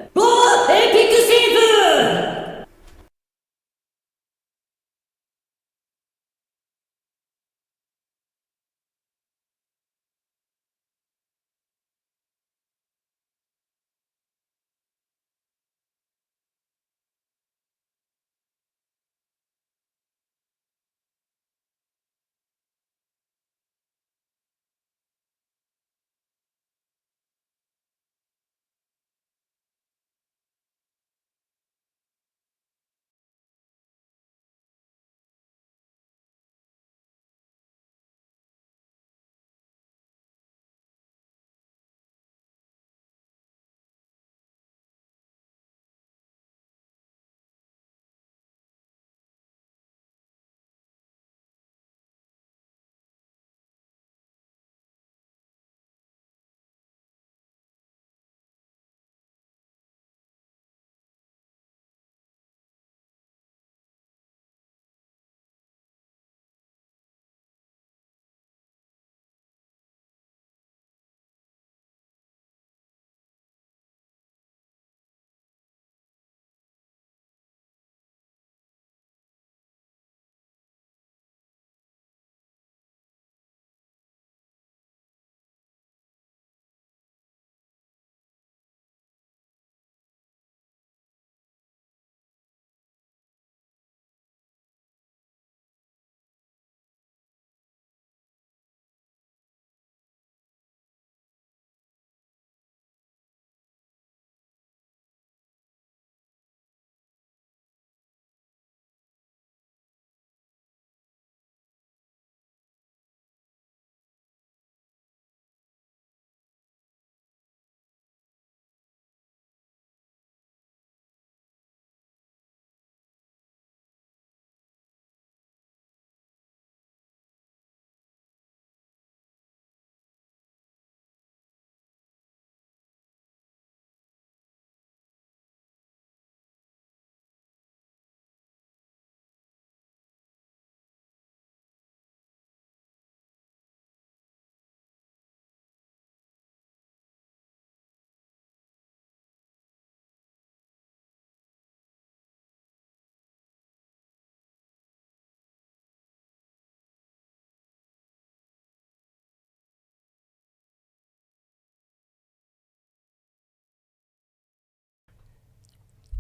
エピックシーズン。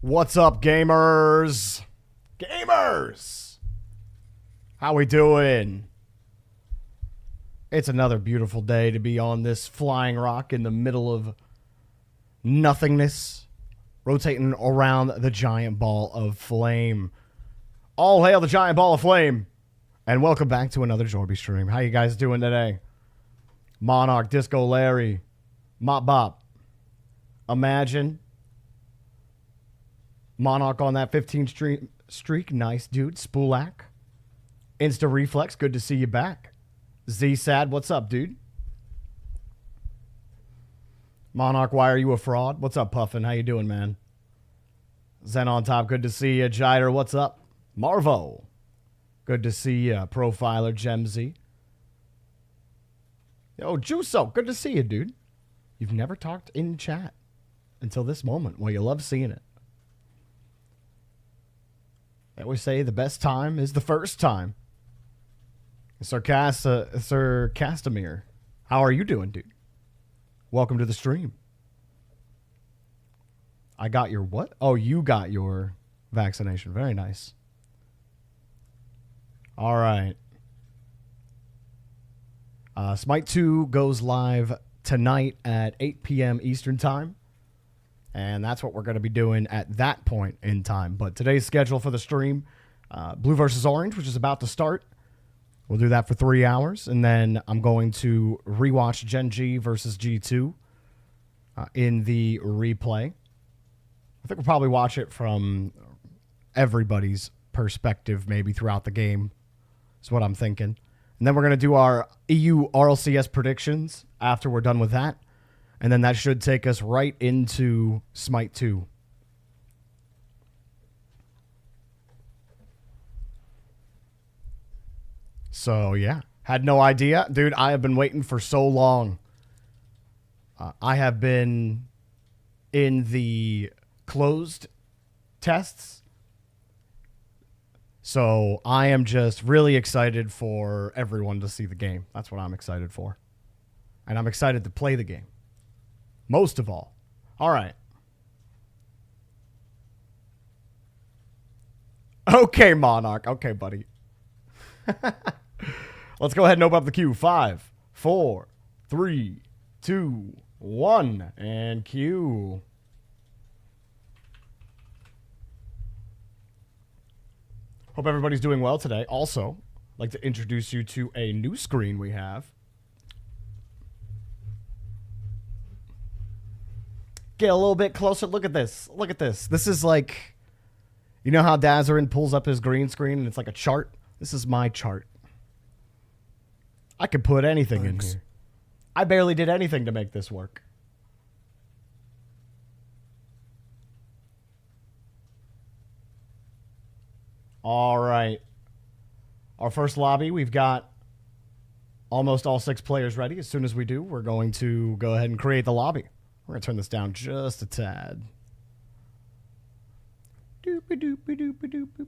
What's up, gamers? Gamers! How we doing? It's another beautiful day to be on this flying rock in the middle of nothingness, rotating around the giant ball of flame. All hail the giant ball of flame, and welcome back to another Jorby stream. How you guys doing today? Monarch, Disco Larry, Mop Bop, Imagine, Monarch on that 15 streak. Nice, dude. Spulak. Insta Reflex. Good to see you back. Z-Sad. What's up, dude? Monarch, why are you a fraud? What's up, Puffin? How you doing, man? Zen on top. Good to see you. Jider. What's up? Marvo. Good to see you. Profiler. Gemzy. Yo, Juso. Good to see you, dude. You've never talked in chat until this moment. Well, you love seeing it. They always say the best time is the first time. Sir Castamere, how are you doing, dude? Welcome to the stream. I got your what? Oh, you got your vaccination. Very nice. All right. Smite 2 goes live tonight at 8 p.m. Eastern Time. And that's what we're going to be doing at that point in time. But today's schedule for the stream, Blue versus Orange, which is about to start. We'll do that for 3 hours. And then I'm going to rewatch Gen G versus G2 in the replay. I think we'll probably watch it from everybody's perspective maybe throughout the game. Is what I'm thinking. And then we're going to do our EU RLCS predictions after we're done with that. And then that should take us right into Smite 2. So, yeah. Had no idea. Dude, I have been waiting for so long. I have been in the closed tests. So I am just really excited for everyone to see the game. That's what I'm excited for. And I'm excited to play the game. Most of all. All right. Okay, Monarch. Okay, buddy. Let's go ahead and open up the queue. 5, 4, 3, 2, 1. And queue. Hope everybody's doing well today. Also, I'd like to introduce you to a new screen we have. Get a little bit closer. Look at this. Look at this. This is like, you know how Dazarin pulls up his green screen and it's like a chart? This is my chart. I could put anything in here. I barely did anything to make this work. All right. Our first lobby, we've got almost all 6 players ready. As soon as we do, we're going to go ahead and create the lobby. We're going to turn this down just a tad. Doop-a-doop-a-doop-a-doop-a.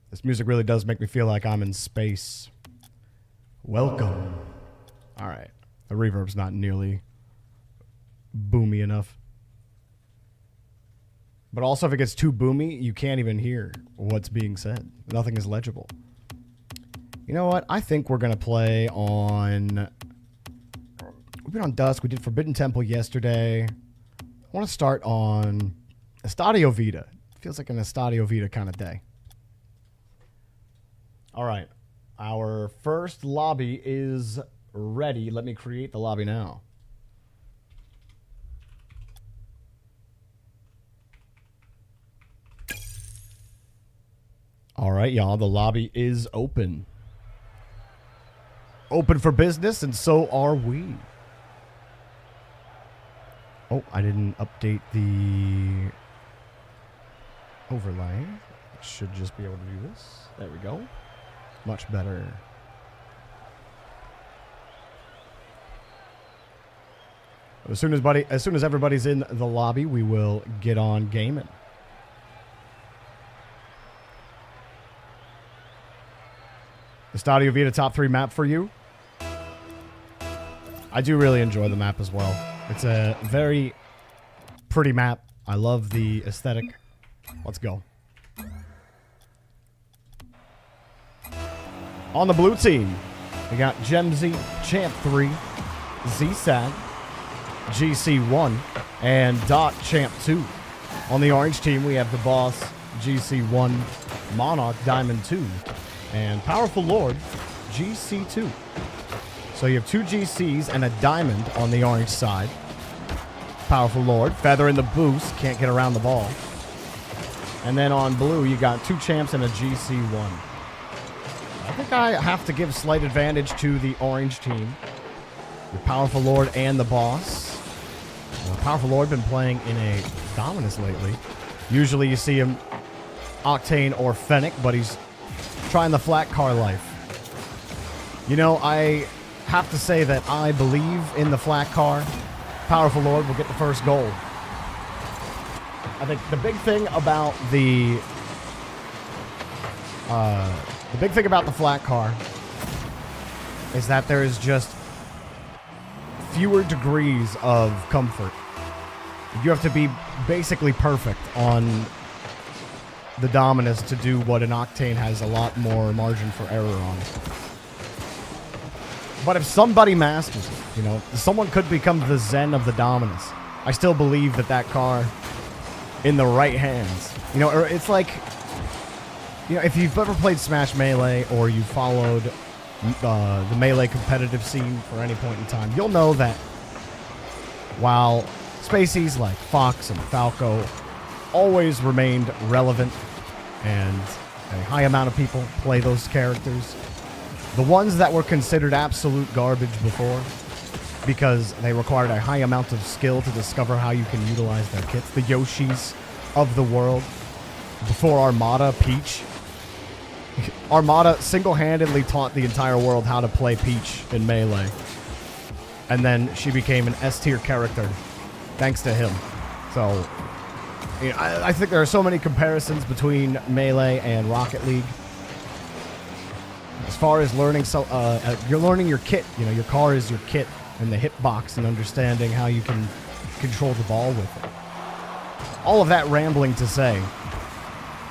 This music really does make me feel like I'm in space. Welcome. All right. The reverb's not nearly boomy enough. But also, if it gets too boomy, you can't even hear what's being said. Nothing is legible. You know what? I think we're going to play on... We've been on Dusk. We did Forbidden Temple yesterday. I want to start on Estadio Vita. Feels like an Estadio Vita kind of day. All right. Our first lobby is ready. Let me create the lobby now. All right, y'all. The lobby is open. Open for business, and so are we. Oh, I didn't update the overlay. Should just be able to do this. There we go. Much better. As soon as everybody's in the lobby, we will get on gaming. Estadio Vita top 3 map for you. I do really enjoy the map as well. It's a very pretty map. I love the aesthetic. Let's go. On the blue team, we got Gemzy, Champ 3, ZSAD, GC1, and Dot Champ 2. On the orange team, we have the boss, GC1, Monarch, Diamond 2, and Powerful Lord, GC2. So you have 2 GCs and a Diamond on the orange side. Powerful Lord, Feather in the boost, can't get around the ball. And then on blue, you got 2 champs and a GC1. I think I have to give slight advantage to the orange team. The Powerful Lord and the boss. Powerful Lord been playing in a Dominus lately. Usually you see him Octane or Fennec, but he's trying the flat car life. You know, I have to say that I believe in the flat car. Powerful Lord will get the first gold. I think the big thing about the flat car is that there is just fewer degrees of comfort. You have to be basically perfect on the Dominus to do what an Octane has a lot more margin for error on. But if somebody masters it, you know, someone could become the Zen of the Dominus. I still believe that car, in the right hands, you know, it's like, you know, if you've ever played Smash Melee or you followed the Melee competitive scene for any point in time, you'll know that while Spaceys like Fox and Falco always remained relevant and a high amount of people play those characters, the ones that were considered absolute garbage before because they required a high amount of skill to discover how you can utilize their kits, the Yoshis of the world, before Armada, Peach. Armada single-handedly taught the entire world how to play Peach in Melee. and then she became an S-tier character thanks to him. So, you know, I think there are so many comparisons between Melee and Rocket League. As far as learning, you're learning your kit. You know, your car is your kit, and the hitbox, and understanding how you can control the ball with it. All of that rambling to say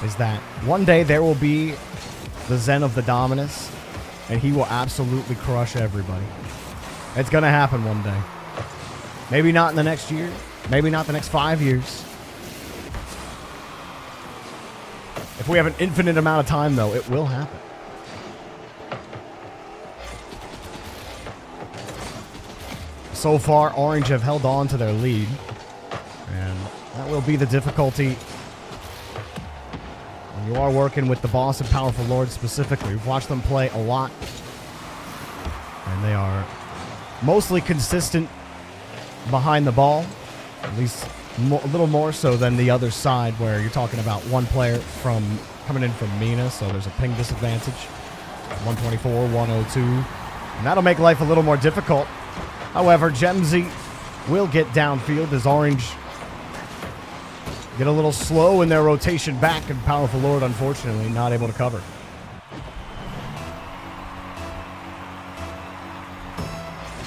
is that one day there will be the Zen of the Dominus, and he will absolutely crush everybody. It's going to happen one day. Maybe not in the next year. Maybe not the next 5 years. If we have an infinite amount of time, though, it will happen. So far, Orange have held on to their lead, and that will be the difficulty when you are working with the boss and Powerful Lord specifically. We've watched them play a lot, and they are mostly consistent behind the ball, at least a little more so than the other side, where you're talking about one player coming in from Mina, so there's a ping disadvantage, 124, 102, and that'll make life a little more difficult. However, Gemzy will get downfield as Orange get a little slow in their rotation back, and Powerful Lord, unfortunately, not able to cover.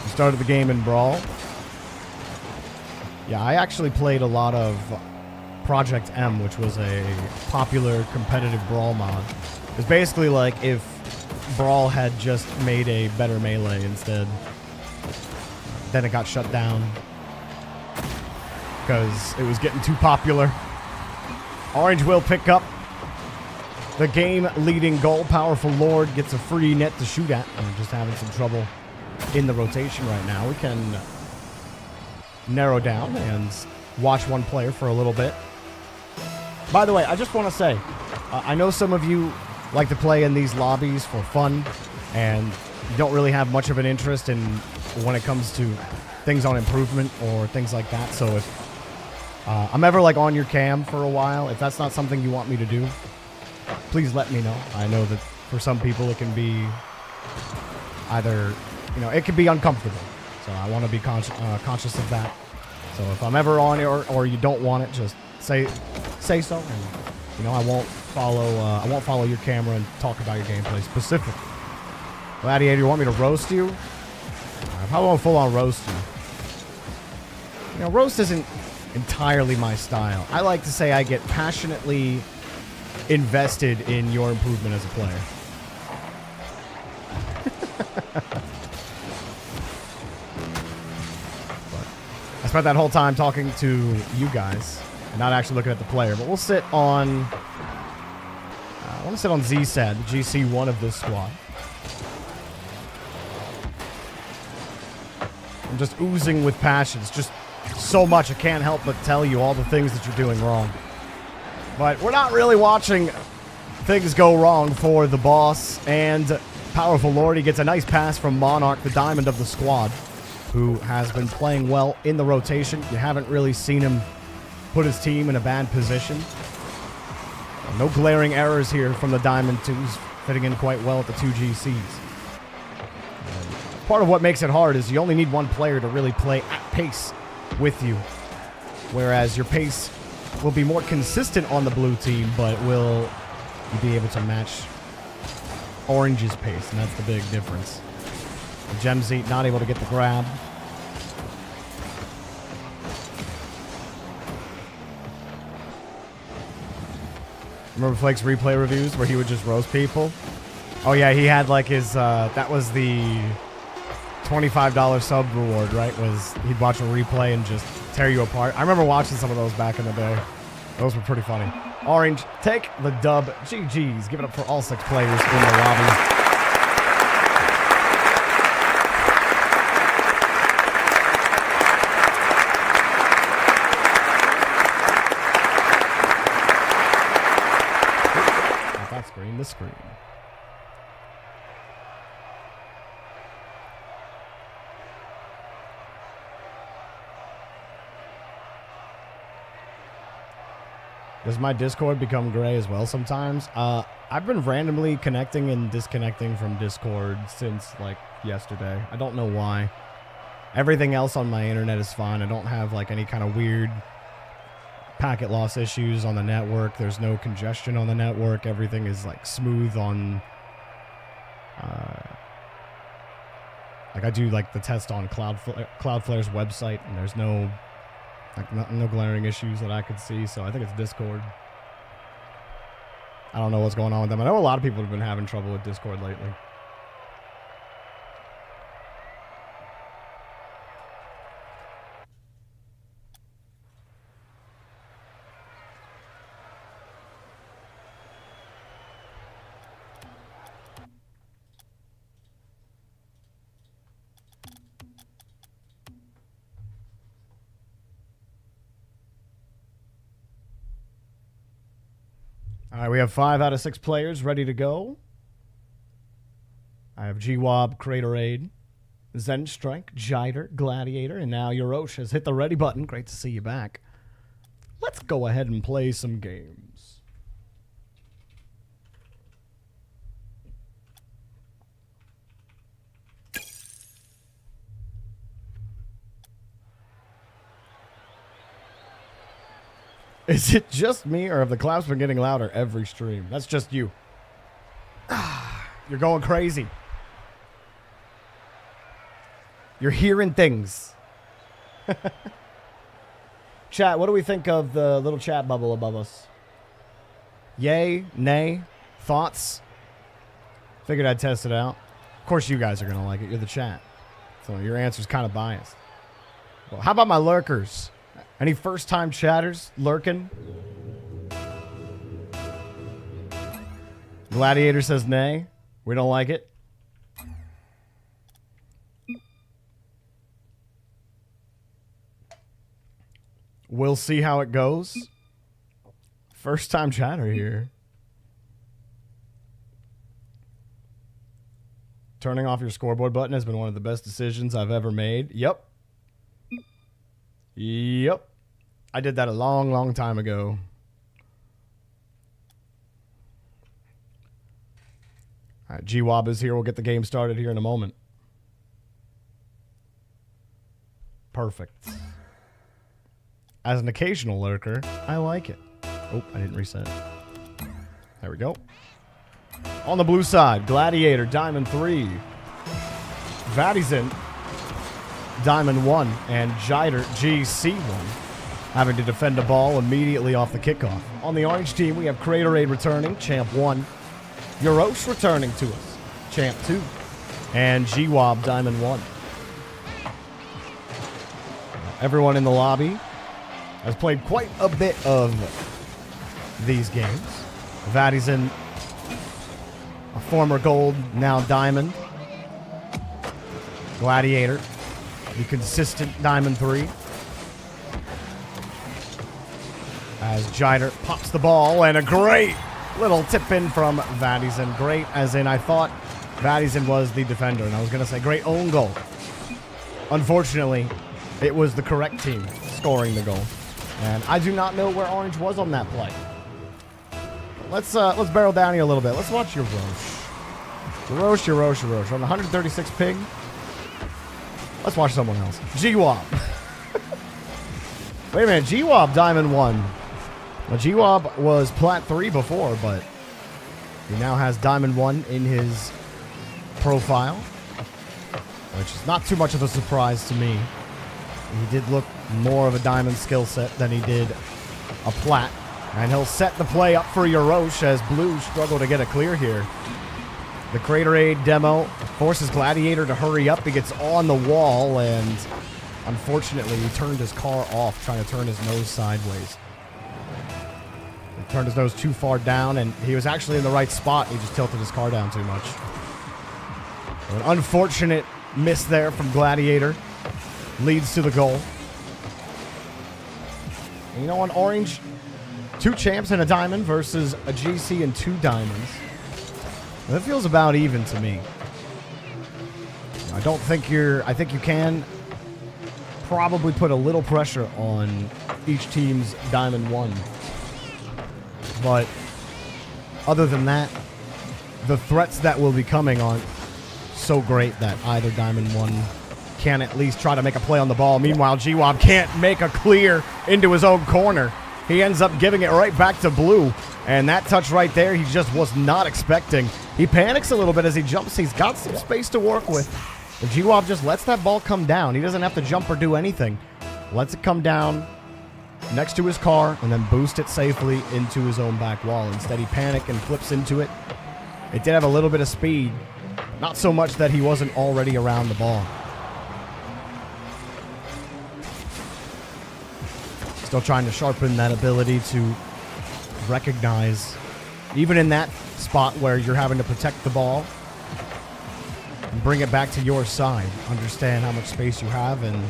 We started the game in Brawl. Yeah, I actually played a lot of Project M, which was a popular competitive Brawl mod. It's basically like if Brawl had just made a better Melee instead. Then it got shut down because it was getting too popular. Orange will pick up the game-leading goal. Powerful Lord gets a free net to shoot at. We're just having some trouble in the rotation right now. We can narrow down and watch one player for a little bit. By the way, I just want to say, I know some of you like to play in these lobbies for fun, and you don't really have much of an interest in when it comes to things on improvement or things like that. So if I'm ever like on your cam for a while, if that's not something you want me to do, please let me know. I know that for some people it can be either, you know, it can be uncomfortable. So I want to be conscious of that. So if I'm ever on it or you don't want it, just say so, and you know, I won't follow your camera and talk about your gameplay specifically. Gladiator, you want me to roast you? I probably won't full-on roast you. You know, roast isn't entirely my style. I like to say I get passionately invested in your improvement as a player. But I spent that whole time talking to you guys and not actually looking at the player. But we'll sit on... I want to sit on ZSAD, the GC1 of this squad. I'm just oozing with passion. It's just so much I can't help but tell you all the things that you're doing wrong. But we're not really watching things go wrong for the boss and Powerful Lord. He gets a nice pass from Monarch, the diamond of the squad, who has been playing well in the rotation. You haven't really seen him put his team in a bad position. No glaring errors here from the Diamond 2s, fitting in quite well at the 2 GCs. Part of what makes it hard is you only need one player to really play at pace with you, whereas your pace will be more consistent on the blue team, but will be able to match Orange's pace, and that's the big difference. Gemzy not able to get the grab. Remember Flake's replay reviews where he would just roast people? Oh yeah, he had like his, that was the $25 sub reward, right? Was he'd watch a replay and just tear you apart. I remember watching some of those back in the day. Those were pretty funny. Orange, take the dub. GG's. Give it up for all 6 players in the lobby. Not that screen, this screen. Does my Discord become gray as well sometimes? I've been randomly connecting and disconnecting from Discord since, like, yesterday. I don't know why. Everything else on my internet is fine. I don't have like any kind of weird packet loss issues on the network. There's no congestion on the network. Everything is like smooth on like I do like the test on Cloudflare's website, and there's no no glaring issues that I could see. So I think it's Discord. I don't know what's going on with them. I know a lot of people have been having trouble with Discord lately. All right, we have 5 out of 6 players ready to go. I have GWOB, Craterade, Zen Strike, Jiter, Gladiator, and now Yorosh has hit the ready button. Great to see you back. Let's go ahead and play some games. Is it just me, or have the claps been getting louder every stream? That's just you. You're going crazy. You're hearing things. Chat, what do we think of the little chat bubble above us? Yay? Nay? Thoughts? Figured I'd test it out. Of course you guys are going to like it. You're the chat. So your answer's kind of biased. Well, how about my lurkers? Any first-time chatters lurking? Gladiator says nay. We don't like it. We'll see how it goes. First-time chatter here. Turning off your scoreboard button has been one of the best decisions I've ever made. Yep. Yep. I did that a long, long time ago. All right, GWOB is here. We'll get the game started here in a moment. Perfect. As an occasional lurker, I like it. Oh, I didn't reset it. There we go. On the blue side, Gladiator, Diamond 3. Vadizin, Diamond 1, and Jiter, GC1, having to defend the ball immediately off the kickoff. On the orange team, we have Craterade returning, Champ 1. Yorosh returning to us, Champ 2. And GWOB, Diamond 1. Everyone in the lobby has played quite a bit of these games. Vadizin, a former gold, now diamond. Gladiator, the consistent Diamond 3. As Jiter pops the ball, and a great little tip in from Vadizin. Great, as in I thought Vadizin was the defender, and I was going to say great own goal. Unfortunately, it was the correct team scoring the goal. And I do not know where Orange was on that play. Let's barrel down here a little bit. Let's watch Yorosh. Yorosh. On 136 ping. Let's watch someone else. GWOB. Wait a minute. GWOB Diamond 1. Well, GWOB was Plat 3 before, but he now has Diamond 1 in his profile, which is not too much of a surprise to me. He did look more of a Diamond skill set than he did a Plat. And he'll set the play up for Yorosh as Blue struggle to get a clear here. The Craterade demo forces Gladiator to hurry up. He gets on the wall, and unfortunately, he turned his car off, trying to turn his nose sideways. He turned his nose too far down, and he was actually in the right spot. He just tilted his car down too much. An unfortunate miss there from Gladiator leads to the goal. And you know, on Orange, 2 champs and a diamond versus a GC and 2 diamonds. That feels about even to me. I think you can probably put a little pressure on each team's Diamond 1. But other than that, the threats that will be coming aren't so great that either Diamond 1 can at least try to make a play on the ball. Meanwhile, GWOB can't make a clear into his own corner. He ends up giving it right back to Blue. And that touch right there, he just was not expecting. He panics a little bit as he jumps. He's got some space to work with. If GWOB just lets that ball come down, he doesn't have to jump or do anything. Lets it come down next to his car and then boost it safely into his own back wall. Instead, he panics and flips into it. It did have a little bit of speed, but not so much that he wasn't already around the ball. Still trying to sharpen that ability to recognize, even in that spot where you're having to protect the ball, and bring it back to your side. Understand how much space you have and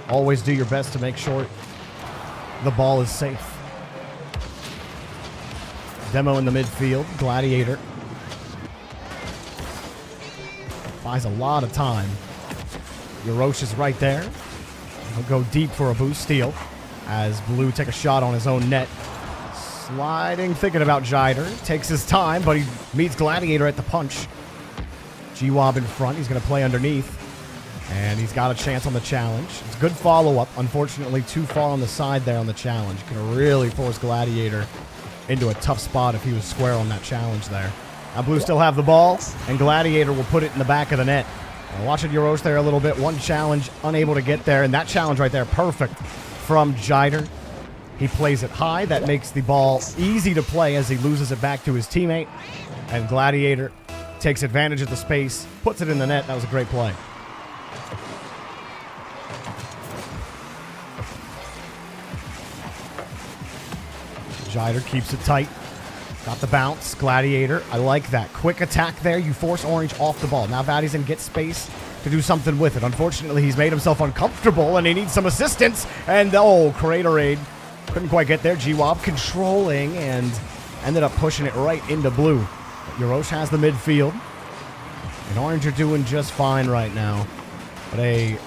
always do your best to make sure the ball is safe. Demo in the midfield. Gladiator buys a lot of time. Yorosh is right there. He'll go deep for a boost steal as Blue take a shot on his own net. Sliding, thinking about Jider. Takes his time, but he meets Gladiator at the punch. GWOB in front. He's going to play underneath. And he's got a chance on the challenge. It's a good follow-up. Unfortunately, too far on the side there on the challenge. Can really force Gladiator into a tough spot if he was square on that challenge there. Now Blue still have the ball, and Gladiator will put it in the back of the net. Watching Yorosh there a little bit. One challenge, unable to get there, and that challenge right there, perfect from Jider. He plays it high. That makes the ball easy to play as he loses it back to his teammate. And Gladiator takes advantage of the space, puts it in the net. That was a great play. Jider keeps it tight. Got the bounce. Gladiator. I like that. Quick attack there. You force Orange off the ball. Now Vadizen gets space to do something with it. Unfortunately, he's made himself uncomfortable, and he needs some assistance. And, oh, Craterade couldn't quite get there. GWOB controlling and ended up pushing it right into Blue. Yorosh has the midfield. And Orange are doing just fine right now. But a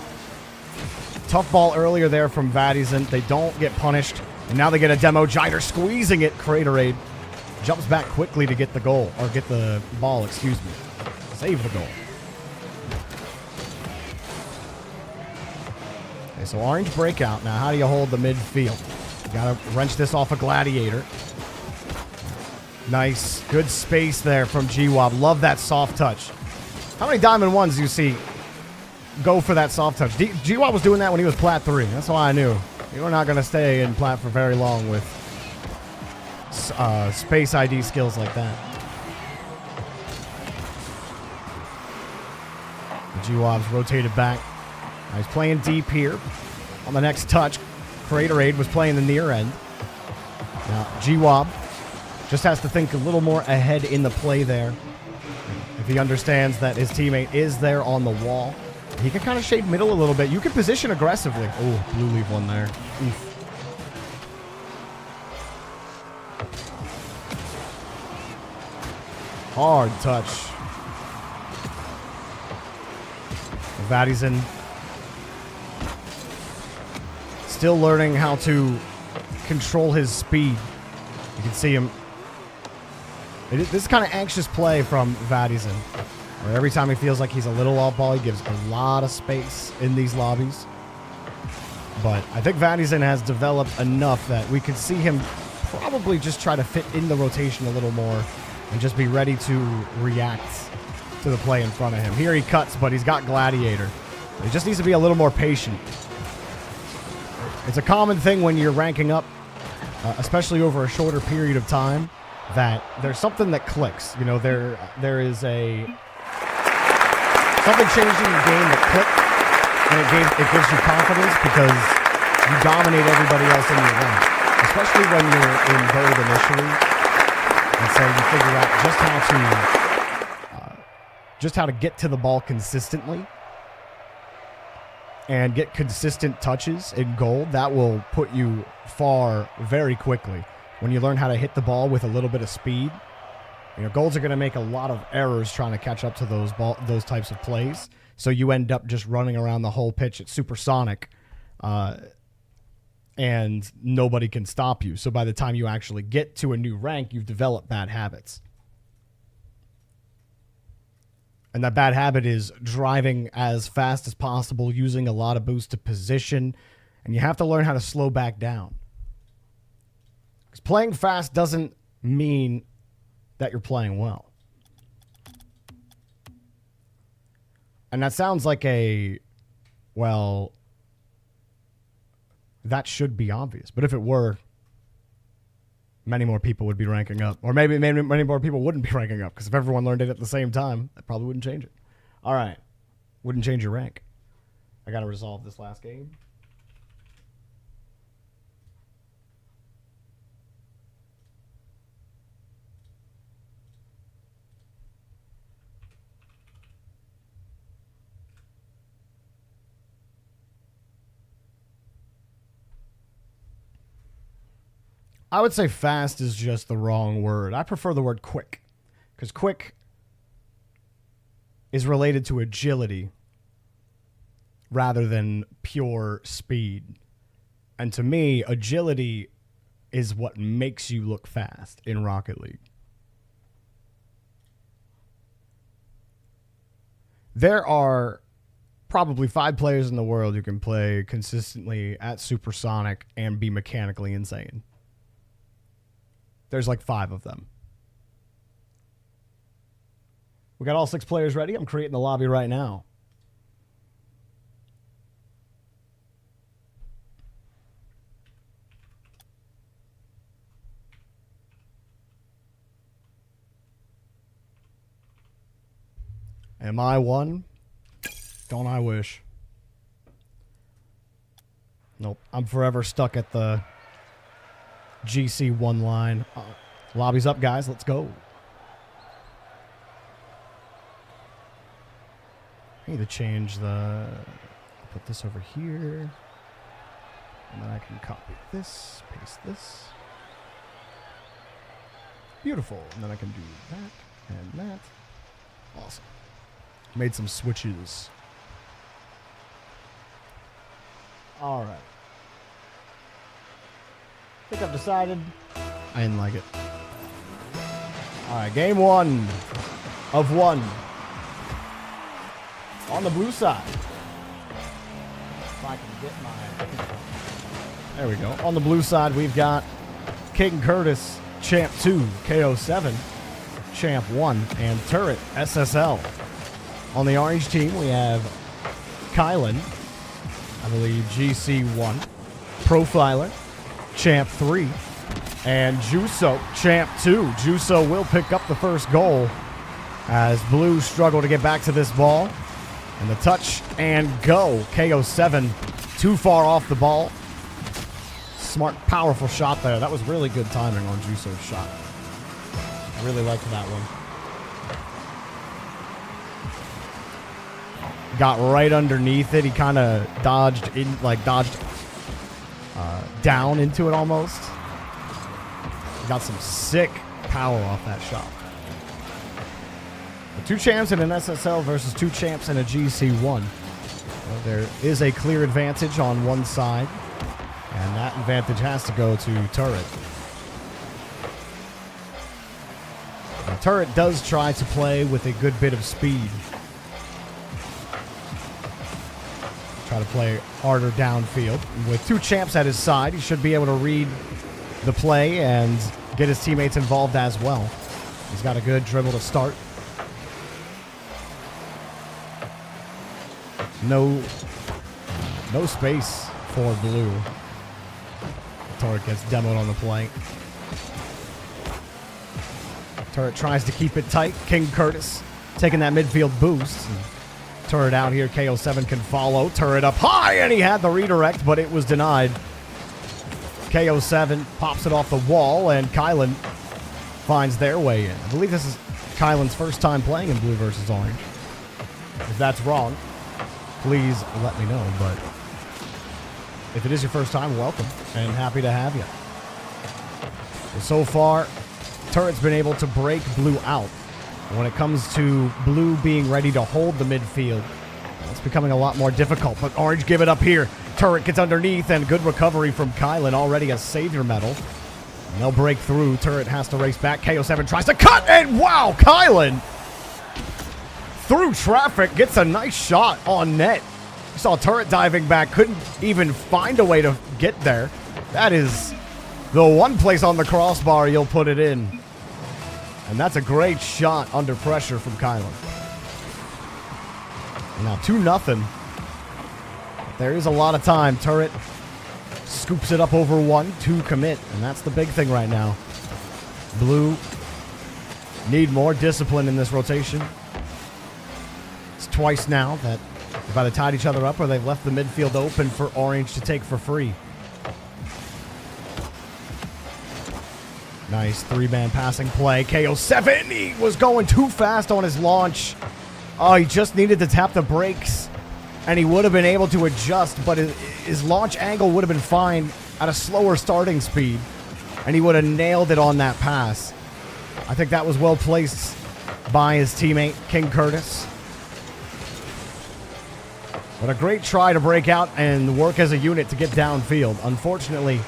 tough ball earlier there from Vadizen. They don't get punished. And now they get a demo. Jider squeezing it. Craterade jumps back quickly to get the goal. Or get the ball, excuse me. Save the goal. Okay, so Orange breakout. Now how do you hold the midfield? You gotta wrench this off a Gladiator. Nice. Good space there from GWOB. Love that soft touch. How many Diamond 1s do you see go for that soft touch? GWOB was doing that when he was Plat 3. That's why I knew. You were not going to stay in Plat for very long with space ID skills like that. The GWOB's rotated back. Now he's playing deep here. On the next touch, Craterade was playing the near end. Now GWOB just has to think a little more ahead in the play there. If he understands that his teammate is there on the wall, he can kind of shade middle a little bit. You can position aggressively. Oh, Blue leave one there. Oof. Hard touch. Vadizen still learning how to control his speed. You can see him. This is kind of anxious play from Vadizen, where every time he feels like he's a little off ball, he gives a lot of space in these lobbies. But I think Vadizen has developed enough that we could see him probably just try to fit in the rotation a little more and just be ready to react to the play in front of him. Here he cuts, but he's got Gladiator. He just needs to be a little more patient. It's a common thing when you're ranking up, especially over a shorter period of time, that there's something that clicks. You know, there is something changing in the game that clicks, and it gives you confidence because you dominate everybody else in your rank, especially when you're in gold initially. And so you figure out just how to get to the ball consistently and get consistent touches in gold. That will put you far very quickly. When you learn how to hit the ball with a little bit of speed, you know, golds are going to make a lot of errors trying to catch up to those types of plays. So you end up just running around the whole pitch at supersonic, and nobody can stop you. So by the time you actually get to a new rank, you've developed bad habits. And that bad habit is driving as fast as possible, using a lot of boost to position. And you have to learn how to slow back down. Because playing fast doesn't mean that you're playing well. And that sounds like well, that should be obvious. But if it were, many more people would be ranking up. Or maybe many more people wouldn't be ranking up. Because if everyone learned it at the same time, that probably wouldn't change it. All right. Wouldn't change your rank. I got to resolve this last game. I would say fast is just the wrong word. I prefer the word quick, because quick is related to agility rather than pure speed. And to me, agility is what makes you look fast in Rocket League. There are probably 5 players in the world who can play consistently at supersonic and be mechanically insane. There's like 5 of them. We got all 6 players ready. I'm creating the lobby right now. Am I one? Don't I wish? Nope. I'm forever stuck at the GC1 line. Lobby's up, guys. Let's go. I need to change the... Put this over here. And then I can copy this, paste this. Beautiful. And then I can do that and that. Awesome. Made some switches. All right. I think I've decided I didn't like it. All right, game 1 of 1 on the blue side. If I can get my... There we go. On the blue side, we've got King Curtis, Champ 2, KO7, Champ 1, and Turret, SSL. On the orange team, we have Kylan, I believe GC1, Profiler, Champ 3, and Juso, Champ 2. Juso will pick up the first goal as Blue struggle to get back to this ball. And the touch and go. KO7 too far off the ball. Smart, powerful shot there. That was really good timing on Juso's shot. I really liked that one. Got right underneath it. He kind of dodged down into it almost. Got some sick power off that shot. The 2 champs in an SSL versus 2 champs in a GC1. Well, there is a clear advantage on one side, and that advantage has to go to Turret. Now, Turret does try to play with a good bit of speed. Try to play harder downfield. With 2 champs at his side, he should be able to read the play and get his teammates involved as well. He's got a good dribble to start. No space for Blue. Turret gets demoed on the play. Turret tries to keep it tight. King Curtis taking that midfield boost. Turret out here. KO7 can follow. Turret up high, and he had the redirect, but it was denied. KO7 pops it off the wall, and Kylan finds their way in. I believe this is Kylan's first time playing in blue versus orange. If that's wrong, please let me know. But if it is your first time, welcome, and happy to have you. So far, Turret's been able to break blue out. When it comes to blue being ready to hold the midfield, it's becoming a lot more difficult. But orange give it up here. Turret gets underneath, and good recovery from Kylan, already a savior medal. And they'll break through. Turret has to race back. KO7 tries to cut, and wow, Kylan through traffic, gets a nice shot on net. You saw Turret diving back, couldn't even find a way to get there. That is the one place on the crossbar you'll put it in. And that's a great shot under pressure from Kylan. Now 2-0. There is a lot of time. Turret scoops it up over 1 to commit, and that's the big thing right now. Blue need more discipline in this rotation. It's twice now that they've either tied each other up or they've left the midfield open for Orange to take for free. Nice 3-man passing play. KO7, he was going too fast on his launch. Oh, he just needed to tap the brakes, and he would have been able to adjust, but his launch angle would have been fine at a slower starting speed, and he would have nailed it on that pass. I think that was well placed by his teammate, King Curtis. But a great try to break out and work as a unit to get downfield. Unfortunately,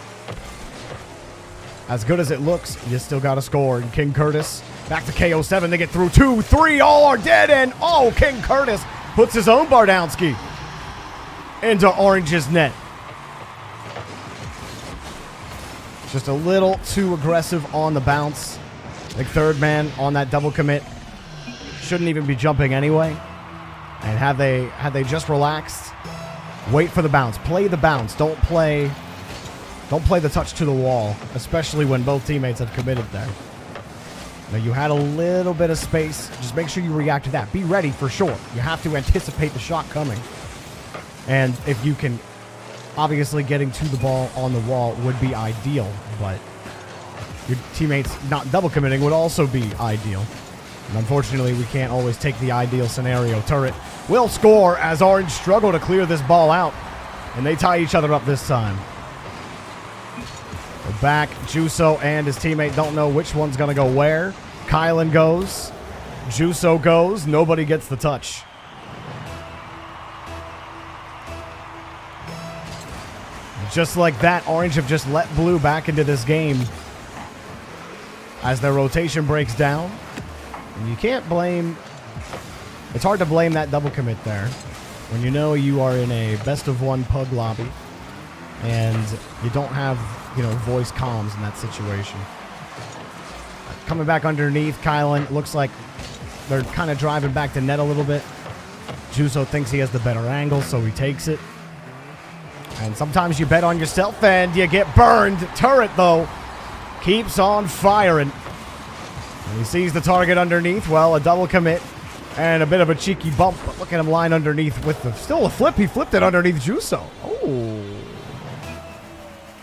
as good as it looks, you still got to score. And King Curtis, back to KO7. They get through 2, 3, all are dead. And King Curtis puts his own Bardowski into Orange's net. Just a little too aggressive on the bounce. Like third man on that double commit. Shouldn't even be jumping anyway. And had they just relaxed, wait for the bounce. Play the bounce. Don't play the touch to the wall, especially when both teammates have committed there. Now you had a little bit of space. Just make sure you react to that. Be ready for sure. You have to anticipate the shot coming. And if you can, obviously getting to the ball on the wall would be ideal, but your teammates not double committing would also be ideal. And unfortunately, we can't always take the ideal scenario. Turret will score as Orange struggle to clear this ball out, and they tie each other up this time. We're back. Juso and his teammate don't know which one's going to go where. Kylan goes. Juso goes. Nobody gets the touch. Just like that, Orange have just let Blue back into this game as their rotation breaks down. And you can't blame... It's hard to blame that double commit there when you know you are in a best-of-1 pug lobby and you don't have, voice comms in that situation. Coming back underneath, Kylan looks like they're kind of driving back to net a little bit. Juso thinks he has the better angle, so he takes it. And sometimes you bet on yourself and you get burned. Turret, though, keeps on firing. And he sees the target underneath. Well, a double commit and a bit of a cheeky bump. But look at him lying underneath with still a flip. He flipped it underneath Juso. Oh.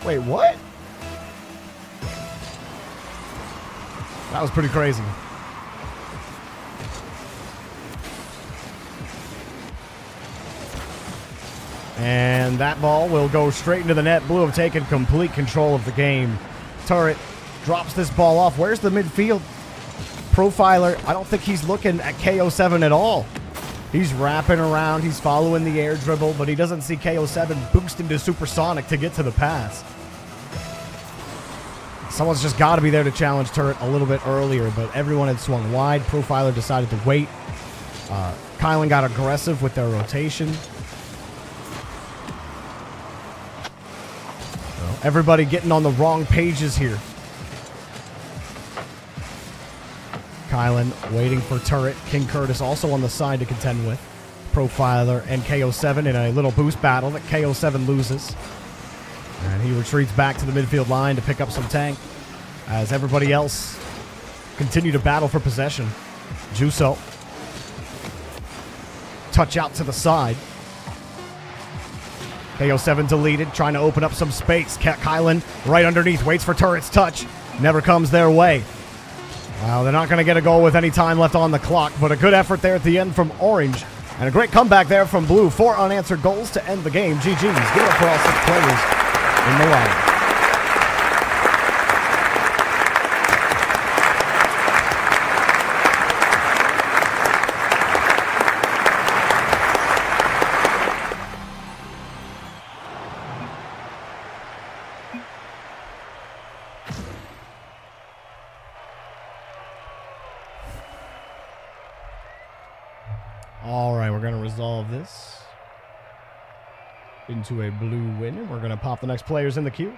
Wait, what? That was pretty crazy. And that ball will go straight into the net. Blue have taken complete control of the game. Turret drops this ball off. Where's the midfield? Profiler, I don't think he's looking at KO7 at all. He's wrapping around. He's following the air dribble, but he doesn't see KO7 boost into supersonic to get to the pass. Someone's just got to be there to challenge Turret a little bit earlier, but everyone had swung wide. Profiler decided to wait. Kylan got aggressive with their rotation. Everybody getting on the wrong pages here. Kylan waiting for Turret. King Curtis also on the side to contend with. Profiler and KO7 in a little boost battle that KO7 loses. And he retreats back to the midfield line to pick up some tank as everybody else continue to battle for possession. Juso. Touch out to the side. KO7 deleted, trying to open up some space. Kylan right underneath, waits for Turret's touch. Never comes their way. Well, they're not going to get a goal with any time left on the clock, but a good effort there at the end from Orange. And a great comeback there from Blue. 4 unanswered goals to end the game. GG's. Give it up for all 6 players in the line. this into a blue win, and we're going to pop the next players in the queue.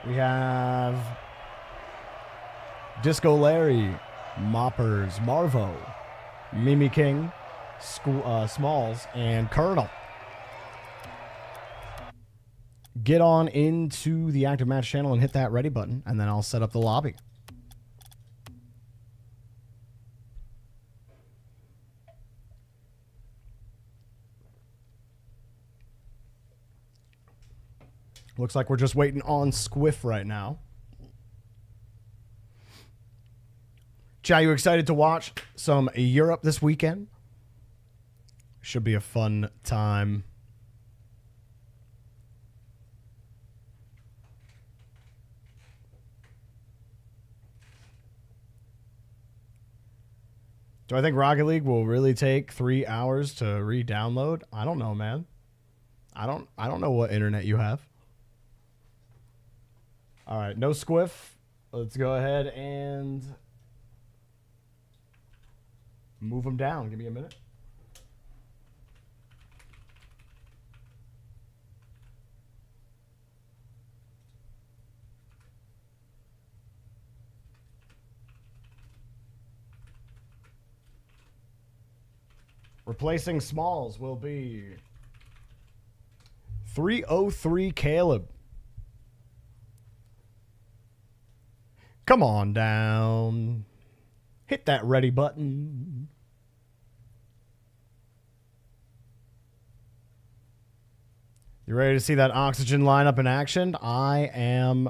We have Disco Larry, Moppers, Marvo, Mimi King, Smalls, and Colonel. Get on into the active match channel and hit that ready button, and then I'll set up the lobby. Looks like we're just waiting on Squiff right now. Chat, you excited to watch some Europe this weekend? Should be a fun time. Do I think Rocket League will really take 3 hours to re-download? I don't know, man. I don't know what internet you have. All right, no Squiff. Let's go ahead and move them down. Give me a minute. Replacing Smalls will be 303 Caleb. Come on down. Hit that ready button. You ready to see that Oxygen lineup in action? I am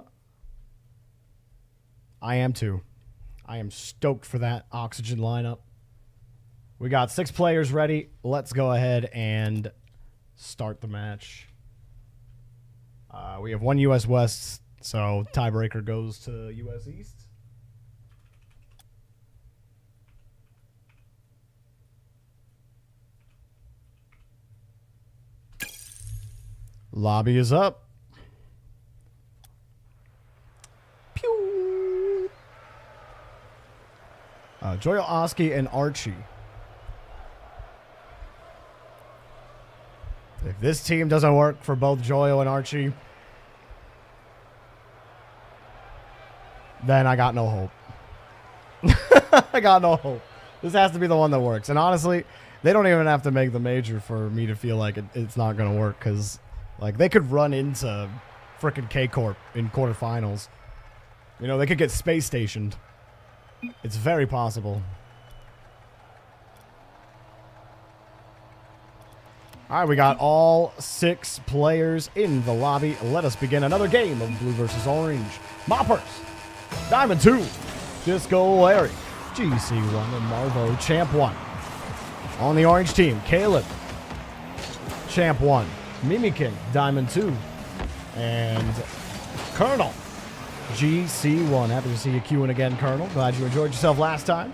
too. I am stoked for that Oxygen lineup. We got 6 players ready. Let's go ahead and start the match. We have 1 U.S. West, so tiebreaker goes to U.S. East. Lobby is up. Pew. Joyo, Oski, and Archie. If this team doesn't work for both Joyo and Archie, then I got no hope. I got no hope. This has to be the one that works. And honestly, they don't even have to make the major for me to feel like it's not going to work, because like they could run into frickin' K-Corp in quarterfinals. You know, they could get space stationed. It's very possible. All right, we got all 6 players in the lobby. Let us begin another game of Blue versus Orange. Moppers, Diamond 2, Disco Larry, GC1, and Marvo, Champ 1. On the Orange team, Caleb, Champ 1, Mimi King, Diamond 2, and Colonel, GC1. Happy to see you queuing again, Colonel. Glad you enjoyed yourself last time.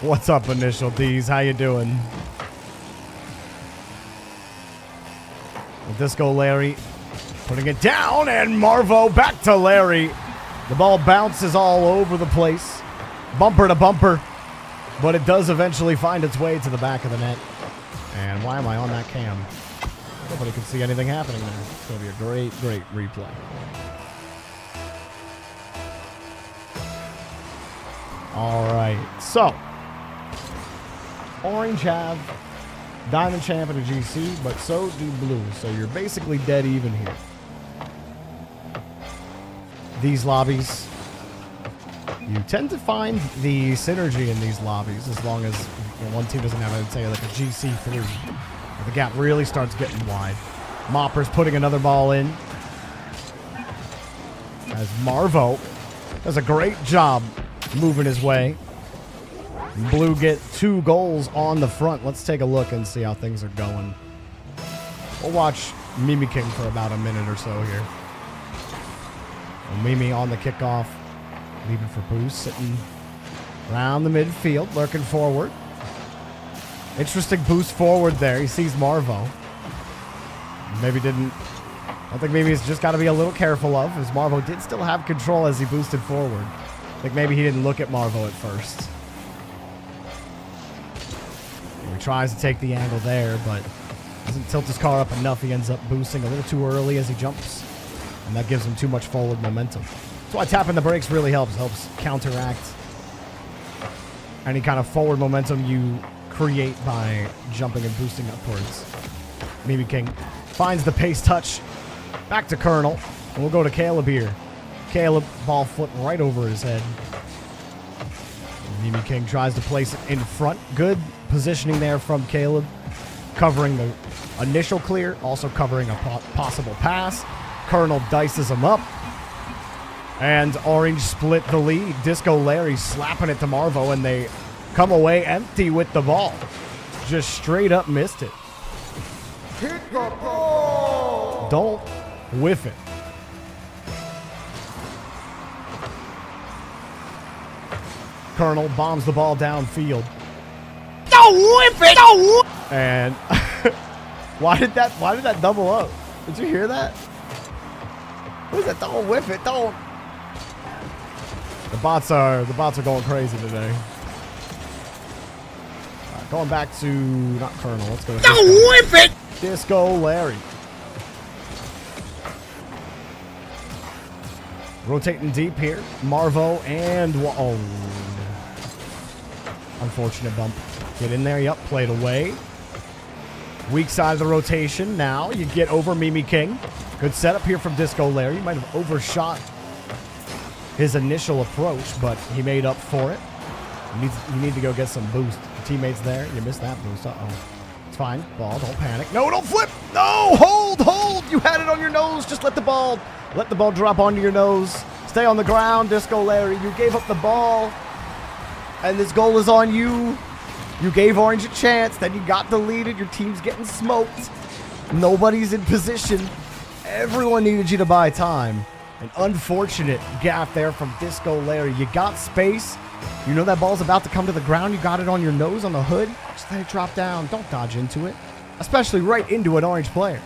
What's up, Initial D's? How you doing? Disco Larry putting it down, and Marvo back to Larry. The ball bounces all over the place, bumper to bumper, but it does eventually find its way to the back of the net. And why am I on that cam? Nobody can see anything happening there. It's going to be a great, great replay. All right, so Orange have Diamond Champ and a GC, but so do Blue. So you're basically dead even here. These lobbies, you tend to find the synergy in these lobbies as long as one team doesn't have, I'd say, like a GC3. The gap really starts getting wide. Mopper's putting another ball in, as Marvo does a great job moving his way. Blue get 2 goals on the front. Let's take a look and see how things are going. We'll watch Mimi King for about a minute or so here. Mimi on the kickoff, leaving for boost, sitting Around the midfield, lurking forward. Interesting boost forward there. He sees Marvo. Maybe didn't... I think maybe he's just got to be a little careful of, as Marvo did still have control as he boosted forward. I think maybe he didn't look at Marvo at first. He tries to take the angle there, but doesn't tilt his car up enough. He ends up boosting a little too early as he jumps, and that gives him too much forward momentum. That's why tapping the brakes really helps. Helps counteract any kind of forward momentum you create by jumping and boosting upwards. Mimi King finds the pace touch. Back to Colonel. And we'll go to Caleb here. Caleb, ball flipped right over his head. Mimi King tries to place it in front. Good positioning there from Caleb. Covering the initial clear. Also covering a possible pass. Colonel dices him up. And Orange split the lead. Disco Larry slapping it to Marvo, and they come away empty with the ball. Just straight up missed it. Hit the ball! Don't whiff it. Colonel bombs the ball downfield. Don't whiff it! Don't whiff! And why did that double up? Did you hear that? What is that? Don't whiff it! Don't. The bots are going crazy today. Going back to not Colonel. Let's go. Don't whiff it! Disco Larry. Rotating deep here. Marvo and oh, unfortunate bump. Get in there. Yep, played away. Weak side of the rotation. Now you get over Mimi King. Good setup here from Disco Larry. Might have overshot his initial approach, but he made up for it. You need to go get some boost. Teammates there. You missed that boost. Uh-oh. It's fine. Ball. Don't panic. No, don't flip. No, hold. You had it on your nose. Just let the ball drop onto your nose. Stay on the ground, Disco Larry. You gave up the ball, and this goal is on you. You gave Orange a chance. Then you got deleted. Your team's getting smoked. Nobody's in position. Everyone needed you to buy time. An unfortunate gap there from Disco Larry. You got space. You know that ball's about to come to the ground. You got it on your nose on the hood. Just let it drop down. Don't dodge into it. Especially right into an Orange player.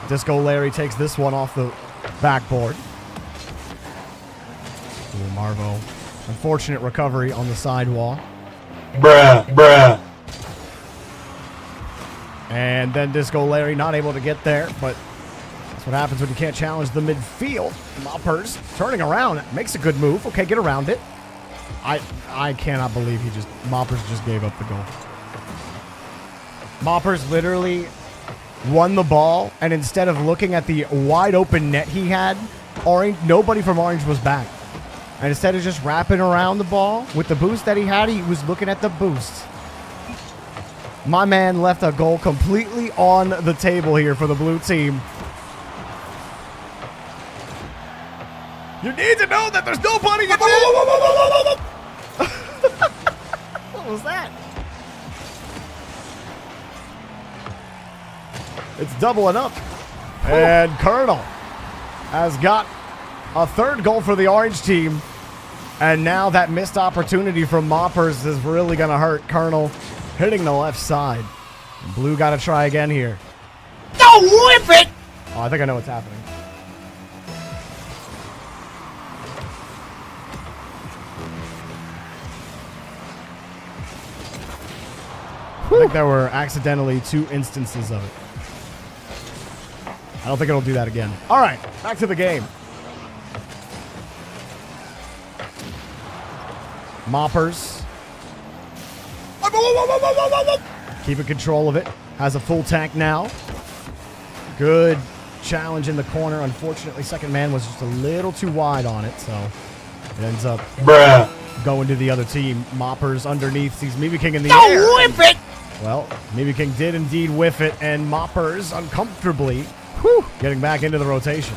Disco Larry takes this one off the backboard. Ooh, Marvo. Unfortunate recovery on the sidewall. Bruh. And then Disco Larry not able to get there, but that's what happens when you can't challenge the midfield. Moppers turning around. Makes a good move. Okay, get around it. I cannot believe Moppers just gave up the goal. Moppers literally won the ball, and instead of looking at the wide open net he had, nobody from Orange was back. And instead of just wrapping around the ball with the boost that he had, he was looking at the boost. My man left a goal completely on the table here for the blue team. You need to know that there's nobody in there. What was that? It's doubling up. And Colonel has got a third goal for the Orange team. And now that missed opportunity from Moppers is really going to hurt Colonel, hitting the left side. Blue got to try again here. Don't whip it! Oh, I think I know what's happening. I think there were accidentally 2 instances of it. I don't think it'll do that again. All right, back to the game. Moppers. Keeping control of it. Has a full tank now. Good challenge in the corner. Unfortunately, second man was just a little too wide on it, so it ends up going to the other team. Moppers underneath. Sees Mimi King in the air. Don't whip it! Well, Mimi King did indeed whiff it, and Moppers uncomfortably getting back into the rotation.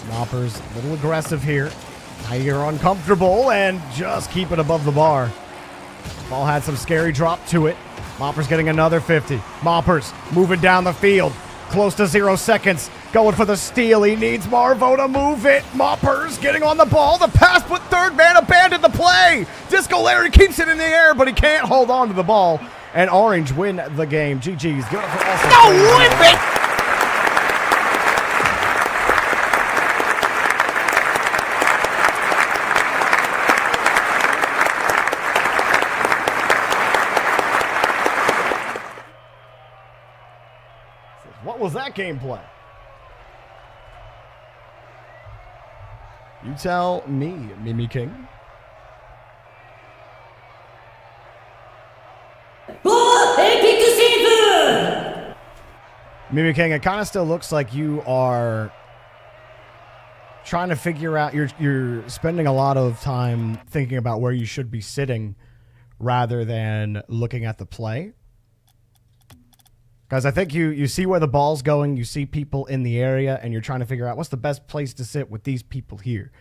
Moppers a little aggressive here. Now you're uncomfortable and just keep it above the bar. Ball had some scary drop to it. Moppers getting another 50. Moppers moving down the field. Close to 0 seconds. Going for the steal. He needs Marvo to move it. Moppers getting on the ball. The pass, but third man abandoned the play. Disco Larry keeps it in the air, but he can't hold on to the ball. And Orange win the game. GG's. Give it up for Austin. No, whip it! What was that gameplay? You tell me, Mimi King. Mimi King, it kind of still looks like you are trying to figure out, you're spending a lot of time thinking about where you should be sitting rather than looking at the play. Because I think you see where the ball's going, you see people in the area, and you're trying to figure out what's the best place to sit with these people here.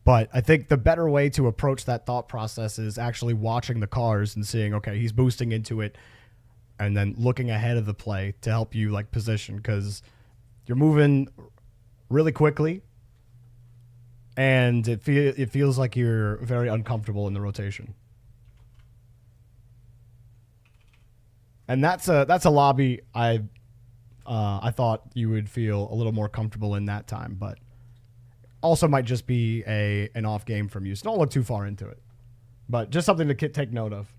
But I think the better way to approach that thought process is actually watching the cars and seeing, okay, he's boosting into it, and then looking ahead of the play to help you like position, because you're moving really quickly, and it feels like you're very uncomfortable in the rotation. And that's a lobby I thought you would feel a little more comfortable in that time, but also might just be an off game from you. So don't look too far into it, but just something to take note of.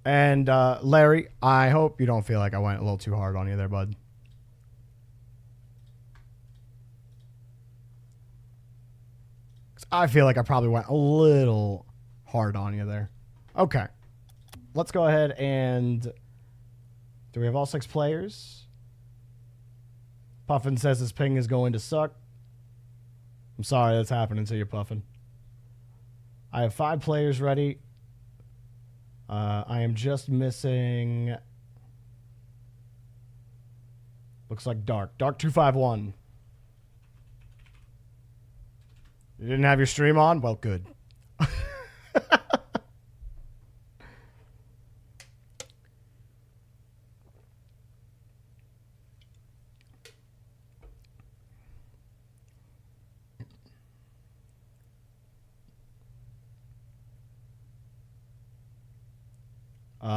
And Larry, I hope you don't feel like I went a little too hard on you there, bud. I feel like I probably went a little hard on you there. Okay. Let's go ahead and... Do we have all 6 players? Puffin says his ping is going to suck. I'm sorry that's happening to you, Puffin. I have 5 players ready. I am just missing... Looks like Dark. Dark 251. You didn't have your stream on? Well, good.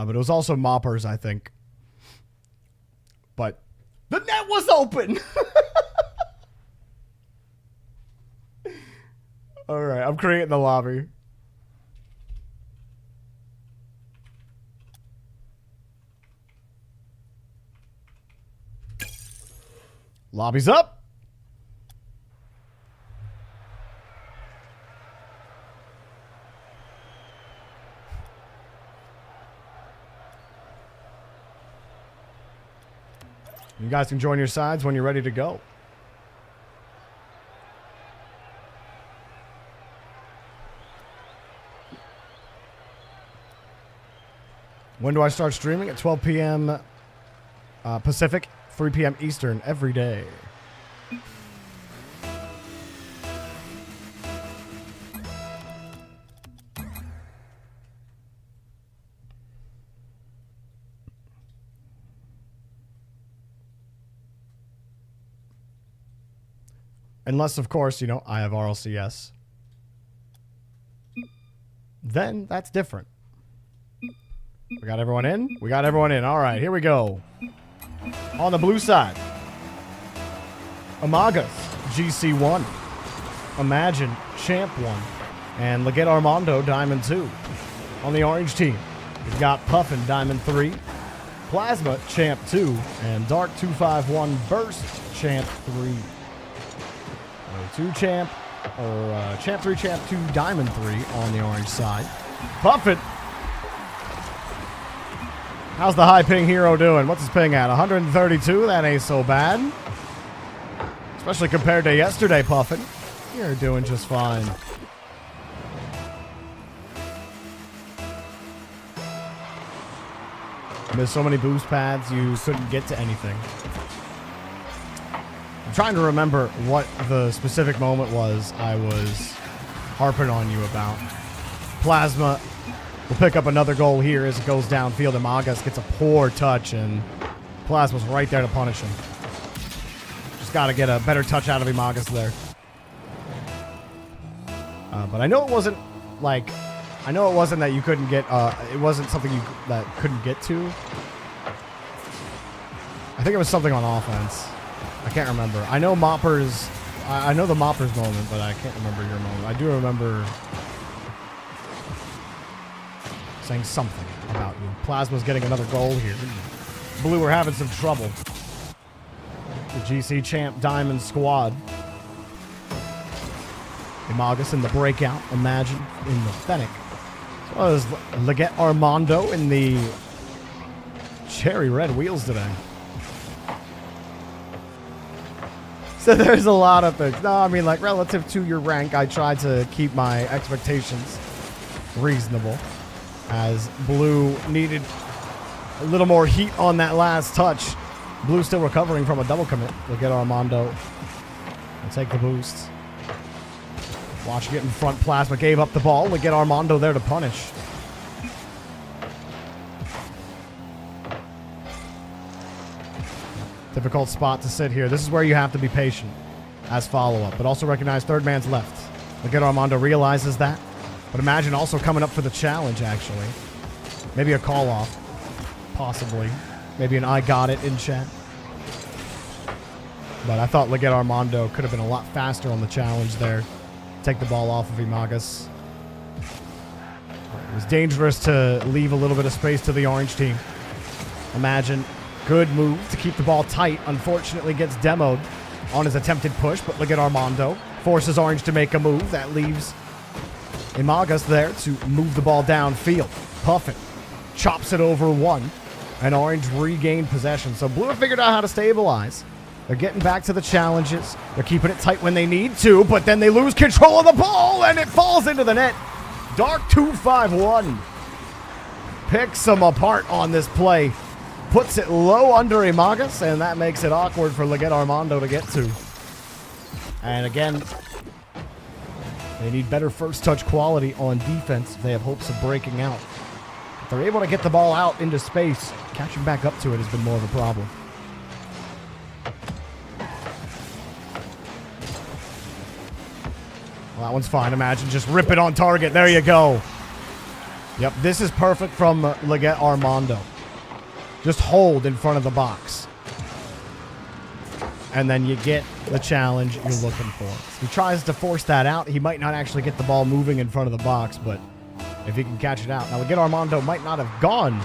But it was also Moppers, I think. But the net was open! All right, I'm creating the lobby. Lobby's up. You guys can join your sides when you're ready to go. When do I start streaming? At 12 p.m. Pacific, 3 p.m. Eastern every day. Unless, of course, you know, I have RLCS. Then that's different. We got everyone in? We got everyone in. All right, here we go. On the blue side, Amagas, GC1. Imagine, Champ 1. And Leggett Armando, Diamond 2. On the orange team, we've got Puffin, Diamond 3. Plasma, Champ 2. And Dark 251, Burst, Champ 3. Champ 3, Champ 2, Diamond 3 on the orange side. Puffin. How's the high ping hero doing? What's his ping at? 132? That ain't so bad. Especially compared to yesterday, Puffin. You're doing just fine. Missed so many boost pads, you couldn't get to anything. I'm trying to remember what the specific moment was I was harping on you about. Plasma will pick up another goal here as it goes downfield. Imagas gets a poor touch, and Plasma's right there to punish him. Just got to get a better touch out of Imagas there. But I know it wasn't like... I know it wasn't that you couldn't get... it wasn't something that couldn't get to. I think it was something on offense. I can't remember. I know Mopper's... I know the Mopper's moment, but I can't remember your moment. I do remember saying something about you. Plasma's getting another goal here. Blue are having some trouble. The GC Champ Diamond squad. Imagas in the breakout. Imagine in the Fennec. As well as Leggett Armando in the cherry red wheels today. So there's a lot of things. No, I mean, like, relative to your rank, I tried to keep my expectations reasonable, as Blue needed a little more heat on that last touch. Blue still recovering from a double commit. Leggett Armando will take the boost. Watch get in front. Plasma gave up the ball. Leggett Armando there to punish. Difficult spot to sit here. This is where you have to be patient as follow-up, but also recognize third man's left. Leggett Armando realizes that, but imagine also coming up for the challenge, actually. Maybe a call-off, possibly. Maybe an I got it in chat. But I thought Leggett Armando could have been a lot faster on the challenge there. Take the ball off of Imagas. It was dangerous to leave a little bit of space to the orange team. Imagine. Good move to keep the ball tight. Unfortunately gets demoed on his attempted push, but look at Armando. Forces Orange to make a move. That leaves Imagas there to move the ball downfield. Puffin chops it over one, and Orange regained possession. So Blue have figured out how to stabilize. They're getting back to the challenges. They're keeping it tight when they need to, but then they lose control of the ball, and it falls into the net. Dark 251 picks them apart on this play. Puts it low under Imagas, and that makes it awkward for Leggett Armando to get to. And again, they need better first touch quality on defense if they have hopes of breaking out. If they're able to get the ball out into space, catching back up to it has been more of a problem. Well, that one's fine. Imagine just rip it on target. There you go. Yep, this is perfect from Leggett Armando. Just hold in front of the box. And then you get the challenge you're looking for. If he tries to force that out, he might not actually get the ball moving in front of the box, but if he can catch it out. Now, Leggett Armando might not have gone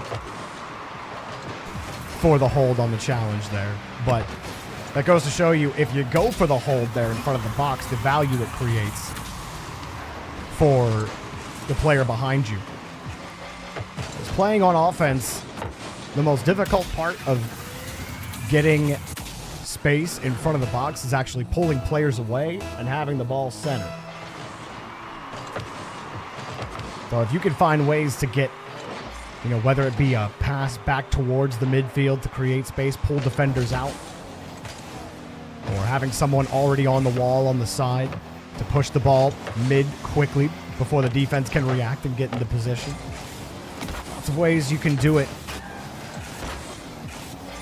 for the hold on the challenge there, but that goes to show you, if you go for the hold there in front of the box, the value it creates for the player behind you. It's playing on offense. The most difficult part of getting space in front of the box is actually pulling players away and having the ball centered. So if you can find ways to get, whether it be a pass back towards the midfield to create space, pull defenders out, or having someone already on the wall on the side to push the ball mid quickly before the defense can react and get into position. Lots of ways you can do it.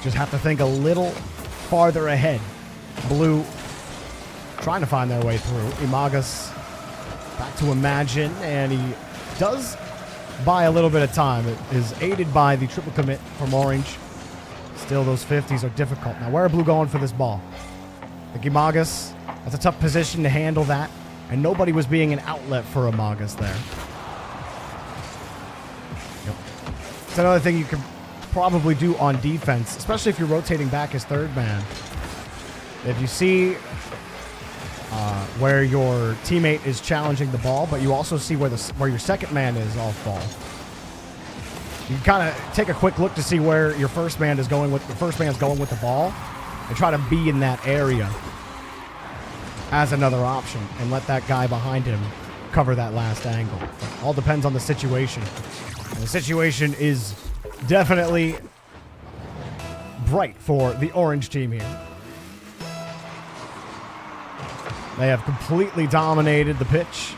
Just have to think a little farther ahead. Blue trying to find their way through. Imagas back to Imagine, and he does buy a little bit of time. It is aided by the triple commit from Orange. Still, those 50s are difficult. Now, where are Blue going for this ball? I think Imagas, that's a tough position to handle that, and nobody was being an outlet for Imagas there. Yep. It's another thing you can probably do on defense, especially if you're rotating back as third man. If you see where your teammate is challenging the ball, but you also see where your second man is off ball, you can kind of take a quick look to see where your first man is going with the ball, and try to be in that area as another option, and let that guy behind him cover that last angle. It all depends on the situation, and the situation is definitely bright for the orange team here. They have completely dominated the pitch.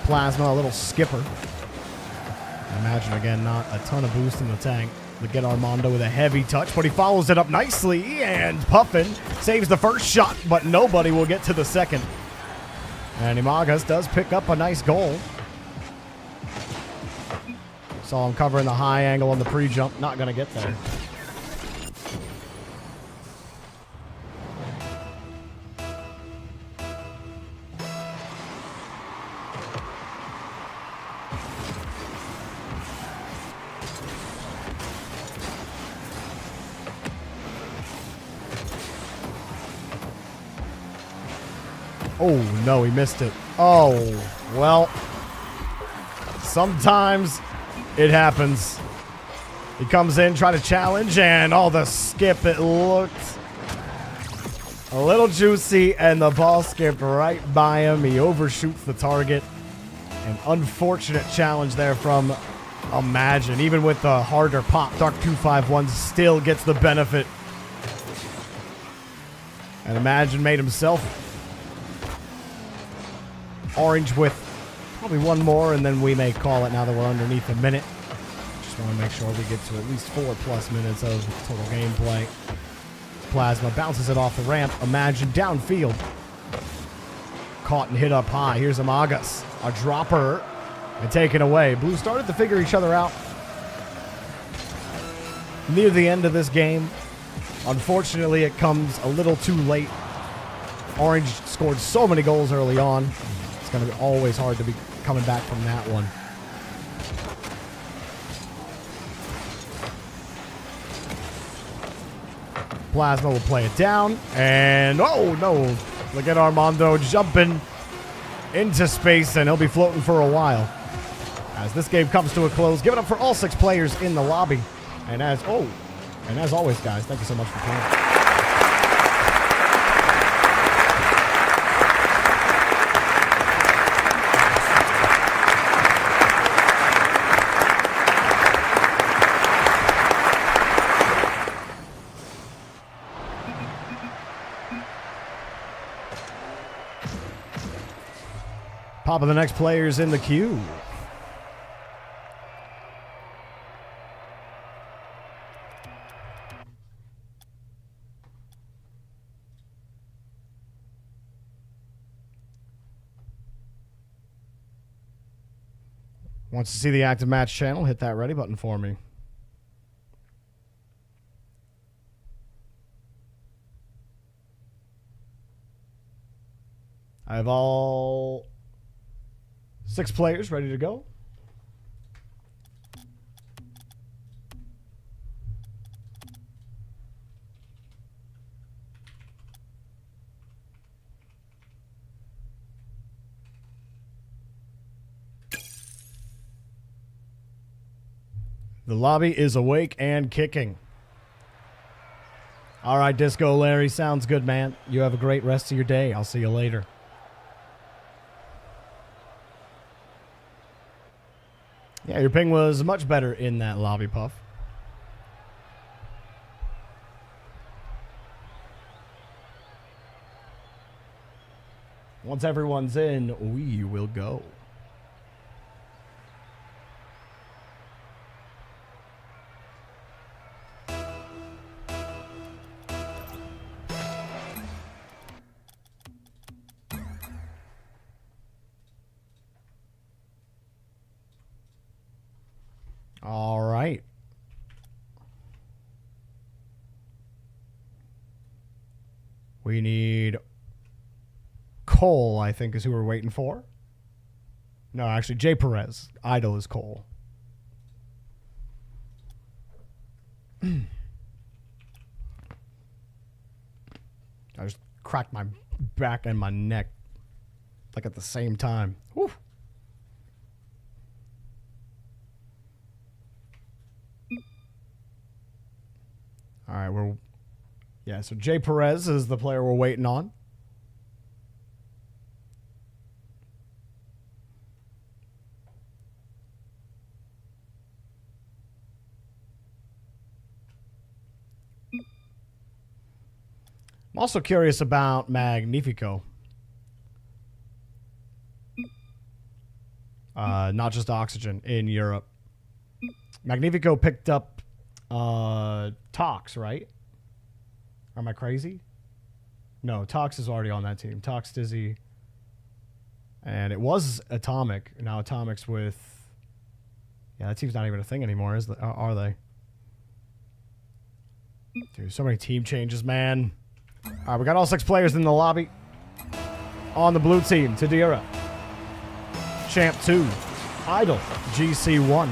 Plasma, a little skipper. Imagine, again, not a ton of boost in the tank. To get Armando with a heavy touch, but he follows it up nicely, and Puffin saves the first shot, but nobody will get to the second. And Imagas does pick up a nice goal. Saw him covering the high angle on the pre-jump, not going to get there. Oh, no, he missed it. Oh, well, sometimes it happens. He comes in, try to challenge, and the skip, it looked a little juicy, and the ball skipped right by him. He overshoots the target. An unfortunate challenge there from Imagine. Even with the harder pop, Dark251 still gets the benefit. And Imagine made himself orange with probably one more, and then we may call it now that we're underneath a minute. Just want to make sure we get to at least 4+ minutes of total gameplay. Plasma bounces it off the ramp. Imagine downfield. Caught and hit up high. Here's Imagas. A dropper and taken away. Blue started to figure each other out near the end of this game. Unfortunately, it comes a little too late. Orange scored so many goals early on. It's going to be always hard to be coming back from that one. Plasma will play it down. And, oh, no. Look at Armando jumping into space, and he'll be floating for a while. As this game comes to a close, give it up for all 6 players in the lobby. And as always, guys, thank you so much for playing. Pop of the next players in the queue. Wants to see the active match channel? Hit that ready button for me. I have all 6 players ready to go. The lobby is awake and kicking. All right, Disco Larry, sounds good, man. You have a great rest of your day. I'll see you later. Yeah, your ping was much better in that lobby, Puff. Once everyone's in, we will go. All right. We need Cole, I think, is who we're waiting for. No, actually, Jay Perez. Idol is Cole. I just cracked my back and my neck like at the same time. Whew. All right, so Jay Perez is the player we're waiting on. I'm also curious about Magnifico. Not just Oxygen in Europe. Magnifico picked up Tox, right? Am I crazy? No, Tox is already on that team. Tox, Dizzy. And it was Atomic. Now Atomic's with... Yeah, that team's not even a thing anymore, are they? Dude, so many team changes, man. All right, we got all 6 players in the lobby. On the blue team, Tadira. Champ 2. Idol. GC1.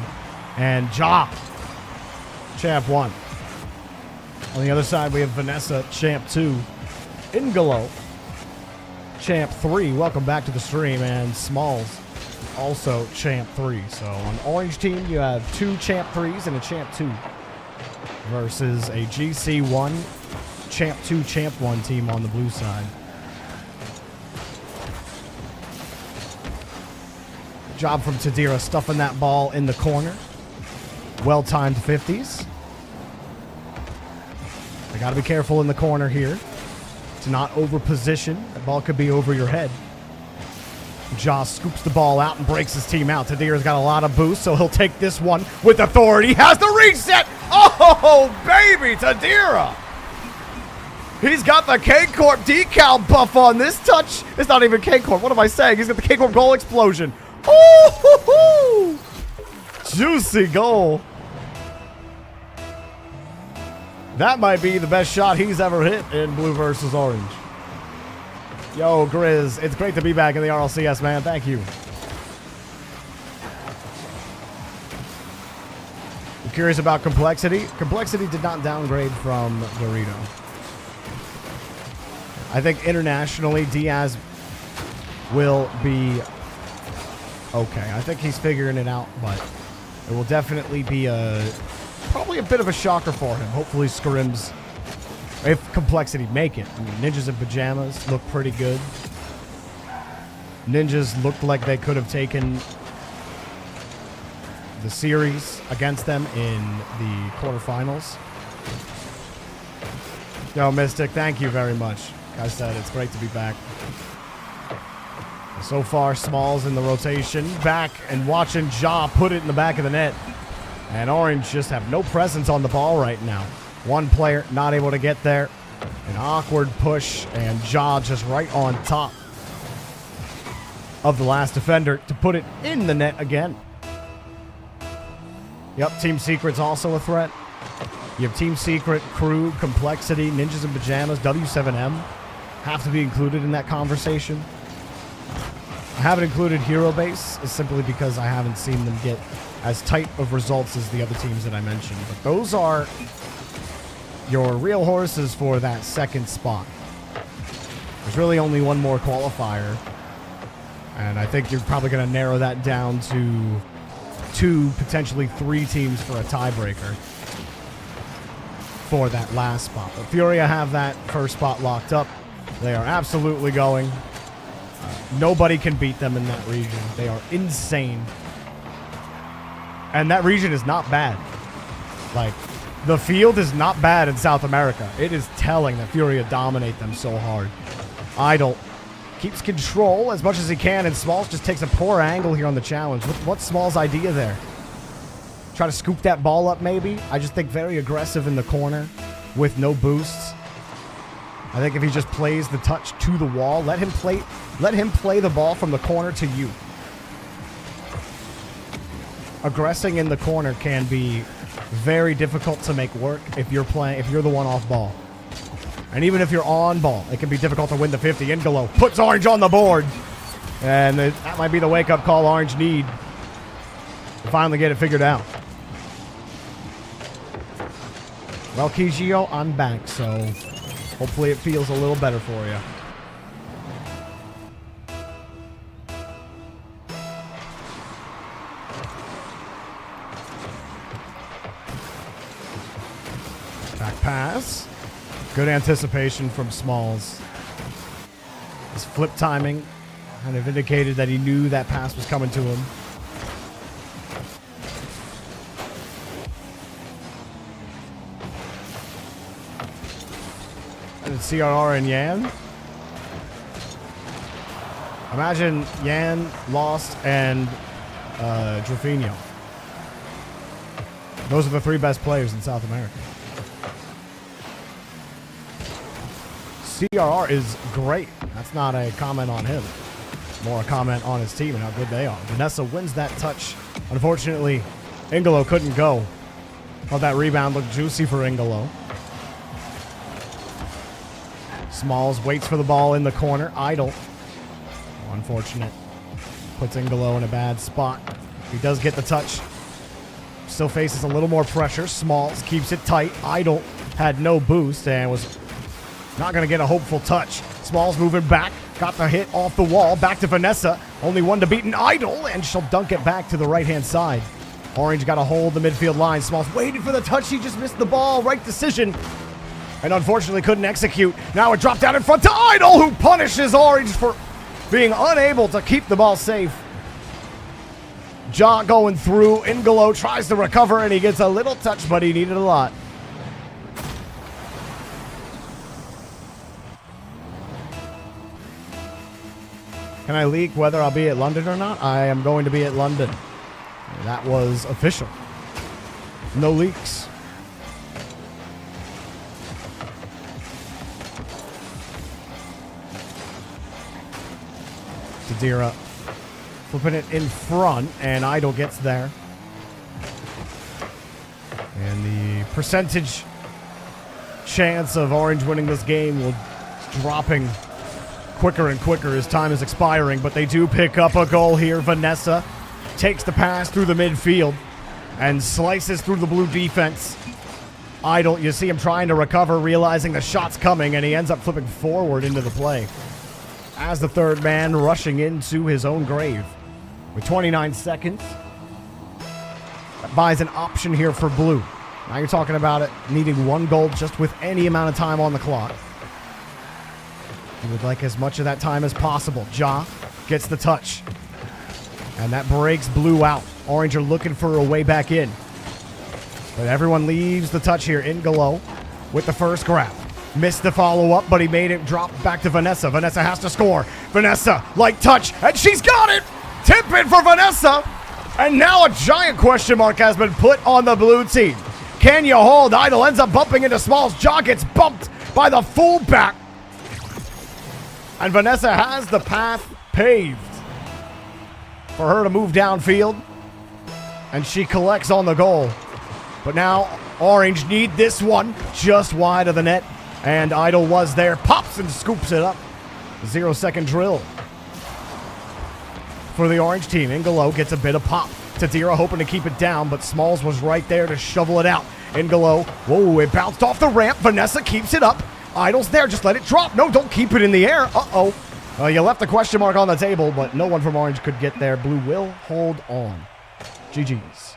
And Ja. Champ 1. On the other side, we have Vanessa, Champ 2. Ingalo. Champ 3. Welcome back to the stream. And Smalls. Also Champ 3. So on the orange team, you have 2 Champ 3s and a Champ 2 versus a GC1, Champ 2, Champ 1 team on the blue side. Job from Tadira stuffing that ball in the corner. Well-timed 50s. They got to be careful in the corner here to not over-position. That ball could be over your head. Ja scoops the ball out and breaks his team out. Tadira's got a lot of boost, so he'll take this one with authority. Has the reset! Oh, baby, Tadira! He's got the K-Corp decal buff on this touch. It's not even K-Corp. What am I saying? He's got the K-Corp goal explosion. Oh, juicy goal. That might be the best shot he's ever hit in blue versus orange. Yo, Grizz, it's great to be back in the RLCS, man. Thank you. I'm curious about Complexity. Complexity did not downgrade from Dorito. I think internationally, Diaz will be okay. I think he's figuring it out, but it will definitely be probably a bit of a shocker for him. Hopefully Scrims, if Complexity make it. I mean, Ninjas in Pajamas look pretty good. Ninjas looked like they could have taken the series against them in the quarterfinals. Yo, Mystic, thank you very much. Like I said, it's great to be back. So far, Smalls in the rotation. Back and watching Ja put it in the back of the net. And Orange just have no presence on the ball right now. One player not able to get there. An awkward push, and Ja just right on top of the last defender to put it in the net again. Yep, Team Secret's also a threat. You have Team Secret, Crew, Complexity, Ninjas in Pajamas, W7M have to be included in that conversation. I haven't included Hero Base simply because I haven't seen them get as tight of results as the other teams that I mentioned. But those are your real horses for that second spot. There's really only one more qualifier. And I think you're probably going to narrow that down to 2, potentially 3 teams for a tiebreaker for that last spot. But Furia have that first spot locked up. They are absolutely going. Nobody can beat them in that region. They are insane. And that region is not bad. Like, the field is not bad in South America. It is telling that Furia dominate them so hard. Idol keeps control as much as he can, and Smalls just takes a poor angle here on the challenge. What's Smalls' idea there? Try to scoop that ball up, maybe? I just think very aggressive in the corner with no boosts. I think if he just plays the touch to the wall, let him play the ball from the corner to you. Aggressing in the corner can be very difficult to make work if you're the one off ball. And even if you're on ball, it can be difficult to win the 50. Ingalo puts Orange on the board. And that might be the wake-up call Orange need to finally get it figured out. Well, Kijio, I'm back, so hopefully it feels a little better for you. Back pass. Good anticipation from Smalls. His flip timing kind of indicated that he knew that pass was coming to him. Imagine it's CRR and Yan. Imagine Yan, Lost, and Drafinho. Those are the 3 best players in South America. CRR is great. That's not a comment on him. More a comment on his team and how good they are. Vanessa wins that touch. Unfortunately, Ingolo couldn't go. Thought that rebound looked juicy for Ingolo. Smalls waits for the ball in the corner. Idle. Unfortunate. Puts Ingolo in a bad spot. He does get the touch. Still faces a little more pressure. Smalls keeps it tight. Idle had no boost and was not going to get a hopeful touch. Smalls moving back. Got the hit off the wall. Back to Vanessa. Only one to beat an Idle, and she'll dunk it back to the right-hand side. Orange got to hold the midfield line. Smalls waited for the touch. He just missed the ball. Right decision. And unfortunately couldn't execute. Now it dropped down in front to Idle, who punishes Orange for being unable to keep the ball safe. Ja going through. Ingolo tries to recover, and he gets a little touch, but he needed a lot. Can I leak whether I'll be at London or not? I am going to be at London. That was official. No leaks. Tadira flipping it in front, and Idle gets there. And the percentage chance of Orange winning this game will dropping quicker and quicker as time is expiring, but they do pick up a goal here. Vanessa takes the pass through the midfield and slices through the blue defense. Idle, you see him trying to recover, realizing the shot's coming, and he ends up flipping forward into the play as the third man rushing into his own grave. With 29 seconds, that buys an option here for blue. Now you're talking about it needing 1 goal just with any amount of time on the clock. You would like as much of that time as possible. Ja gets the touch. And that breaks blue out. Orange are looking for a way back in. But everyone leaves the touch here. Ingolo with the first grab. Missed the follow-up, but he made it drop back to Vanessa. Vanessa has to score. Vanessa, light touch, and she's got it! Tip in for Vanessa! And now a giant question mark has been put on the blue team. Can you hold? Idle ends up bumping into Smalls. Ja gets bumped by the fullback. And Vanessa has the path paved for her to move downfield. And she collects on the goal. But now Orange need this one just wide of the net. And Idle was there. Pops and scoops it up. 0-second drill for the Orange team. Ingolo gets a bit of pop. Tadira hoping to keep it down, but Smalls was right there to shovel it out. Ingolo, whoa, it bounced off the ramp. Vanessa keeps it up. Idle's there, just let it drop. No, don't keep it in the air. Uh-oh. You left the question mark on the table, but no one from Orange could get there. Blue will hold on. GG's.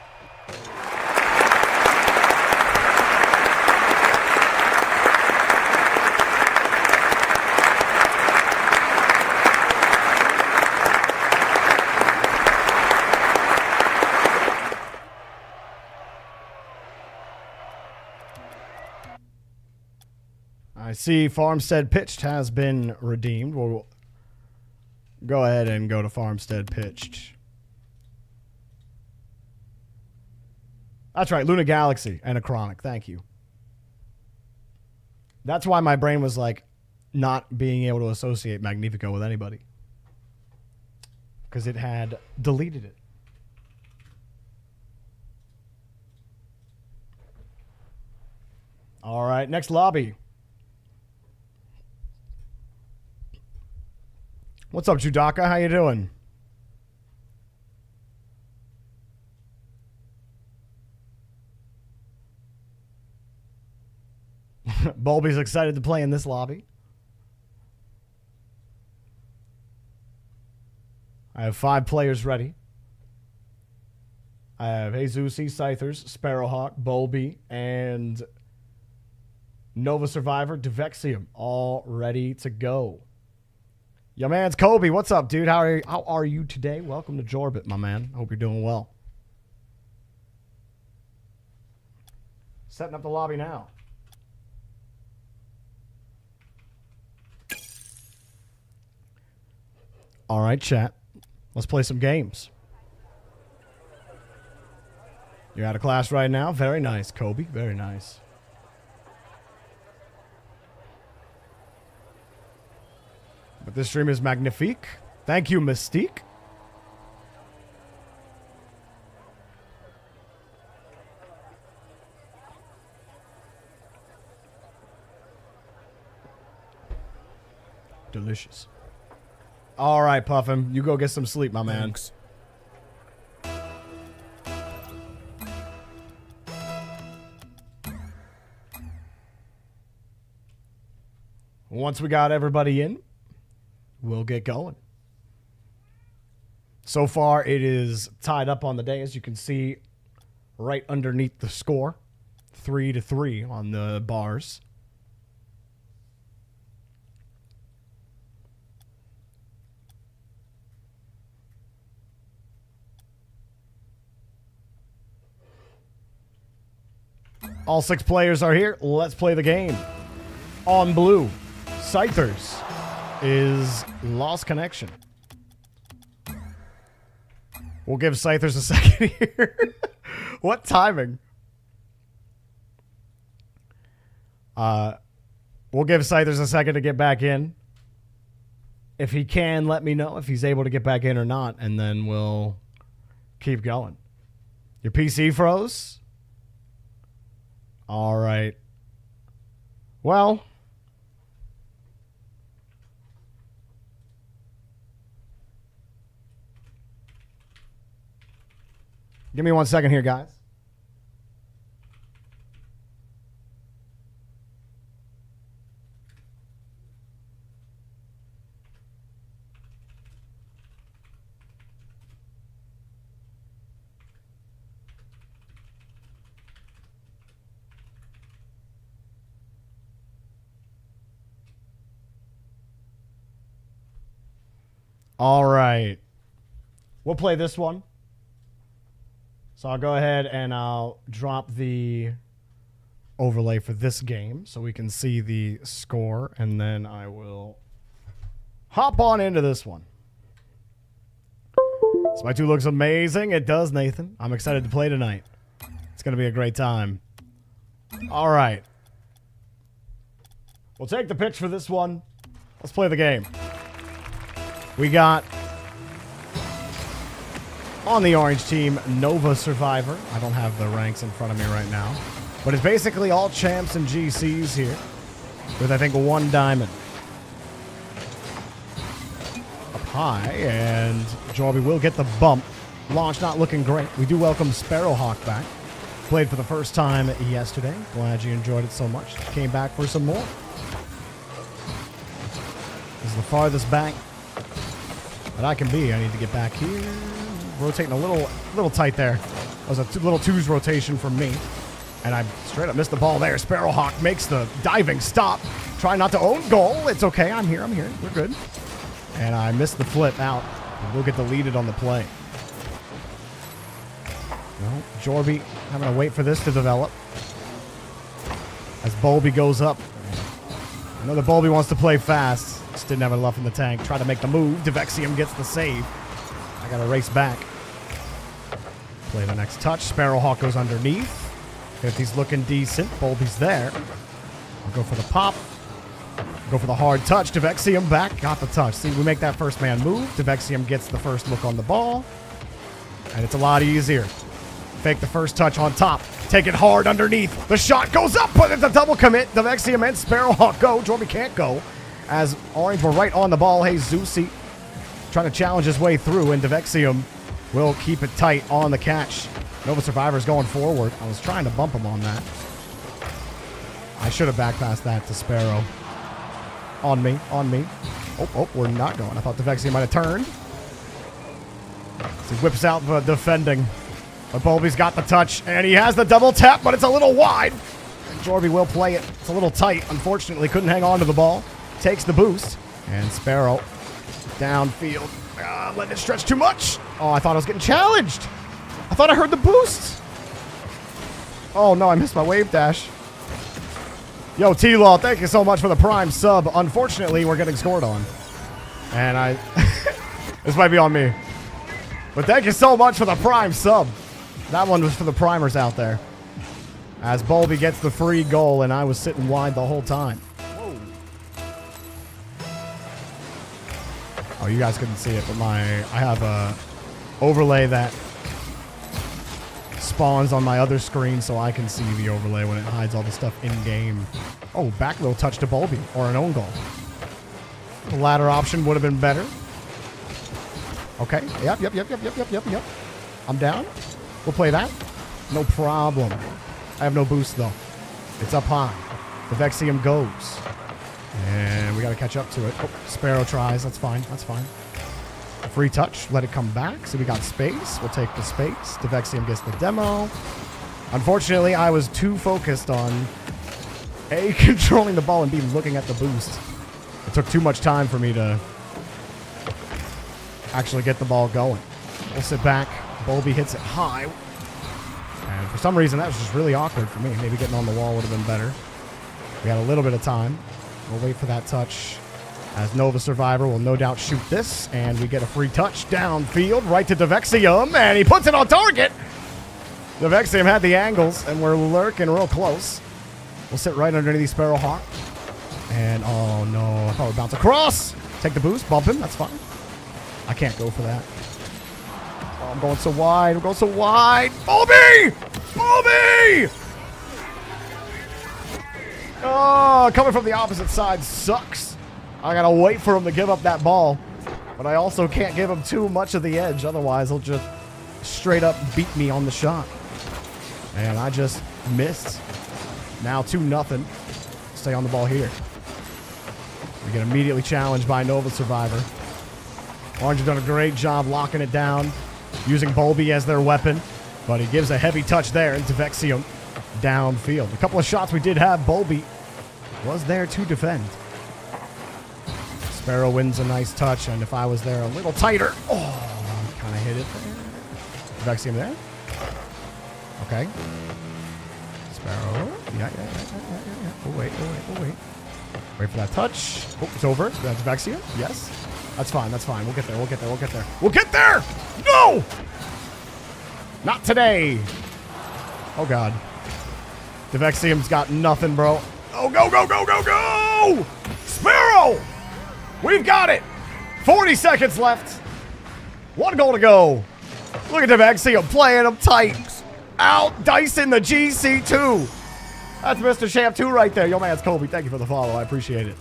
I see Farmstead Pitched has been redeemed. We'll go ahead and go to Farmstead Pitched. That's right, Luna Galaxy and a Chronic. Thank you. That's why my brain was like not being able to associate Magnifico with anybody. Because it had deleted it. All right, next lobby. What's up, Judaka? How you doing? Bulby's excited to play in this lobby. I have 5 players ready. I have Jesus, Scythers, Sparrowhawk, Bulby, and Nova Survivor, Devexium, all ready to go. Your man's Kobe. What's up, dude? How are you today? Welcome to Jorby, my man. Hope you're doing well. Setting up the lobby now. All right, chat. Let's play some games. You're out of class right now? Very nice, Kobe. Very nice. But this stream is magnifique. Thank you, Mystique. Delicious. All right, Puffin. You go get some sleep, my man. Thanks. Once we got everybody in, we'll get going. So far, it is tied up on the day, as you can see right underneath the score. 3-3 on the bars. All 6 players are here. Let's play the game. On blue, Scythers is lost connection. We'll give Scythers a second here. What timing? We'll give Scythers a second to get back in. If he can, let me know if he's able to get back in or not, and then we'll keep going. Your PC froze? All right. Well, give me 1 second here, guys. All right. We'll play this one. So I'll go ahead and I'll drop the overlay for this game so we can see the score, and then I will hop on into this one. This my 2 looks amazing. It does, Nathan. I'm excited to play tonight. It's going to be a great time. All right. We'll take the pitch for this one. Let's play the game. We got, on the orange team, Nova Survivor. I don't have the ranks in front of me right now. But it's basically all champs and GCs here, with, I think, 1 diamond. Up high, and Jorby will get the bump. Launch not looking great. We do welcome Sparrowhawk back. Played for the first time yesterday. Glad you enjoyed it so much. Came back for some more. This is the farthest back that I can be. I need to get back here. Rotating a little tight there. That was a little twos rotation from me. And I straight up missed the ball there. Sparrowhawk makes the diving stop. Try not to own goal. It's okay. I'm here. We're good. And I missed the flip out. We'll get deleted on the play. Well, Jorby having to wait for this to develop. As Bolby goes up. I know that Bolby wants to play fast. Just didn't have enough in the tank. Try to make the move. Devexium gets the save. I got to race back. Play the next touch. Sparrowhawk goes underneath. 50's looking decent. Bolby's there. I'll go for the pop. Go for the hard touch. Devexium back. Got the touch. See, we make that first man move. Devexium gets the first look on the ball. And it's a lot easier. Fake the first touch on top. Take it hard underneath. The shot goes up, but it's a double commit. Devexium and Sparrowhawk go. Jorby can't go. As Orange were right on the ball. Hey, Zusi trying to challenge his way through, and Devexium will keep it tight on the catch. Nova Survivor's going forward. I was trying to bump him on that. I should have back passed that to Sparrow. On me. Oh, we're not going. I thought Devexium might have turned. So he whips out the defending. But Bolby's got the touch, and he has the double tap, but it's a little wide. And Jorby will play it. It's a little tight. Unfortunately, couldn't hang on to the ball. Takes the boost. And Sparrow downfield. Letting it stretch too much. Oh, I thought I was getting challenged. I thought I heard the boost. Oh, no, I missed my wave dash. Yo, T-Law, thank you so much for the prime sub. Unfortunately, we're getting scored on. And This might be on me. But thank you so much for the prime sub. That one was for the primers out there. As Bolby gets the free goal, and I was sitting wide the whole time. Whoa. Oh, you guys couldn't see it, but I have a overlay that spawns on my other screen so I can see the overlay when it hides all the stuff in-game. Oh, back row touch to Bolby, or an own goal. The latter option would have been better. Okay, yep. I'm down. We'll play that. No problem. I have no boost, though. It's up high. The Vexium goes. And we got to catch up to it. Oh, Sparrow tries. That's fine. That's fine. A free touch. Let it come back. So we got space. We'll take the space. The Vexium gets the demo. Unfortunately, I was too focused on A, controlling the ball, and B, looking at the boost. It took too much time for me to actually get the ball going. We'll sit back. Bolby hits it high. And for some reason, that was just really awkward for me. Maybe getting on the wall would have been better. We had a little bit of time. We'll wait for that touch. As Nova Survivor will no doubt shoot this. And we get a free touch downfield right to Devexium. And he puts it on target. Devexium had the angles, and we're lurking real close. We'll sit right underneath Sparrowhawk. And, oh no, I thought we'd bounce across. Take the boost, bump him, that's fine. I can't go for that. Oh, I'm going so wide, I'm going so wide. Bolby! Bolby! Oh, coming from the opposite side sucks. I gotta wait for him to give up that ball. But I also can't give him too much of the edge, otherwise he'll just straight up beat me on the shot. And I just missed. Now 2-0. Stay on the ball here. We get immediately challenged by Nova Survivor. Orange have done a great job locking it down, using Bolby as their weapon, but he gives a heavy touch there into Vexium downfield. A couple of shots we did have. Bolby was there to defend. Sparrow wins a nice touch, and if I was there a little tighter, oh, kind of hit it there. Vexium there. Okay. Sparrow. Yeah. Oh, wait. Wait for that touch. Oh, it's over. That's Vexium. Yes. That's fine. We'll get there. No! Not today. Oh, God. The Vexium's got nothing, bro. Oh, go! Sparrow! We've got it. 40 seconds left. 1 goal to go. Look at the Vexium playing them tight. Out dicing the GC2. That's Mr. Champ 2 right there. Yo, man, it's Kobe. Thank you for the follow. I appreciate it.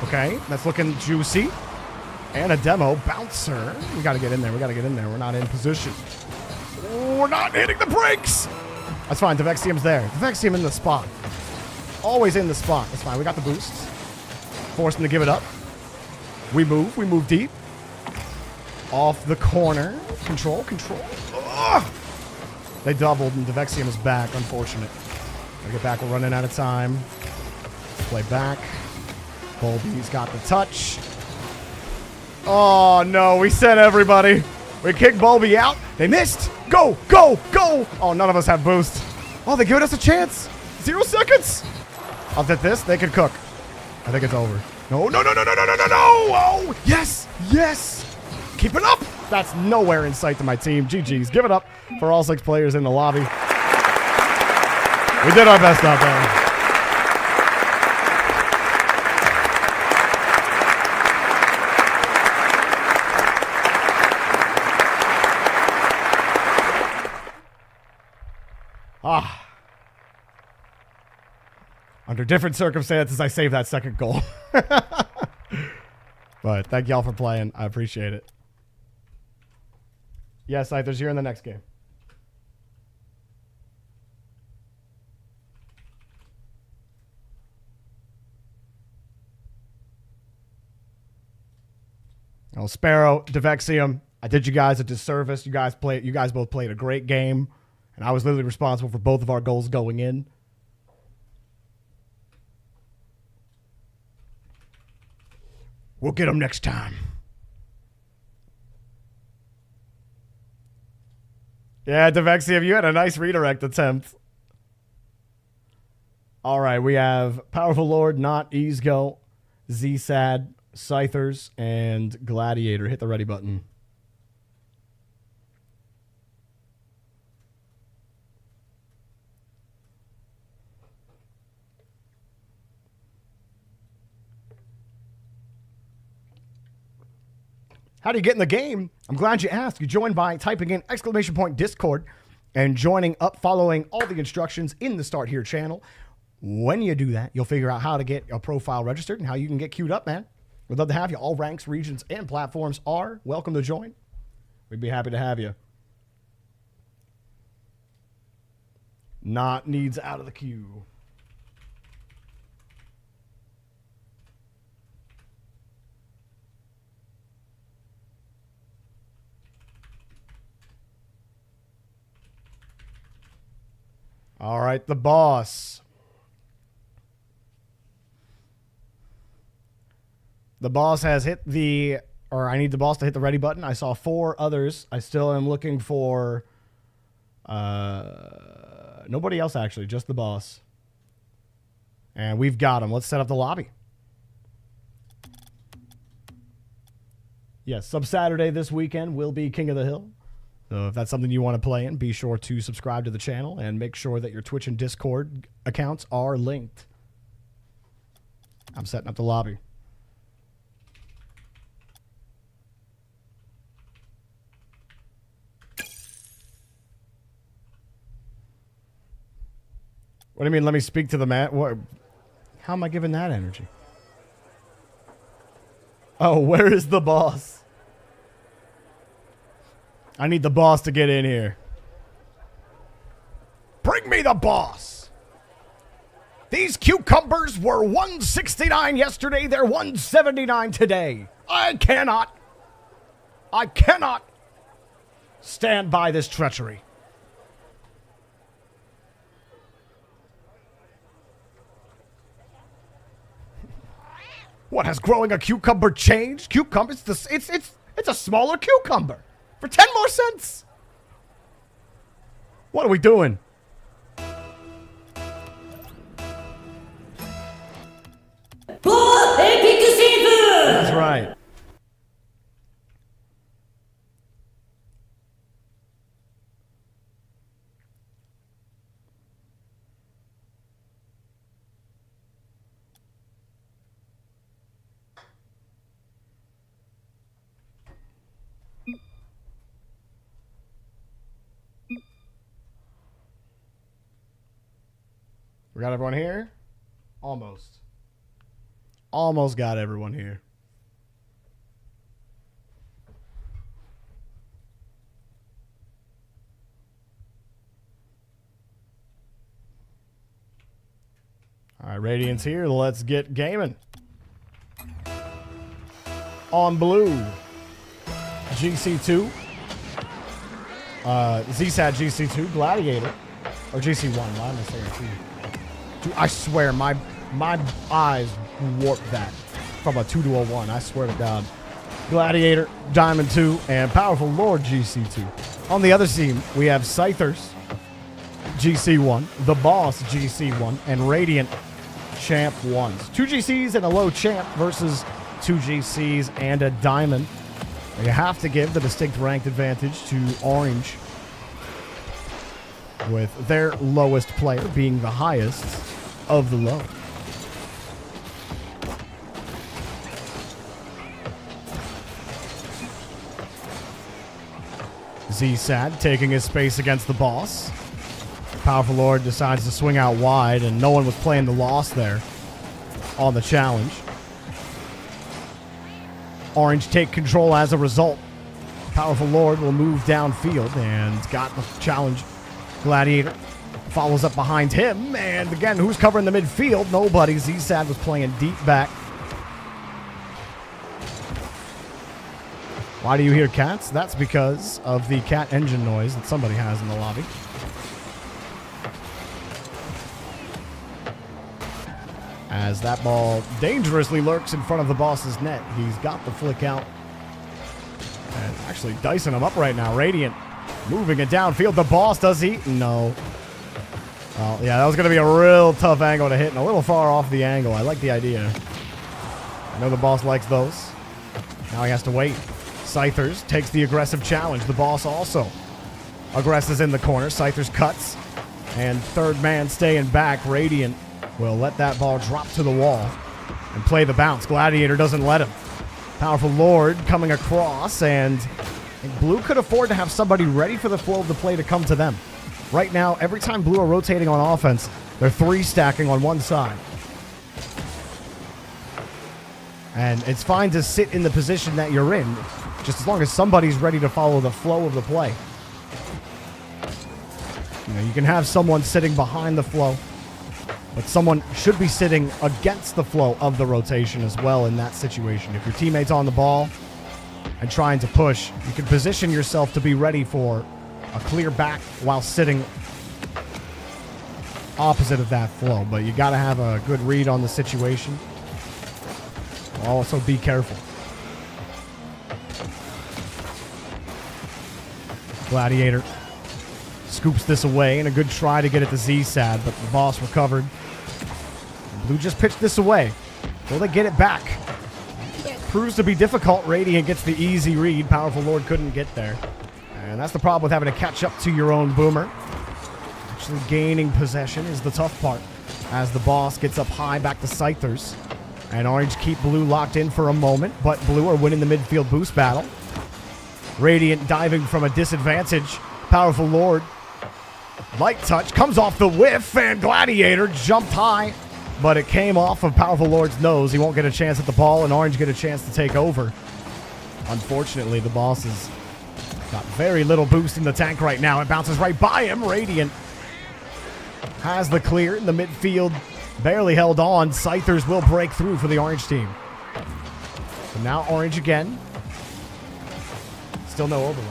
Okay, that's looking juicy. And a demo. Bouncer. We got to get in there. We're not in position. We're not hitting the brakes. That's fine. Devexium's there. Devexium in the spot. Always in the spot. That's fine. We got the boost. Force him to give it up. We move deep. Off the corner. Control. Ugh! They doubled, and Devexium is back. Unfortunate. Gotta get back. We're running out of time. Play back. Bolby's got the touch. Oh, no. We sent everybody. We kicked Bolby out. They missed. Go. Oh, none of us have boost. Oh, they giving us a chance. 0 seconds. I'll get this. They can cook. I think it's over. No. Oh, yes. Keep it up. That's nowhere in sight to my team. GG's. Give it up for all 6 players in the lobby. We did our best out there. Under different circumstances, I saved that second goal. But thank y'all for playing. I appreciate it. Yes, Scythers, you're in the next game. Oh, Sparrow, Devexium, I did you guys a disservice. You guys both played a great game, and I was literally responsible for both of our goals going in. We'll get them next time. Yeah, Devexium, you had a nice redirect attempt. All right, we have Powerful Lord, not Ease Go, ZSAD, Scythers, and Gladiator. Hit the ready button. How do you get in the game? I'm glad you asked. You join by typing in !Discord and joining up, following all the instructions in the Start Here channel. When you do that, you'll figure out how to get a profile registered and how you can get queued up, man. We'd love to have you. All ranks, regions, and platforms are welcome to join. We'd be happy to have you. Not needs out of the queue. All right, the boss. The boss has hit the, or I need the boss to hit the ready button. I saw 4 others. I still am looking for nobody else, actually, just the boss. And we've got him. Let's set up the lobby. Yes, Sub-Saturday this weekend will be King of the Hill. So if that's something you want to play in, be sure to subscribe to the channel and make sure that your Twitch and Discord accounts are linked. I'm setting up the lobby. What do you mean, let me speak to the man? What? How am I giving that energy? Oh, where is the boss? I need the boss to get in here. Bring me the boss. These cucumbers were $169 yesterday. They're $179 today. I cannot stand by this treachery. What, has growing a cucumber changed? Cucumber, it's a smaller cucumber. For 10 more cents. What are we doing? That's right. We got everyone here? Almost. Almost got everyone here. All right, Radiant's here. Let's get gaming. On blue, GC2. ZSAD GC2, Gladiator. Or GC1, why am I saying 2? Dude, I swear, my eyes warped that from a 2 to a 1. I swear to God. Gladiator, Diamond 2, and Powerful Lord GC2. On the other team, we have Scythers, GC1, The Boss, GC1, and Radiant, Champ 1s. 2 GCs and a low Champ versus 2 GCs and a Diamond. You have to give the distinct ranked advantage to Orange, with their lowest player being the highest of the low. ZSAD taking his space against the boss. Powerful Lord decides to swing out wide, and no one was playing the loss there on the challenge. Orange take control as a result. Powerful Lord will move downfield and got the challenge. Gladiator follows up behind him, and again, who's covering the midfield? Nobody. ZSAD was playing deep back. Why do you hear cats? That's because of the cat engine noise that somebody has in the lobby. As that ball dangerously lurks in front of the boss's net. He's got the flick out. And actually dicing him up right now. Radiant moving it downfield. The boss, does he? No. Well, yeah, that was going to be a real tough angle to hit and a little far off the angle. I like the idea. I know the boss likes those. Now he has to wait. Scythers takes the aggressive challenge. The boss also aggresses in the corner. Scythers cuts. And third man staying back. Radiant will let that ball drop to the wall and play the bounce. Gladiator doesn't let him. Powerful Lord coming across, and I think Blue could afford to have somebody ready for the flow of the play to come to them. Right now, every time Blue are rotating on offense, they're 3 stacking on one side. And it's fine to sit in the position that you're in, just as long as somebody's ready to follow the flow of the play. You know, you can have someone sitting behind the flow, but someone should be sitting against the flow of the rotation as well in that situation. If your teammate's on the ball and trying to push, you can position yourself to be ready for a clear back while sitting opposite of that flow. But you got to have a good read on the situation. Also be careful. Gladiator scoops this away in a good try to get it to ZSAD, but the boss recovered. Blue just pitched this away. Will they get it back? Proves to be difficult. Radiant gets the easy read. Powerful Lord couldn't get there. And that's the problem with having to catch up to your own boomer. Actually gaining possession is the tough part as the boss gets up high back to Scythers. And Orange keep Blue locked in for a moment, but Blue are winning the midfield boost battle. Radiant diving from a disadvantage. Powerful Lord. Light touch comes off the whiff, and Gladiator jumped high, but it came off of Powerful Lord's nose. He won't get a chance at the ball, and Orange get a chance to take over. Unfortunately, the boss has got very little boost in the tank right now. It bounces right by him. Radiant has the clear in the midfield. Barely held on. Scythers will break through for the Orange team. So now Orange again. Still no overlay.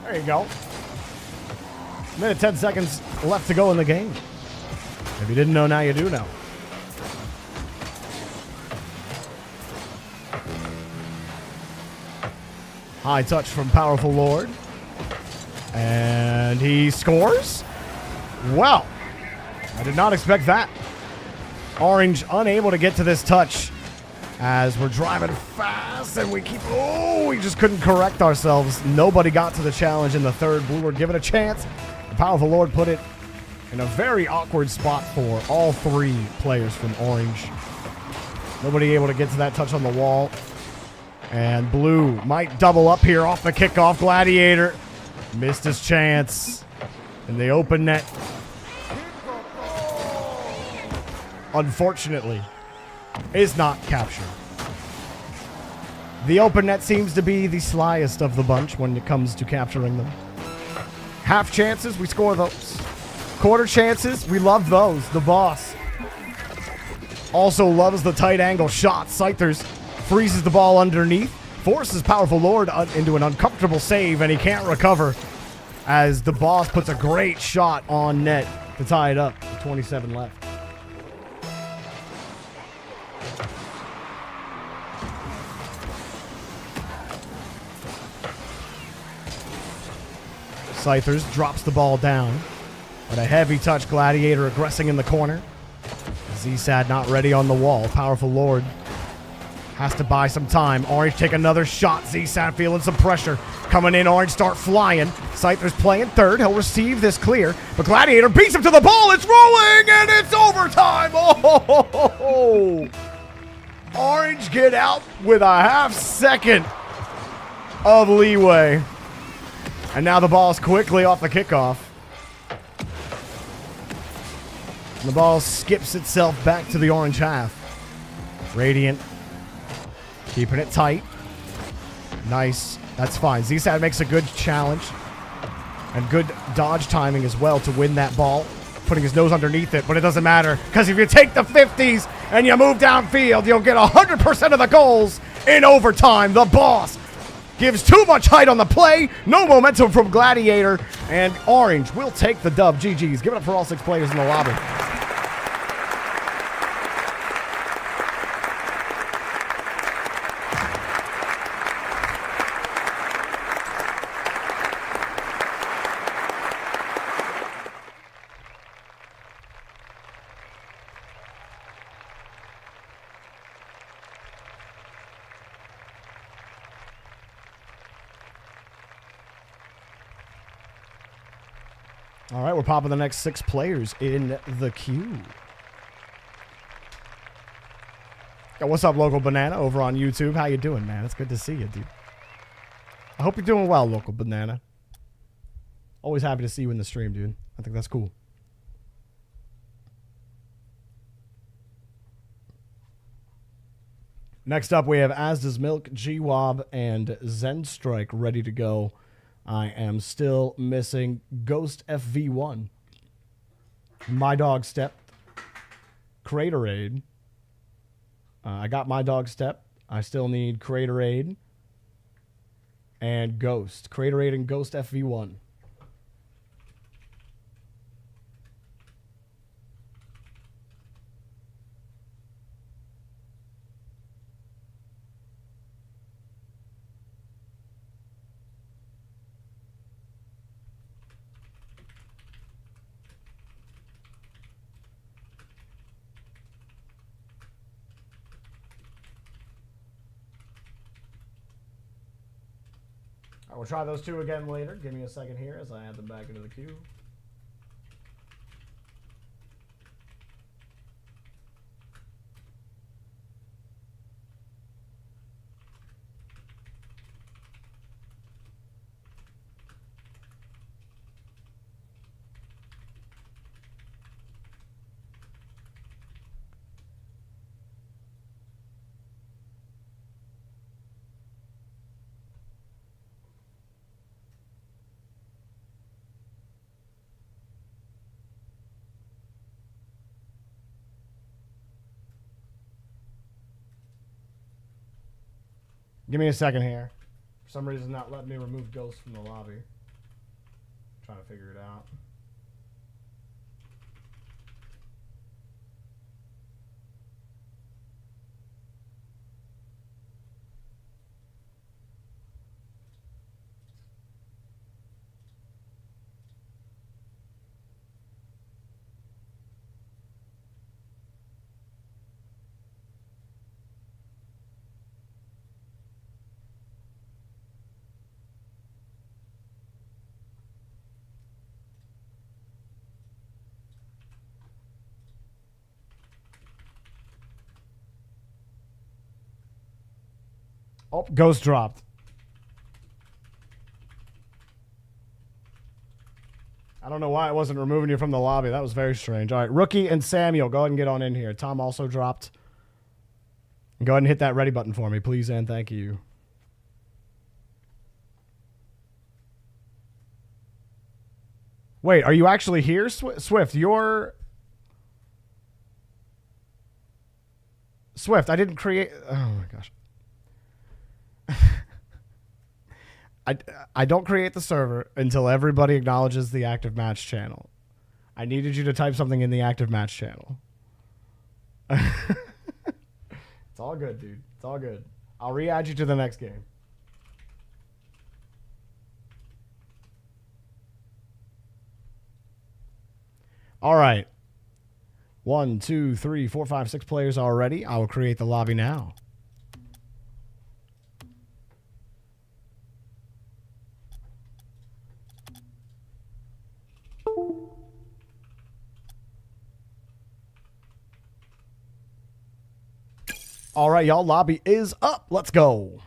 There you go. Minute 10 seconds left to go in the game. If you didn't know, now you do know. High touch from Powerful Lord. And he scores? Well, I did not expect that. Orange unable to get to this touch as we're driving fast and we just couldn't correct ourselves. Nobody got to the challenge in the third. Blue were given a chance. The Powerful Lord put it in a very awkward spot for all 3 players from Orange. Nobody able to get to that touch on the wall. And Blue might double up here off the kickoff. Gladiator missed his chance in the open net. Unfortunately, is not captured. The open net seems to be the slyest of the bunch when it comes to capturing them. Half chances, we score those. Quarter chances, we love those. The boss also loves the tight angle shot. Scythers freezes the ball underneath, forces Powerful Lord into an uncomfortable save, and he can't recover as the boss puts a great shot on net to tie it up with 27 left. Scythers drops the ball down, but a heavy touch. Gladiator aggressing in the corner. ZSAD not ready on the wall. Powerful Lord has to buy some time. Orange take another shot. ZSAD feeling some pressure. Coming in, Orange start flying. Scythers playing third. He'll receive this clear, but Gladiator beats him to the ball. It's rolling, and it's overtime. Oh! Orange get out with a half second of leeway. And now the ball's quickly off the kickoff. And the ball skips itself back to the Orange half. Radiant keeping it tight. Nice. That's fine. ZSAD makes a good challenge. And good dodge timing as well to win that ball. Putting his nose underneath it, but it doesn't matter. Because if you take the 50s and you move downfield, you'll get 100% of the goals in overtime. The boss gives too much height on the play. No momentum from Gladiator. And Orange will take the dub. GG's. Give it up for all 6 players in the lobby. All right, we're popping the next 6 players in the queue. Yo, what's up, Local Banana, over on YouTube? How you doing, man? It's good to see you, dude. I hope you're doing well, Local Banana. Always happy to see you in the stream, dude. I think that's cool. Next up, we have Asda's Milk, G-Wob, and Zen Strike ready to go. I am still missing Ghost FV1, My Dog Step, Craterade. I got My Dog Step. I still need Craterade and Ghost. Craterade and Ghost FV1. I will try those 2 again later. Give me a second here as I add them back into the queue. Give me a second here. For some reason, not letting me remove Ghost from the lobby. Trying to figure it out. Oh, Ghost dropped. I don't know why it wasn't removing you from the lobby. That was very strange. All right, Rookie and Samuel, go ahead and get on in here. Tom also dropped. Go ahead and hit that ready button for me, please, and thank you. Wait, are you actually here, Swift? You're... Swift, I didn't create... Oh, my gosh. I don't create the server until everybody acknowledges the active match channel. I needed you to type something in the active match channel. It's all good, dude. It's all good. I'll re-add you to the next game. All right. 1, 2, 3, 4, 5, 6 players already. I will create the lobby now. All right, y'all. Lobby is up. Let's go.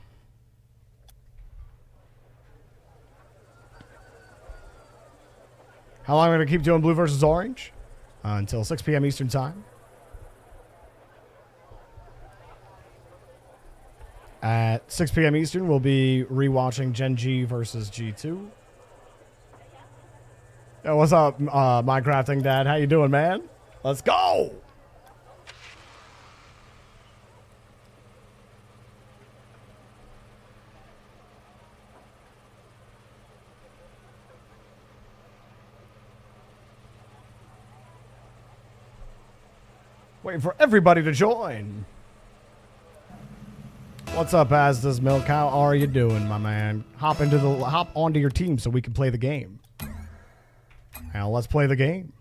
How long am I going to keep doing blue versus orange? Until 6 p.m. Eastern time. At 6 p.m. Eastern, we'll be rewatching Gen G versus G2. Yo, what's up, Minecrafting Dad? How you doing, man? Let's go! Waiting for everybody to join. What's up, Asda's Milk? How are you doing, my man? Hop onto your team so we can play the game. Now let's play the game.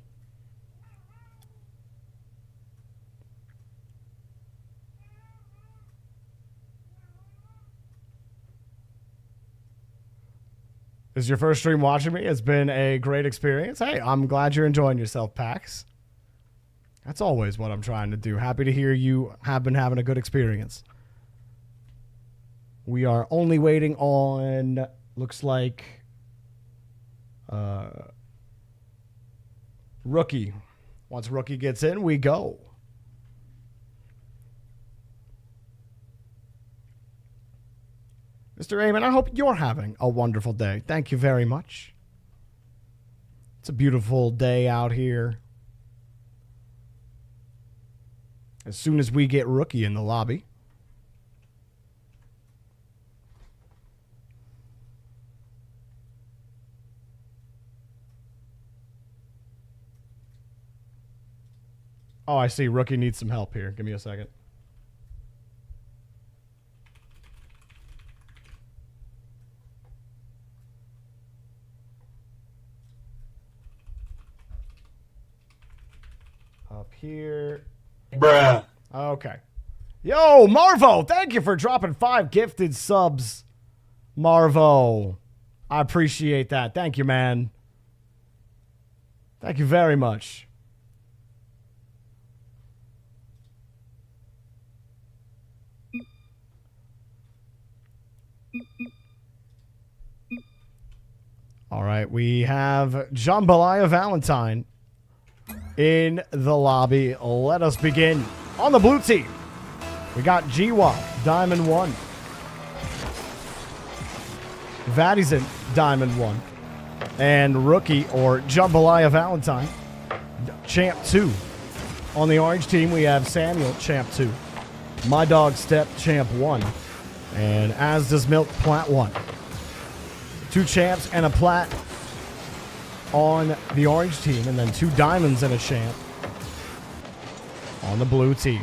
This is your first stream watching me. It's been a great experience. Hey, I'm glad you're enjoying yourself, Pax. That's always what I'm trying to do. Happy to hear you have been having a good experience. We are only waiting on, looks like, Rookie. Once Rookie gets in, we go. Mr. Eamon, I hope you're having a wonderful day. Thank you very much. It's a beautiful day out here. As soon as we get Rookie in the lobby. Oh, I see. Rookie needs some help here. Give me a second. Up here. Bruh. Okay. Yo, Marvo, thank you for dropping 5 gifted subs. Marvo. I appreciate that. Thank you, man. Thank you very much. All right, we have Jambalaya Valentine in the lobby. Let us begin. On the blue team, we got G-Wop, Diamond 1. Vadizin, Diamond 1. And Rookie, or Jambalaya Valentine, Champ 2. On the orange team, we have Samuel, Champ 2. My Dog Step, Champ 1. And As Does Milk, Plat 1. 2 champs and a plat on the orange team, and then 2 diamonds and a champ on the blue team.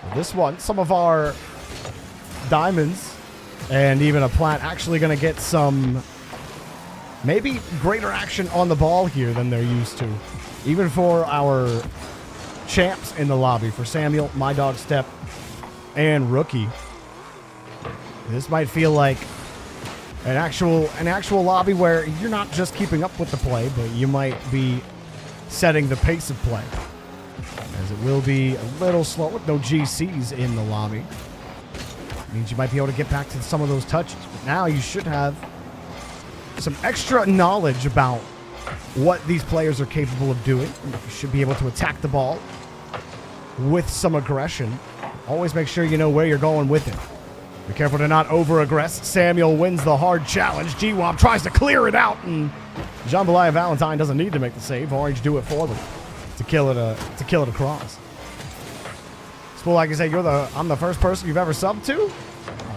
Now this one, some of our diamonds and even a plat actually going to get some maybe greater action on the ball here than they're used to. Even for our champs in the lobby, for Samuel, My Dog Step, and Rookie. This might feel like an actual lobby where you're not just keeping up with the play, but you might be setting the pace of play. As it will be a little slow with no GCs in the lobby. It means you might be able to get back to some of those touches. But now you should have some extra knowledge about what these players are capable of doing. You should be able to attack the ball with some aggression. Always make sure you know where you're going with it. Be careful to not over-aggress. Samuel wins the hard challenge. G-Wop tries to clear it out, and Jambalaya Valentine doesn't need to make the save. Orange do it for them to kill it across. Spool, like I say, I'm the first person you've ever subbed to? Oh,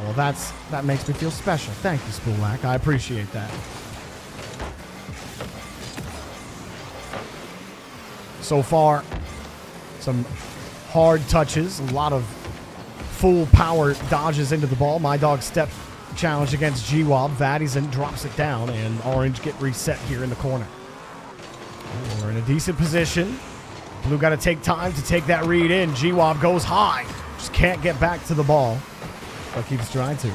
well, that makes me feel special. Thank you, Spoolak. I appreciate that. So far, some hard touches, a lot of full power dodges into the ball. My Dog Step challenge against G-Wob. Vadizin drops it down, and Orange get reset here in the corner. We're in a decent position. Blue got to take time to take that read in. G-Wob goes high. Just can't get back to the ball, but keeps trying to.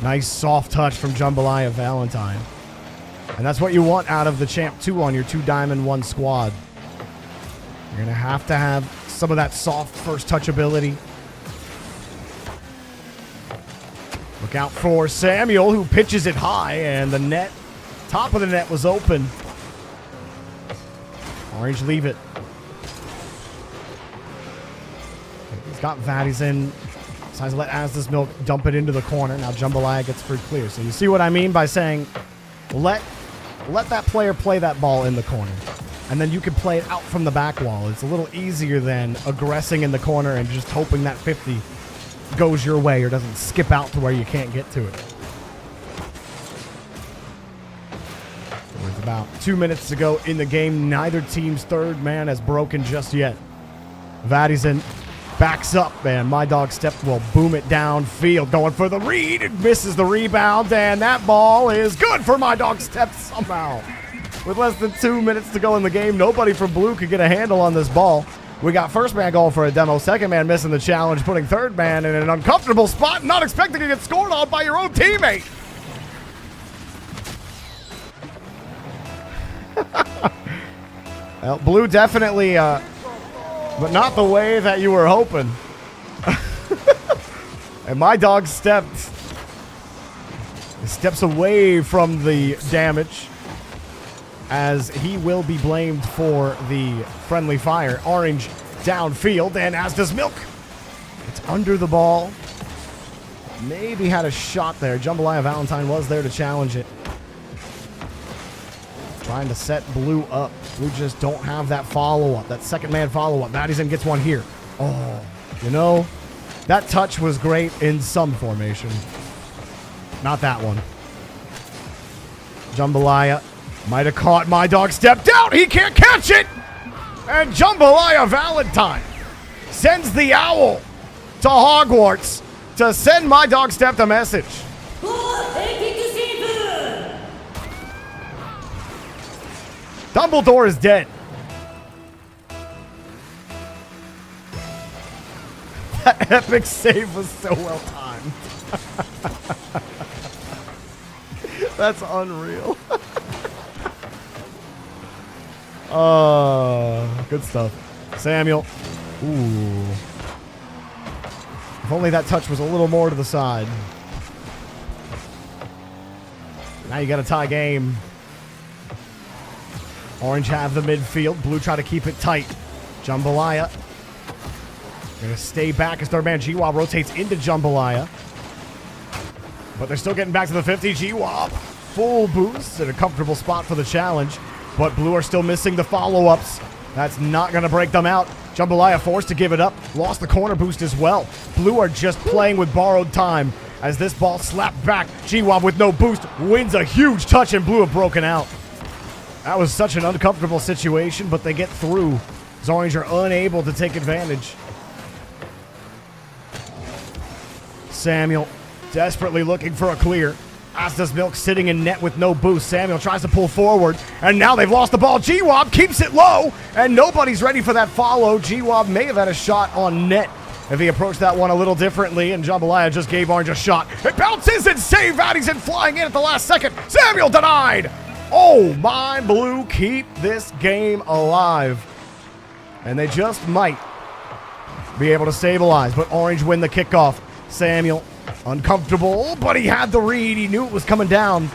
Nice soft touch from Jambalaya Valentine. And that's what you want out of the Champ 2 on your 2 Diamond 1 squad. You're going to have some of that soft first touch ability. Look out for Samuel, who pitches it high, and the net, top of the net was open. Orange leave it. He's got Vadizin. Decides to let As Does Milk dump it into the corner. Now Jambalaya gets free clear. So you see what I mean by saying let that player play that ball in the corner. And then you can play it out from the back wall. It's a little easier than aggressing in the corner and just hoping that 50 goes your way or doesn't skip out to where you can't get to it. There's about 2 minutes to go in the game. Neither team's third man has broken just yet. Vadizin backs up, and My Dog Step will boom it downfield. Going for the read. It misses the rebound, and that ball is good for My Dog Step somehow. With less than 2 minutes to go in the game, nobody from Blue could get a handle on this ball. We got first man going for a demo, second man missing the challenge, putting third man in an uncomfortable spot, not expecting to get scored on by your own teammate. Well, Blue definitely, but not the way that you were hoping. And my dog steps away from the damage, as he will be blamed for the friendly fire. Orange downfield, and as does Milk. It's under the ball. Maybe had a shot there. Jambalaya Valentine was there to challenge it. Trying to set Blue up. Blue just don't have that follow-up, that second man follow-up. Madison gets one here. Oh, you know, that touch was great in some formation. Not that one. Jambalaya might have caught my dog stepped out. He can't catch it. And Jambalaya Valentine sends the owl to Hogwarts to send my dog stepped a message. Dumbledore is dead. That epic save was so well timed. That's unreal. Good stuff. Samuel. Ooh. If only that touch was a little more to the side. Now you got a tie game. Orange have the midfield. Blue try to keep it tight. Jambalaya gonna stay back as third man. G-Wob rotates into Jambalaya. But they're still getting back to the 50. G-Wob full boost in a comfortable spot for the challenge. But Blue are still missing the follow-ups. That's not gonna break them out. Jambalaya forced to give it up. Lost the corner boost as well. Blue are just playing with borrowed time as this ball slapped back. G-Wob with no boost wins a huge touch, and Blue have broken out. That was such an uncomfortable situation, but they get through. As Orange are unable to take advantage. Samuel desperately looking for a clear. As does Milk sitting in net with no boost. Samuel tries to pull forward, and now they've lost the ball. G-Wob keeps it low, and nobody's ready for that follow. G-Wob may have had a shot on net if he approached that one a little differently, and Jambalaya just gave Orange a shot. It bounces and saved. Addison flying in at the last second. Samuel denied. Oh, my Blue keep this game alive. And they just might be able to stabilize, but Orange win the kickoff. Samuel, uncomfortable, but he had the read. He knew it was coming down.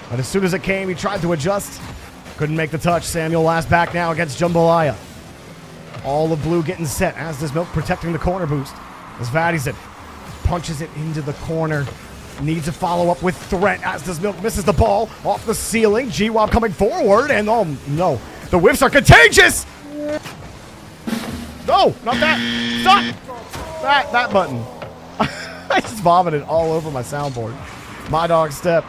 But as soon as it came, he tried to adjust. Couldn't make the touch. Samuel last back now against Jambalaya. All of Blue getting set, as does Milk protecting the corner boost. As Vadison punches it into the corner. Needs a follow-up with threat, as does Milk. Misses the ball off the ceiling. G-Wob coming forward, and oh no. The whiffs are contagious! No, not that. Stop! That button. I just vomited all over my soundboard. My dog step.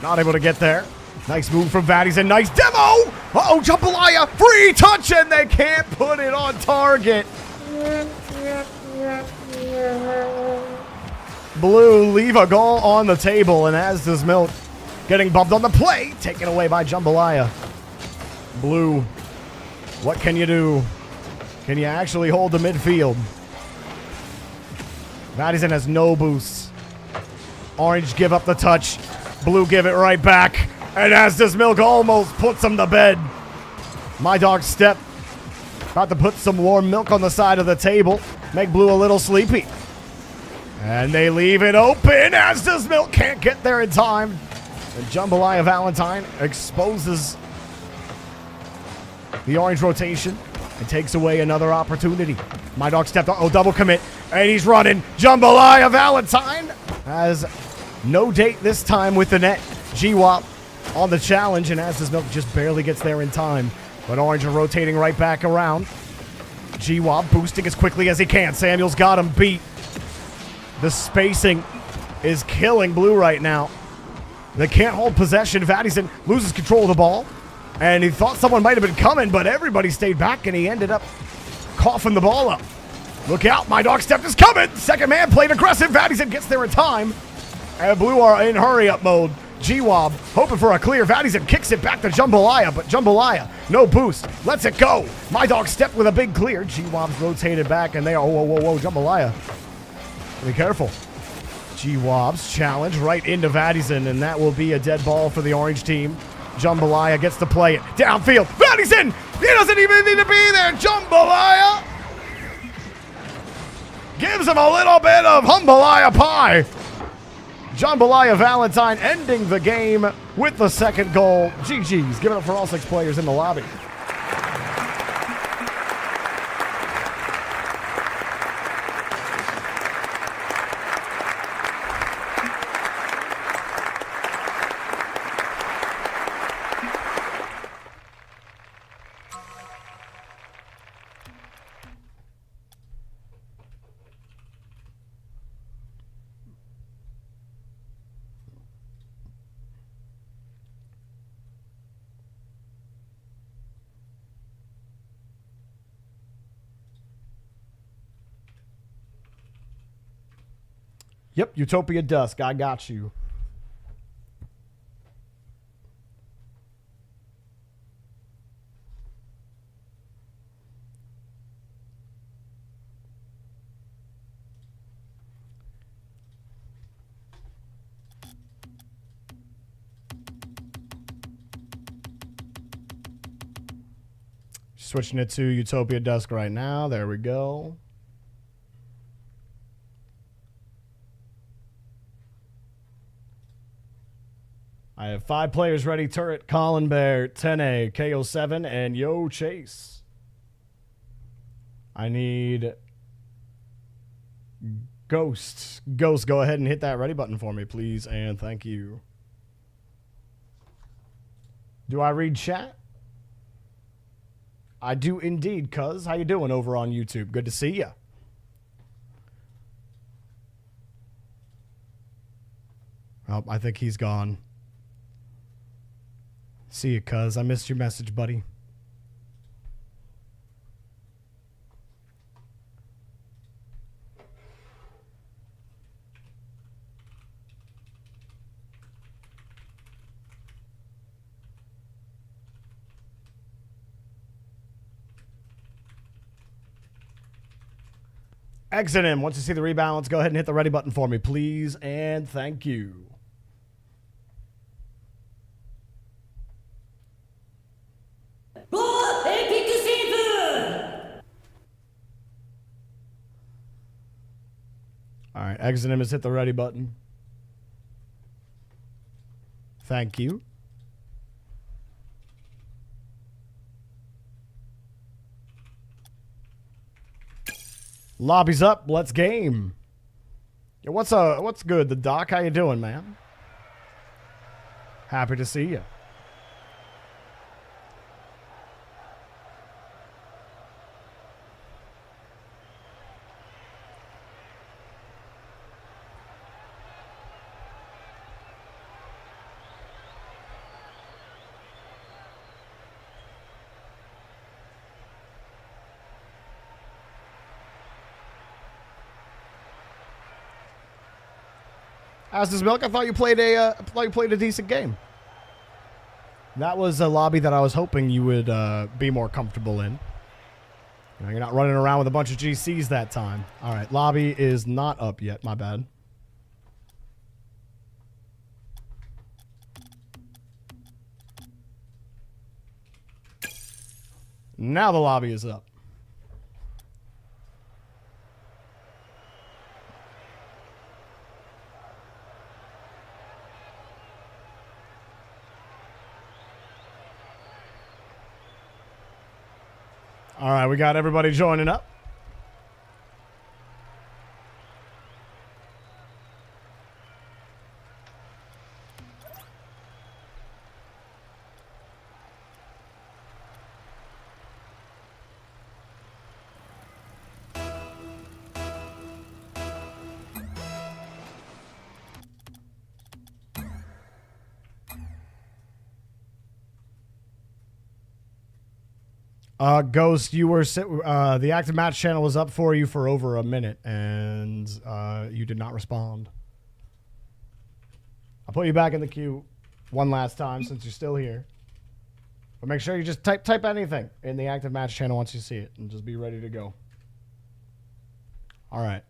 Not able to get there. Nice move from Vadison. Nice demo! Uh-oh, Jambalaya! Free touch, and they can't put it on target. Blue leave a goal on the table, and as does Milk. Getting bumped on the play, taken away by Jambalaya. Blue, what can you do? Can you actually hold the midfield? Madison has no boosts. Orange give up the touch. Blue give it right back. And as does Milk, almost puts him to bed. My dog step. About to put some warm milk on the side of the table. Make Blue a little sleepy. And they leave it open, as does Milk. Can't get there in time. And Jambalaya Valentine exposes the Orange rotation and takes away another opportunity. My dog stepped on. Oh, double commit. And he's running. Jambalaya Valentine has no date this time with the net. G-Wop on the challenge, and as does Milk, just barely gets there in time. But Orange are rotating right back around. G-Wop boosting as quickly as he can. Samuel's got him beat. The spacing is killing Blue right now. They can't hold possession. Vadison loses control of the ball. And he thought someone might have been coming, but everybody stayed back, and he ended up coughing the ball up. Look out, my dog step is coming. Second man played aggressive. Vadison gets there in time. And Blue are in hurry-up mode. G-Wob hoping for a clear. Vadison kicks it back to Jambalaya, but Jambalaya, no boost. Lets it go. My Dog stepped with a big clear. G-Wob's rotated back, and they are, whoa, Jambalaya. Be careful. G-Wob's challenge right into Vadison, and that will be a dead ball for the orange team. Jambalaya gets to play it downfield. Vadison, he doesn't even need to be there. Jambalaya gives him a little bit of Humbalaya pie. Jambalaya Valentine ending the game with the second goal. GG's. Give it up for all 6 players in the lobby. Yep, Utopia Dusk. I got you. Switching it to Utopia Dusk right now. There we go. I have 5 players ready. Turret, Colin Bear, Tene, KO7, and Yo Chase. I need Ghost. Ghost, go ahead and hit that ready button for me, please, and thank you. Do I read chat? I do indeed, cuz. How you doing over on YouTube? Good to see ya. Oh, I think he's gone. See you, cuz. I missed your message, buddy. Exit him. Once you see the rebalance, go ahead and hit the ready button for me, please, and thank you. All right, exit him has hit the ready button. Thank you. Lobby's up. Let's game. Yo, what's good? The Doc, how you doing, man? Happy to see you. How's this milk? I thought you played a decent game. That was a lobby that I was hoping you would be more comfortable in. You know, you're not running around with a bunch of GCs that time. All right, lobby is not up yet. My bad. Now the lobby is up. All right, we got everybody joining up. Ghost, you were the active match channel was up for you for over a minute, and you did not respond. I'll put you back in the queue one last time since you're still here. But make sure you just type anything in the active match channel once you see it, and just be ready to go. All right.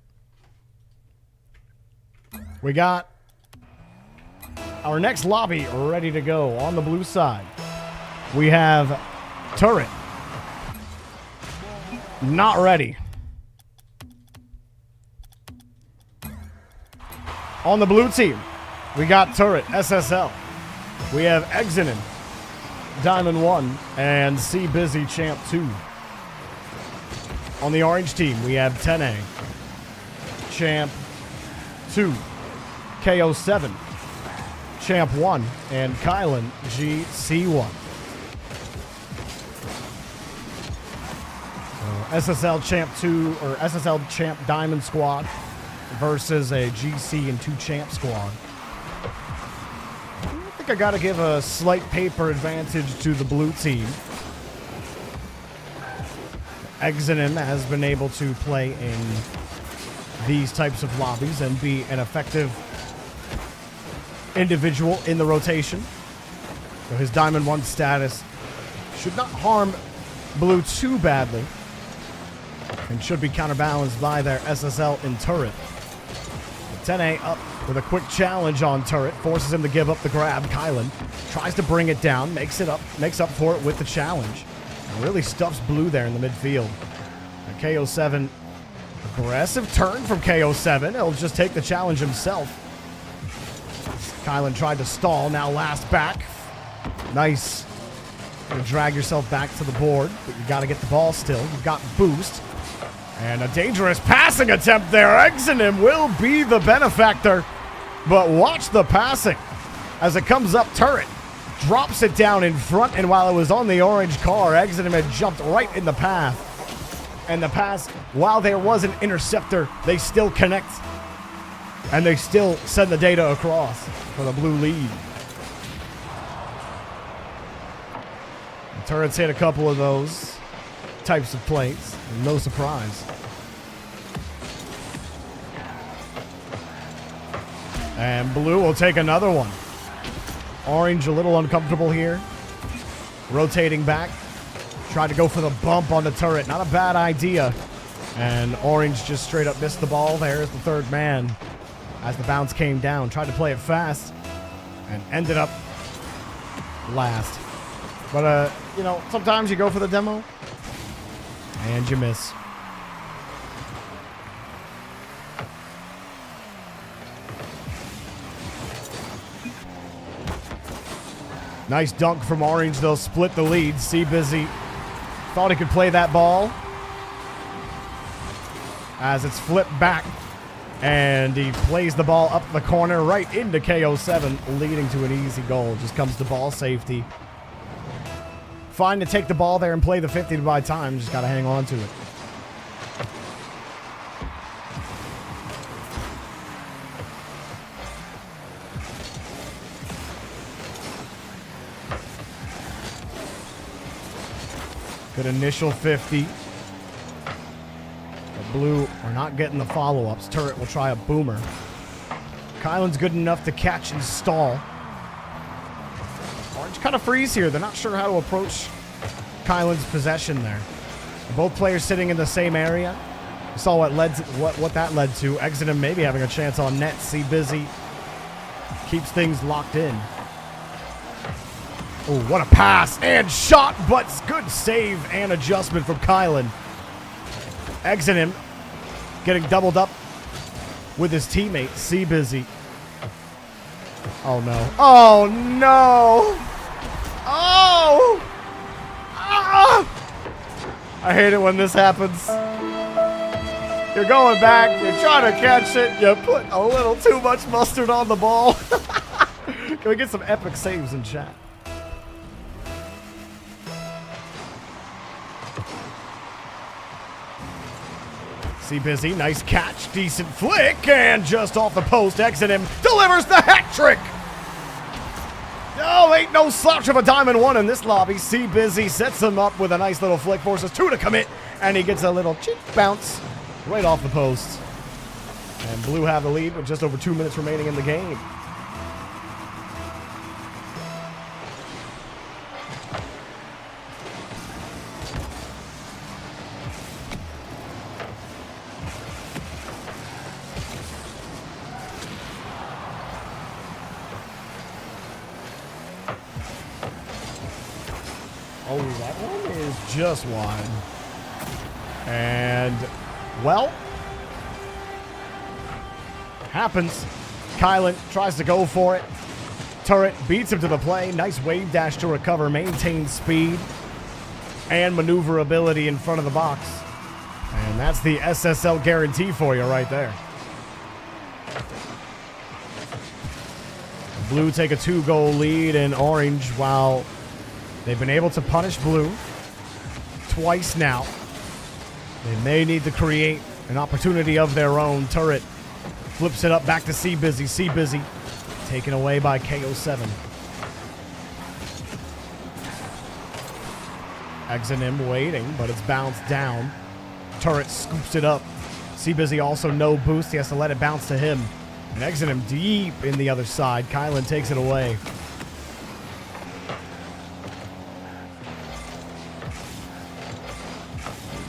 We got our next lobby ready to go. On the blue side, we have Turret. Not ready. On the blue team, we got Turret, SSL. We have Exinen, Diamond 1, and C Busy, Champ 2. On the orange team, we have 10A, Champ 2, KO7, Champ 1, and Kylan, GC1. SSL Champ 2, or SSL Champ Diamond Squad versus a GC and 2 Champ Squad. I think I got to give a slight paper advantage to the blue team. Exinen has been able to play in these types of lobbies and be an effective individual in the rotation. So his Diamond 1 status should not harm blue too badly, and should be counterbalanced by their SSL in Turret. 10A up with a quick challenge on Turret, forces him to give up the grab. Kylan tries to bring it down, makes up for it with the challenge, and really stuffs blue there in the midfield. And KO7, aggressive turn from KO7. He'll just take the challenge himself. Kylan tried to stall, now last back. Nice. Gonna drag yourself back to the board, but you got to get the ball still. You've got boost. And a dangerous passing attempt there. Exinen will be the benefactor. But watch the passing. As it comes up, Turret drops it down in front. And while it was on the orange car, Exinen had jumped right in the path. And the pass, while there was an interceptor, they still connect. And they still send the data across for the blue lead. And Turret's hit a couple of those types of plays. No surprise. And blue will take another one. Orange a little uncomfortable here. Rotating back. Tried to go for the bump on the Turret. Not a bad idea. And orange just straight up missed the ball. There's the third man. As the bounce came down. Tried to play it fast. And ended up last. But, you know, sometimes you go for the demo. And you miss. Nice dunk from Orange. They'll split the lead. C Busy thought he could play that ball. As it's flipped back. And he plays the ball up the corner right into KO7, leading to an easy goal. Just comes to ball safety. Fine to take the ball there and play the 50 to buy time. Just got to hang on to it. Good initial 50. The blue are not getting the follow-ups. Turret will try a boomer. Kylan's good enough to catch and stall. Orange kind of freeze here. They're not sure how to approach Kylan's possession there. Both players sitting in the same area. We saw what that led to. Exinen maybe having a chance on net. C Busy keeps things locked in. Oh, what a pass and shot, but good save and adjustment from Kylan. Exinen getting doubled up with his teammate, C Busy. Oh no. Oh no! Oh! Ah! I hate it when this happens. You're going back, you're trying to catch it, you put a little too much mustard on the ball. Can we get some epic saves in chat? C Busy, nice catch, decent flick, and just off the post, Exinen delivers the hat trick. Oh, ain't no slouch of a Diamond 1 in this lobby. C Busy sets him up with a nice little flick, forces 2 to commit, and he gets a little cheek bounce right off the post. And blue have the lead with just over 2 minutes remaining in the game. Oh, that one is just wide. And, well, happens. Kylan tries to go for it. Turret beats him to the play. Nice wave dash to recover. Maintains speed and maneuverability in front of the box. And that's the SSL guarantee for you right there. Blue take a 2-goal lead in Orange while they've been able to punish Blue twice now. They may need to create an opportunity of their own. Turret flips it up back to C Busy. C Busy taken away by KO7. Exonym waiting, but it's bounced down. Turret scoops it up. C Busy also no boost. He has to let it bounce to him. And Exonym deep in the other side. Kylan takes it away.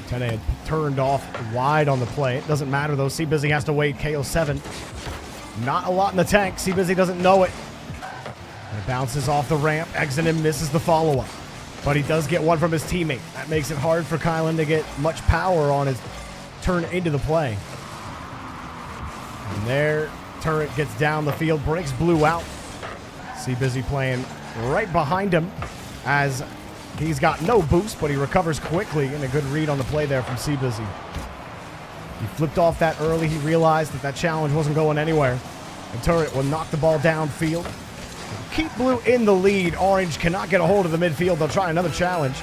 Tene turned off wide on the play. It doesn't matter though. C Busy has to wait. KO7. Not a lot in the tank. C Busy doesn't know it. And it bounces off the ramp. Exonym misses the follow-up. But he does get one from his teammate. That makes it hard for Kylan to get much power on his turn into the play. And there, Turret gets down the field, breaks Blue out. C Busy playing right behind him as he's got no boost, but he recovers quickly, and a good read on the play there from C Busy. He flipped off that early. He realized that challenge wasn't going anywhere. And Turret will knock the ball downfield. Keep Blue in the lead. Orange cannot get a hold of the midfield. They'll try another challenge.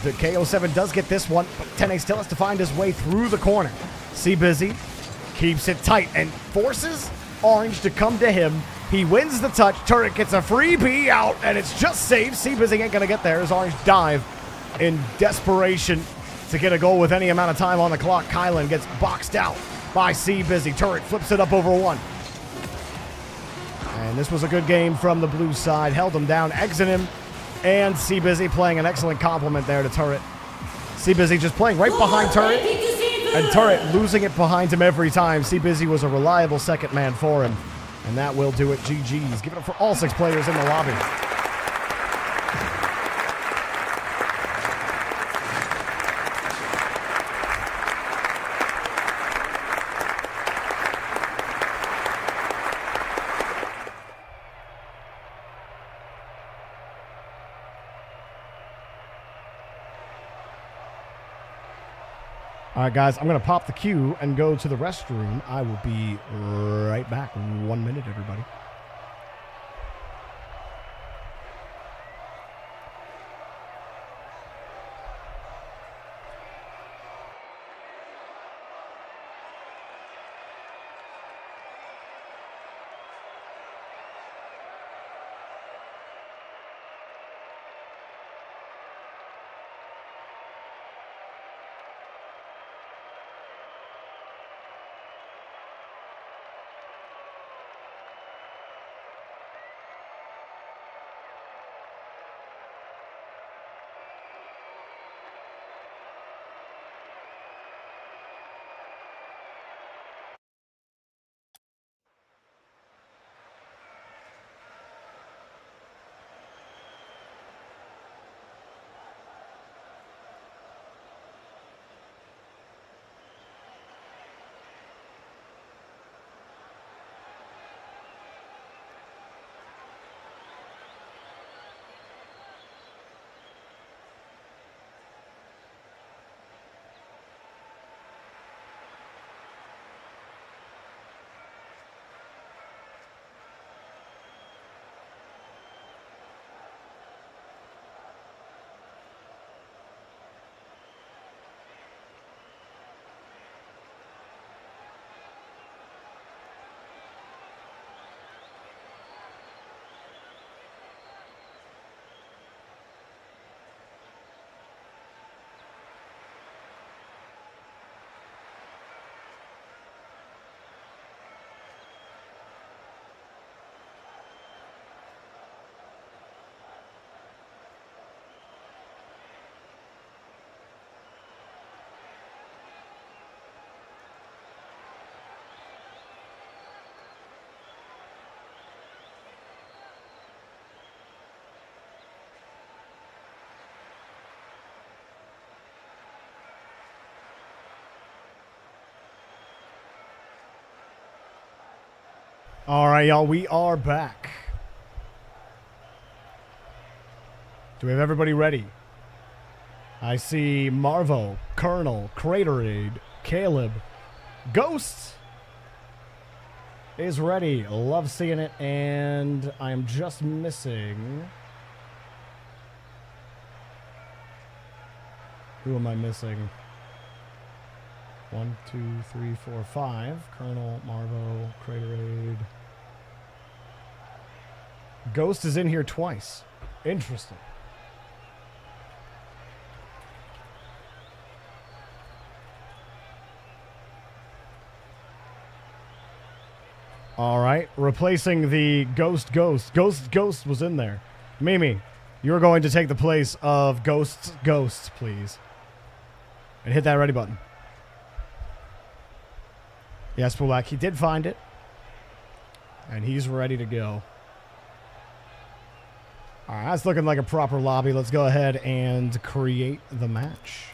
The KO7 does get this one, but Tene still has to find his way through the corner. C Busy keeps it tight and forces Orange to come to him. He wins the touch. Turret gets a freebie out, and it's just saved. C Busy ain't going to get there as Orange dive in desperation to get a goal with any amount of time on the clock. Kylan gets boxed out by C Busy. Turret flips it up over one. And this was a good game from the Blue side. Held him down. Exonym and C Busy playing an excellent compliment there to Turret. C Busy just playing right behind Turret. And Turret losing it behind him every time. C Busy was a reliable second man for him. And that will do it. GG's. Give it up for all 6 players in the lobby. All right, guys, I'm going to pop the queue and go to the restroom. I will be right back. 1 minute, everybody. All right, y'all, we are back. Do we have everybody ready? I see Marvo, Colonel, Craterade, Caleb, Ghost is ready. Love seeing it, and I am just missing... Who am I missing? 1, 2, 3, 4, 5. Colonel, Marvo, Craterade. Ghost is in here twice. Interesting. All right, replacing the Ghost. Ghost was in there. Mimi, you're going to take the place of Ghost, please. And hit that ready button. Yes, Pulak, he did find it. And he's ready to go. All right, that's looking like a proper lobby. Let's go ahead and create the match.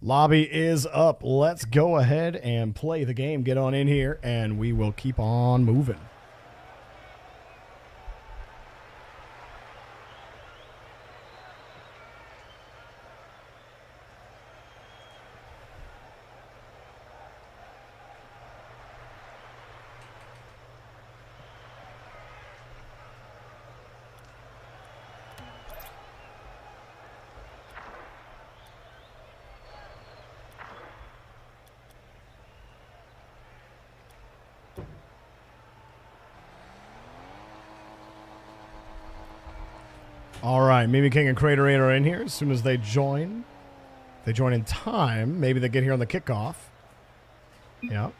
Lobby is up. Let's go ahead and play the game. Get on in here, and we will keep on moving. All right, Mimi King and Craterade are in here. As soon as they join in time. Maybe they get here on the kickoff. Yep.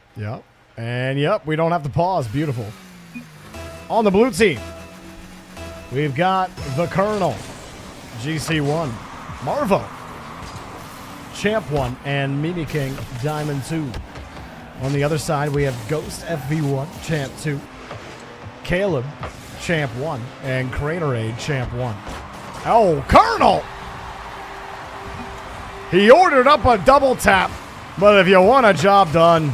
And yep, we don't have to pause. Beautiful. On the blue team, we've got the Colonel, GC1, Marvo, Champ 1, and Mimi King, Diamond 2. On the other side, we have Ghost FV1, Champ 2, Caleb, Champ 1, and Craterade, Champ 1. Oh, Colonel! He ordered up a double tap, but if you want a job done,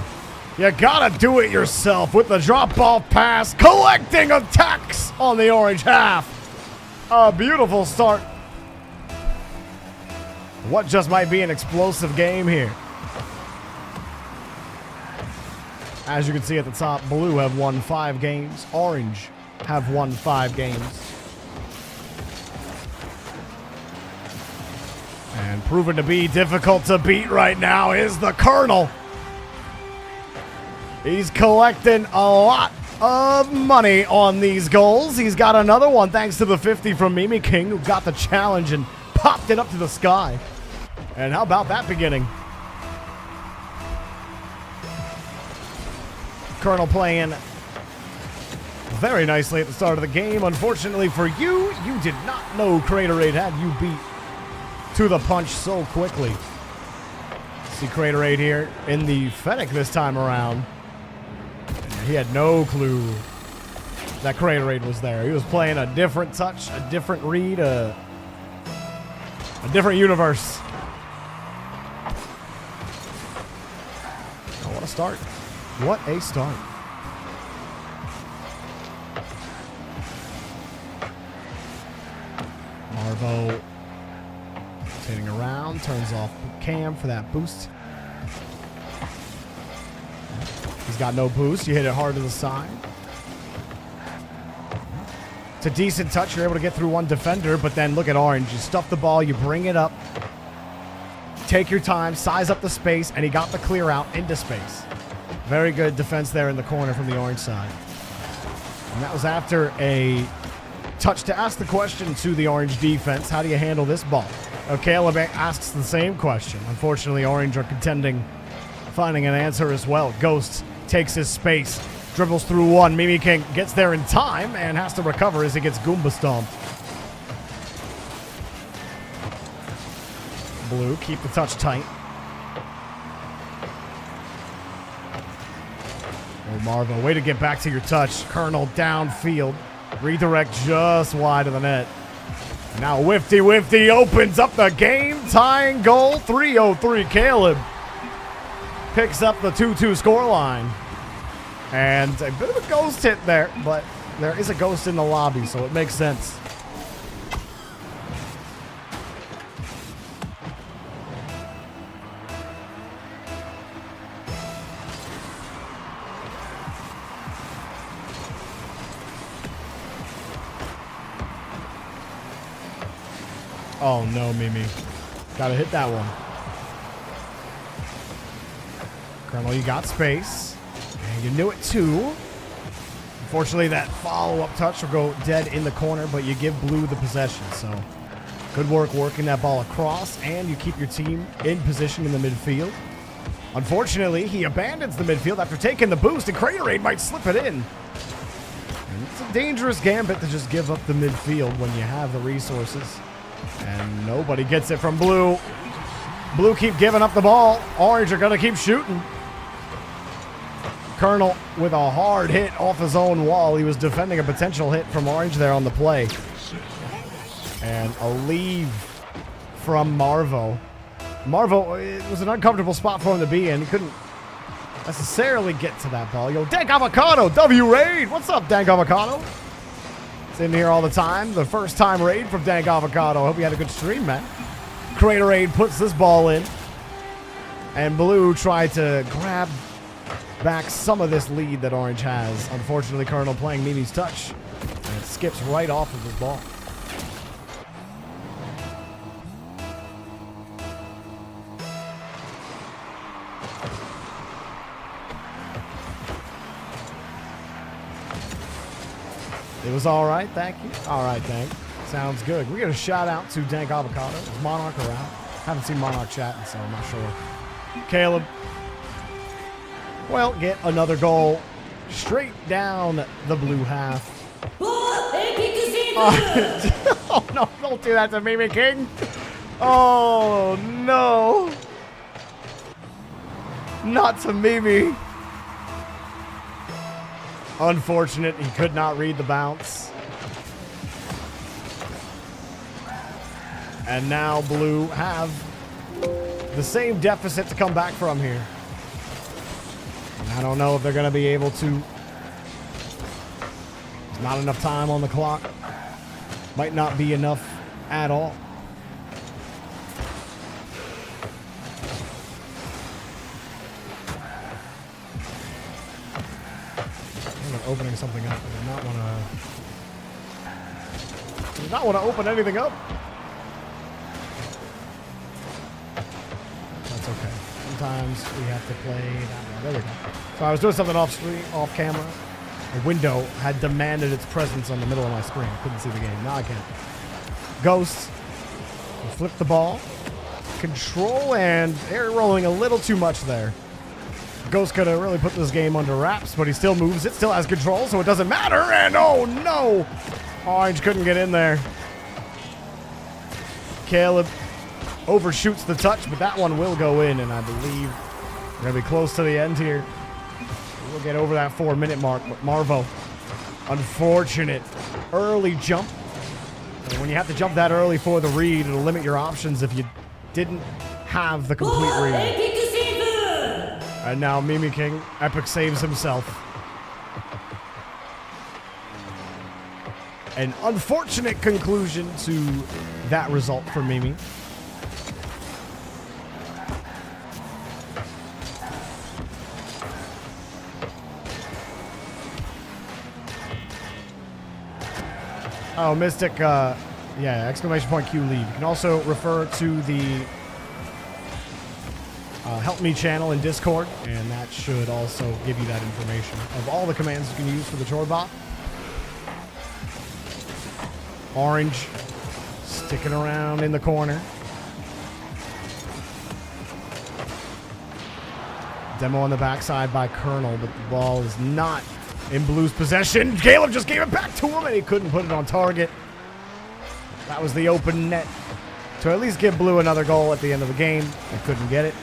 you gotta do it yourself with the drop-off pass, collecting attacks on the orange half. A beautiful start. What just might be an explosive game here. As you can see at the top, blue have won 5 games. Orange have won 5 games. And proven to be difficult to beat right now is the Colonel. He's collecting a lot of money on these goals. He's got another one thanks to the 50 from Mimi King, who got the challenge and popped it up to the sky. And how about that beginning? Colonel playing very nicely at the start of the game. Unfortunately for you, you did not know Craterade had you beat to the punch so quickly. See Craterade here in the Fennec this time around. He had no clue that Craterade was there. He was playing a different touch, a different read, a different universe. Oh, what a start. What a start. Marvo rotating around, turns off cam for that boost. He's got no boost. You hit it hard to the side. It's a decent touch. You're able to get through one defender, but then look at Orange. You stuff the ball, you bring it up, take your time, size up the space, and he got the clear out into space. Very good defense there in the corner from the Orange side. And that was after a touch to ask the question to the Orange defense. How do you handle this ball? Caleb asks the same question. Unfortunately, Orange are contending, finding an answer as well. Ghost takes his space, dribbles through one. Mimi King gets there in time and has to recover as he gets Goomba stomped. Blue, keep the touch tight. Oh, Marvo, way to get back to your touch. Colonel downfield. Redirect just wide of the net. And now Wifty opens up the game. Tying goal, 3:03. Caleb picks up the 2-2 scoreline. And a bit of a ghost hit there, but there is a ghost in the lobby, so it makes sense. Oh no, Mimi. Gotta hit that one. Colonel, you got space. And you knew it too. Unfortunately, that follow-up touch will go dead in the corner, but you give Blue the possession. So good work working that ball across, and you keep your team in position in the midfield. Unfortunately, he abandons the midfield after taking the boost, and Craterade might slip it in. And it's a dangerous gambit to just give up the midfield when you have the resources. And nobody gets it from Blue. Blue keep giving up the ball. Orange are going to keep shooting. Colonel with a hard hit off his own wall. He was defending a potential hit from Orange there on the play. And a leave from Marvo. Marvo, it was an uncomfortable spot for him to be in. He couldn't necessarily get to that ball. Yo, Dank Avocado, W Raid. What's up, Dank Avocado? It's in here all the time. The first time raid from Dank Avocado. Hope you had a good stream, man. Craterade puts this ball in. And Blue tried to grab back some of this lead that Orange has. Unfortunately, Colonel playing Mimi's touch. And it skips right off of his ball. It was all right, thank you. All right, Dank. Sounds good. We got a shout out to Dank Avocado. Is Monarch around? Haven't seen Monarch chatting, so I'm not sure. Caleb. Well, get another goal straight down the blue half. Oh, no, don't do that to Mimi King. Oh, no. Not to Mimi. Unfortunate, he could not read the bounce. And now Blue have the same deficit to come back from here. And I don't know if they're going to be able to. There's not enough time on the clock. Might not be enough at all. Opening something up. I did not want to open anything up. That's okay. Sometimes we have to play that way. There we go. So I was doing something off screen, off camera. A window had demanded its presence on the middle of my screen. I couldn't see the game. Now I can. Ghost. Flip the ball. Control, and air rolling a little too much there. Ghost could have really put this game under wraps, but he still moves it, still has control, so it doesn't matter. And oh no! Orange couldn't get in there. Caleb overshoots the touch, but that one will go in, and I believe we're going to be close to the end here. We'll get over that 4-minute mark, but Marvo, unfortunate early jump. And when you have to jump that early for the read, it'll limit your options if you didn't have the complete read. And now Mimi King, epic saves himself. An unfortunate conclusion to that result for Mimi. Oh, Mystic, yeah, exclamation point Q lead. You can also refer to the Help Me channel in Discord, and that should also give you that information of all the commands you can use for the Jorbot. Orange sticking around in the corner. Demo on the backside by Colonel, but the ball is not in Blue's possession. Caleb just gave it back to him, and he couldn't put it on target. That was the open net to at least give Blue another goal at the end of the game. They couldn't get it.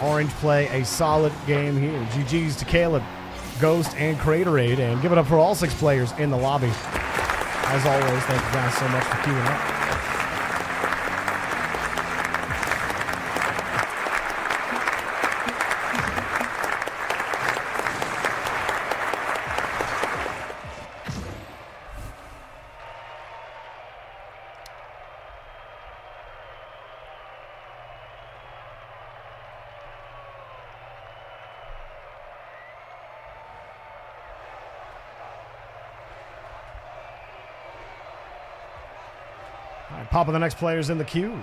Orange play a solid game here. GG's to Caleb. Ghost, and Craterade. And give it up for all 6 players in the lobby. As always, thank you guys so much for queuing up. All right, popping the next players in the queue.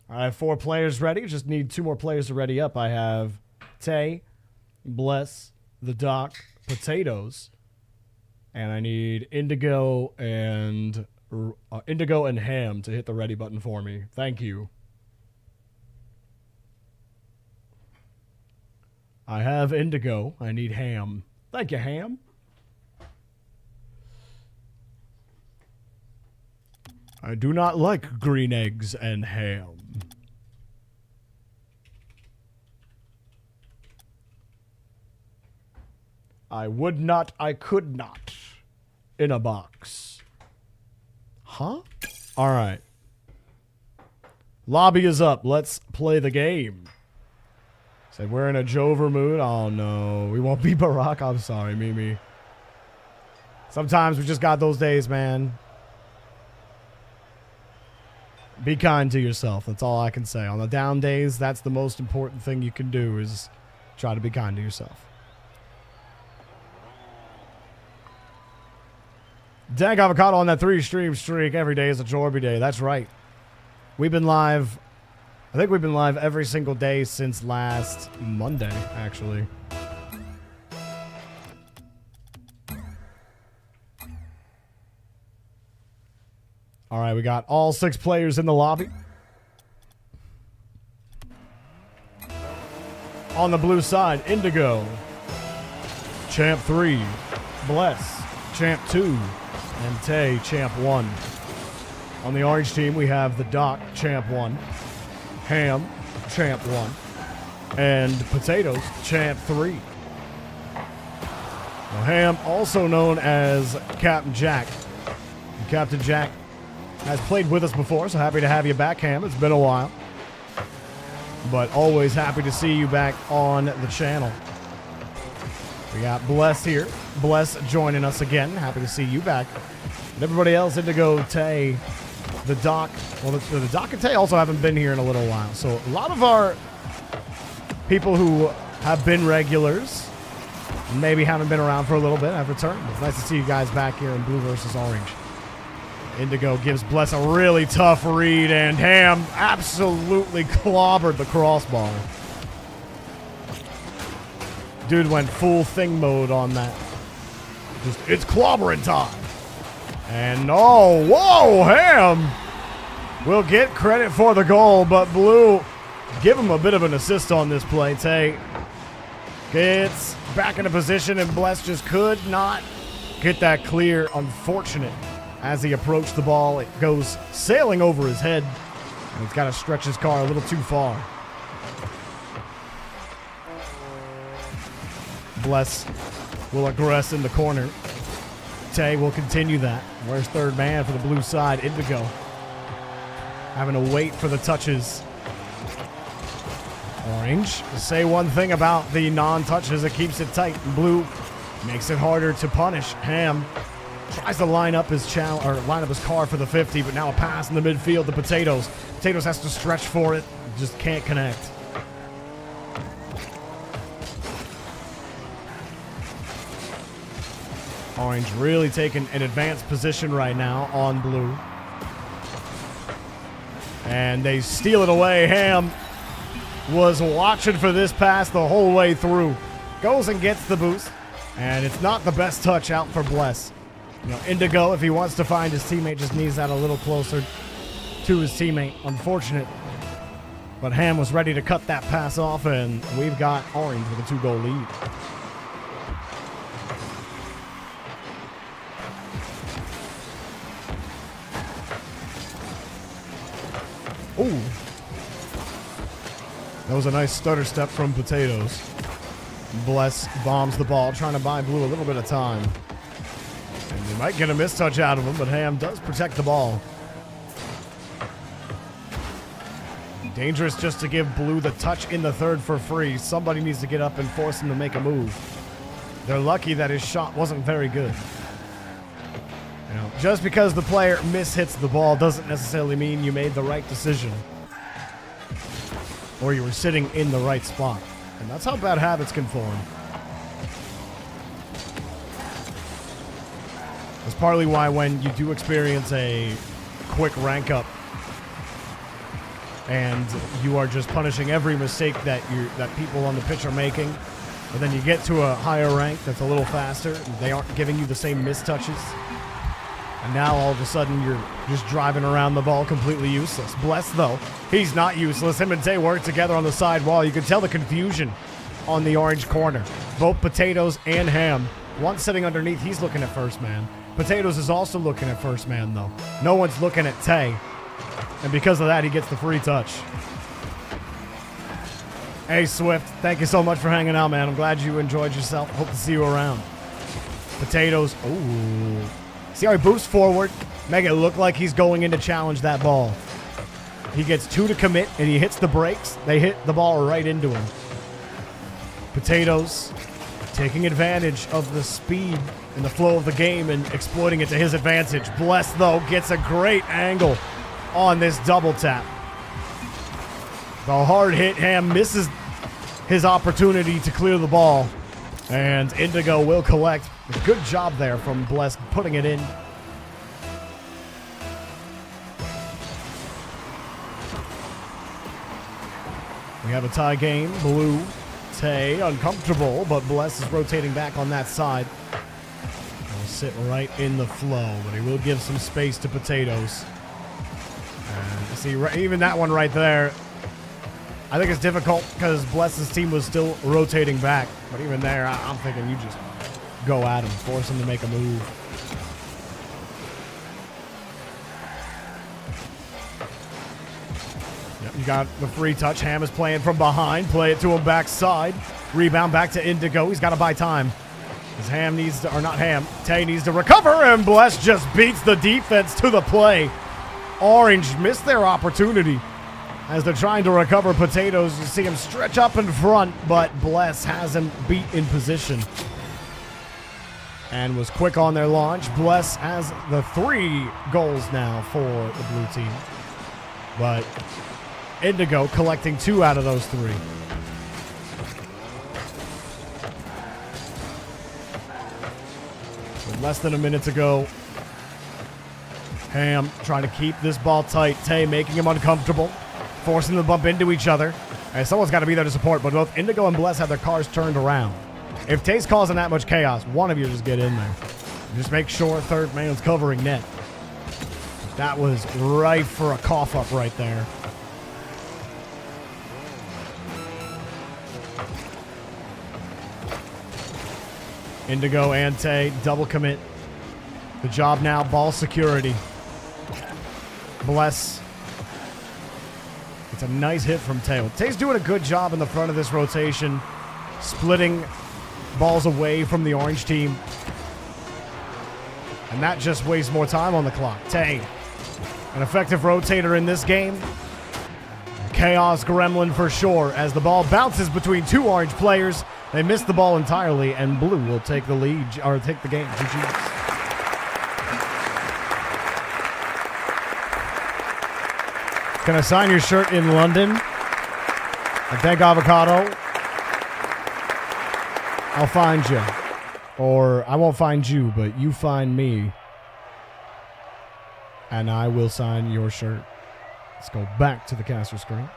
I have 4 players ready. Just need 2 more players to ready up. I have Tay, Bless, the Doc, Potatoes, and I need Indigo and Ham to hit the ready button for me. Thank you. I have Indigo. I need Ham. Thank you, Ham. I do not like green eggs and ham. I would not, I could not. In a box. Huh? All right. Lobby is up. Let's play the game. Said we're in a Jover mood. Oh, no. We won't be Barack. I'm sorry, Mimi. Sometimes we just got those days, man. Be kind to yourself. That's all I can say. On the down days, that's the most important thing you can do is try to be kind to yourself. Dank Avocado on that 3-stream streak. Every day is a Jorby day. That's right. We've been live. I think we've been live every single day since last Monday, actually. All right, we got all 6 players in the lobby. On the blue side, Indigo, Champ 3, Bless, Champ 2, and Tay, Champ 1. On the orange team, we have the Doc, Champ 1, Ham, Champ 1, and Potatoes, Champ 3. Now, Ham, also known as Captain Jack. Captain Jack has played with us before, so happy to have you back, Ham. It's been a while. But always happy to see you back on the channel. We got Bless here. Bless joining us again. Happy to see you back. And everybody else, Indigo, Tay, the Doc. Well, the Doc and Tay also haven't been here in a little while. So a lot of our people who have been regulars and maybe haven't been around for a little bit have returned. It's nice to see you guys back here in blue versus orange. Indigo gives Bless a really tough read, and Ham absolutely clobbered the crossbar. Dude went full thing mode on that. Just, it's clobbering time. And oh, whoa, Ham will get credit for the goal, but Blue give him a bit of an assist on this play. Tay gets back into position, and Bless just could not get that clear. Unfortunate. As he approached the ball, it goes sailing over his head, and he's got to stretch his car a little too far. Bless will aggress in the corner. Tay will continue that. Where's third man for the blue side? Indigo having to wait for the touches. Orange, say one thing about the non-touches, it keeps it tight. Blue makes it harder to punish. Ham tries to line up his car for the 50, but now a pass in the midfield to Potatoes. Potatoes has to stretch for it, just can't connect. Orange really taking an advanced position right now on Blue. And they steal it away. Ham was watching for this pass the whole way through. Goes and gets the boost, and it's not the best touch out for Bless. You know, Indigo, if he wants to find his teammate, just needs that a little closer to his teammate. Unfortunate. But Ham was ready to cut that pass off, and we've got Orange with a 2-goal lead. That was a nice stutter step from Potatoes. Bless bombs the ball, trying to buy Blue a little bit of time. And they might get a mistouch out of him, but Ham does protect the ball. Dangerous just to give Blue the touch in the third for free. Somebody needs to get up and force him to make a move. They're lucky that his shot wasn't very good. You know, just because the player mishits the ball doesn't necessarily mean you made the right decision. Or you were sitting in the right spot. And that's how bad habits can form. That's partly why when you do experience a quick rank up and you are just punishing every mistake that people on the pitch are making, but then you get to a higher rank that's a little faster, and they aren't giving you the same mistouches, and now all of a sudden you're just driving around the ball completely useless. Bless, though, he's not useless. Him and Tay work together on the side wall. You can tell the confusion on the orange corner. Both Potatoes and Ham. One sitting underneath, he's looking at first man. Potatoes is also looking at first man, though. No one's looking at Tay. And because of that, he gets the free touch. Hey, Swift, thank you so much for hanging out, man. I'm glad you enjoyed yourself. Hope to see you around. Potatoes. Ooh. See how he boosts forward? Make it look like he's going in to challenge that ball. He gets 2 to commit, and he hits the brakes. They hit the ball right into him. Potatoes taking advantage of the speed and the flow of the game and exploiting it to his advantage. Bless, though, gets a great angle on this double tap. The hard hit. Ham misses his opportunity to clear the ball, and Indigo will collect. Good job there from Bless putting it in. We have a tie game. Blue, Tay, uncomfortable, but Bless is rotating back on that side. He'll sit right in the flow, but he will give some space to Potatoes. And see, even that one right there, I think it's difficult because Bless's team was still rotating back. But even there, I'm thinking you just go at him, force him to make a move. Yep, you got the free touch. Ham is playing from behind. Play it to him backside. Rebound back to Indigo. He's got to buy time. Because Ham needs to, or not Ham, Tay needs to recover, and Bless just beats the defense to the play. Orange missed their opportunity as they're trying to recover Potatoes. You see him stretch up in front, but Bless has him beat in position and was quick on their launch. Bless has the 3 goals now for the blue team, but Indigo collecting 2 out of those 3. With less than a minute to go, Ham trying to keep this ball tight. Tay making him uncomfortable, forcing them to bump into each other. And someone's got to be there to support, but both Indigo and Bless have their cars turned around. If Tay's causing that much chaos, one of you just get in there. Just make sure third man's covering net. That was ripe for a cough up right there. Indigo and Tay double commit. The job now, ball security. Bless. It's a nice hit from Tay. Tay's doing a good job in the front of this rotation, splitting balls away from the orange team. And that just wastes more time on the clock. Tay, an effective rotator in this game. Chaos Gremlin for sure as the ball bounces between 2 orange players. They missed the ball entirely, and blue will take the lead, or take the game. GG's. Can I sign your shirt in London? I thank Avocado. I'll find you. Or I won't find you, but you find me. And I will sign your shirt. Let's go back to the caster screen.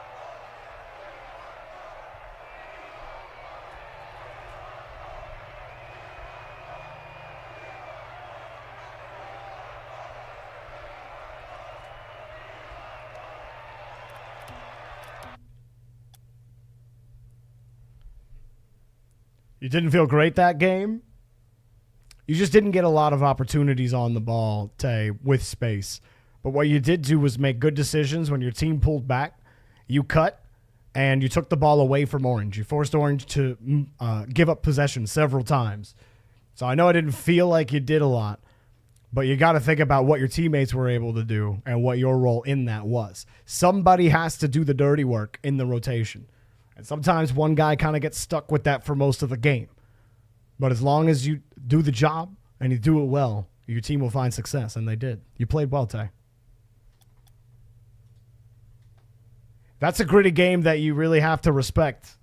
You didn't feel great that game? You just didn't get a lot of opportunities on the ball, Tay, with space. But what you did do was make good decisions when your team pulled back. You cut, and you took the ball away from Orange. You forced Orange to give up possession several times. So I know I didn't feel like you did a lot, but you got to think about what your teammates were able to do and what your role in that was. Somebody has to do the dirty work in the rotation. And sometimes one guy kind of gets stuck with that for most of the game. But as long as you do the job and you do it well, your team will find success, and they did. You played well, Tay. That's a gritty game that you really have to respect,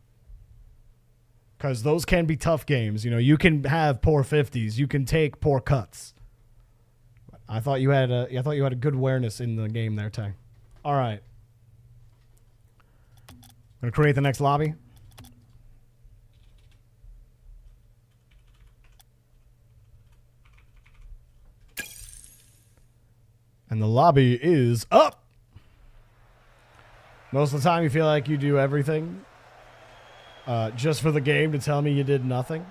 because those can be tough games. You know, you can have poor 50s, you can take poor cuts. I thought you had a good awareness in the game there, Tay. All right. Gonna create the next lobby. And the lobby is up. Most of the time you feel like you do everything just for the game to tell me you did nothing.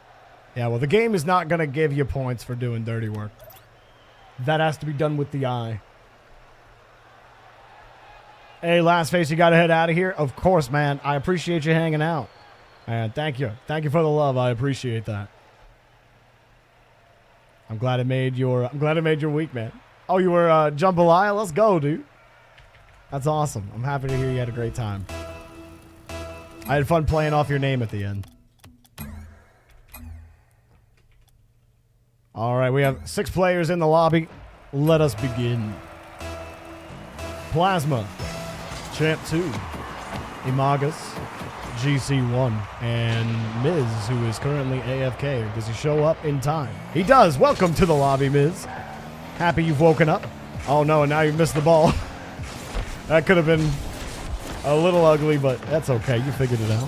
Yeah, well, the game is not going to give you points for doing dirty work. That has to be done with the eye. Hey, Last Face, you got to head out of here? Of course, man. I appreciate you hanging out. And thank you. Thank you for the love. I appreciate that. I'm glad it made your week, man. Oh, you were jambalaya? Let's go, dude. That's awesome. I'm happy to hear you had a great time. I had fun playing off your name at the end. All right, we have 6 players in the lobby. Let us begin. Plasma, Champ 2, Imagas, GC1, and Miz, who is currently AFK. Does he show up in time? He does. Welcome to the lobby, Miz. Happy you've woken up. Oh, no, and now you've missed the ball. That could have been a little ugly, but that's okay. You figured it out.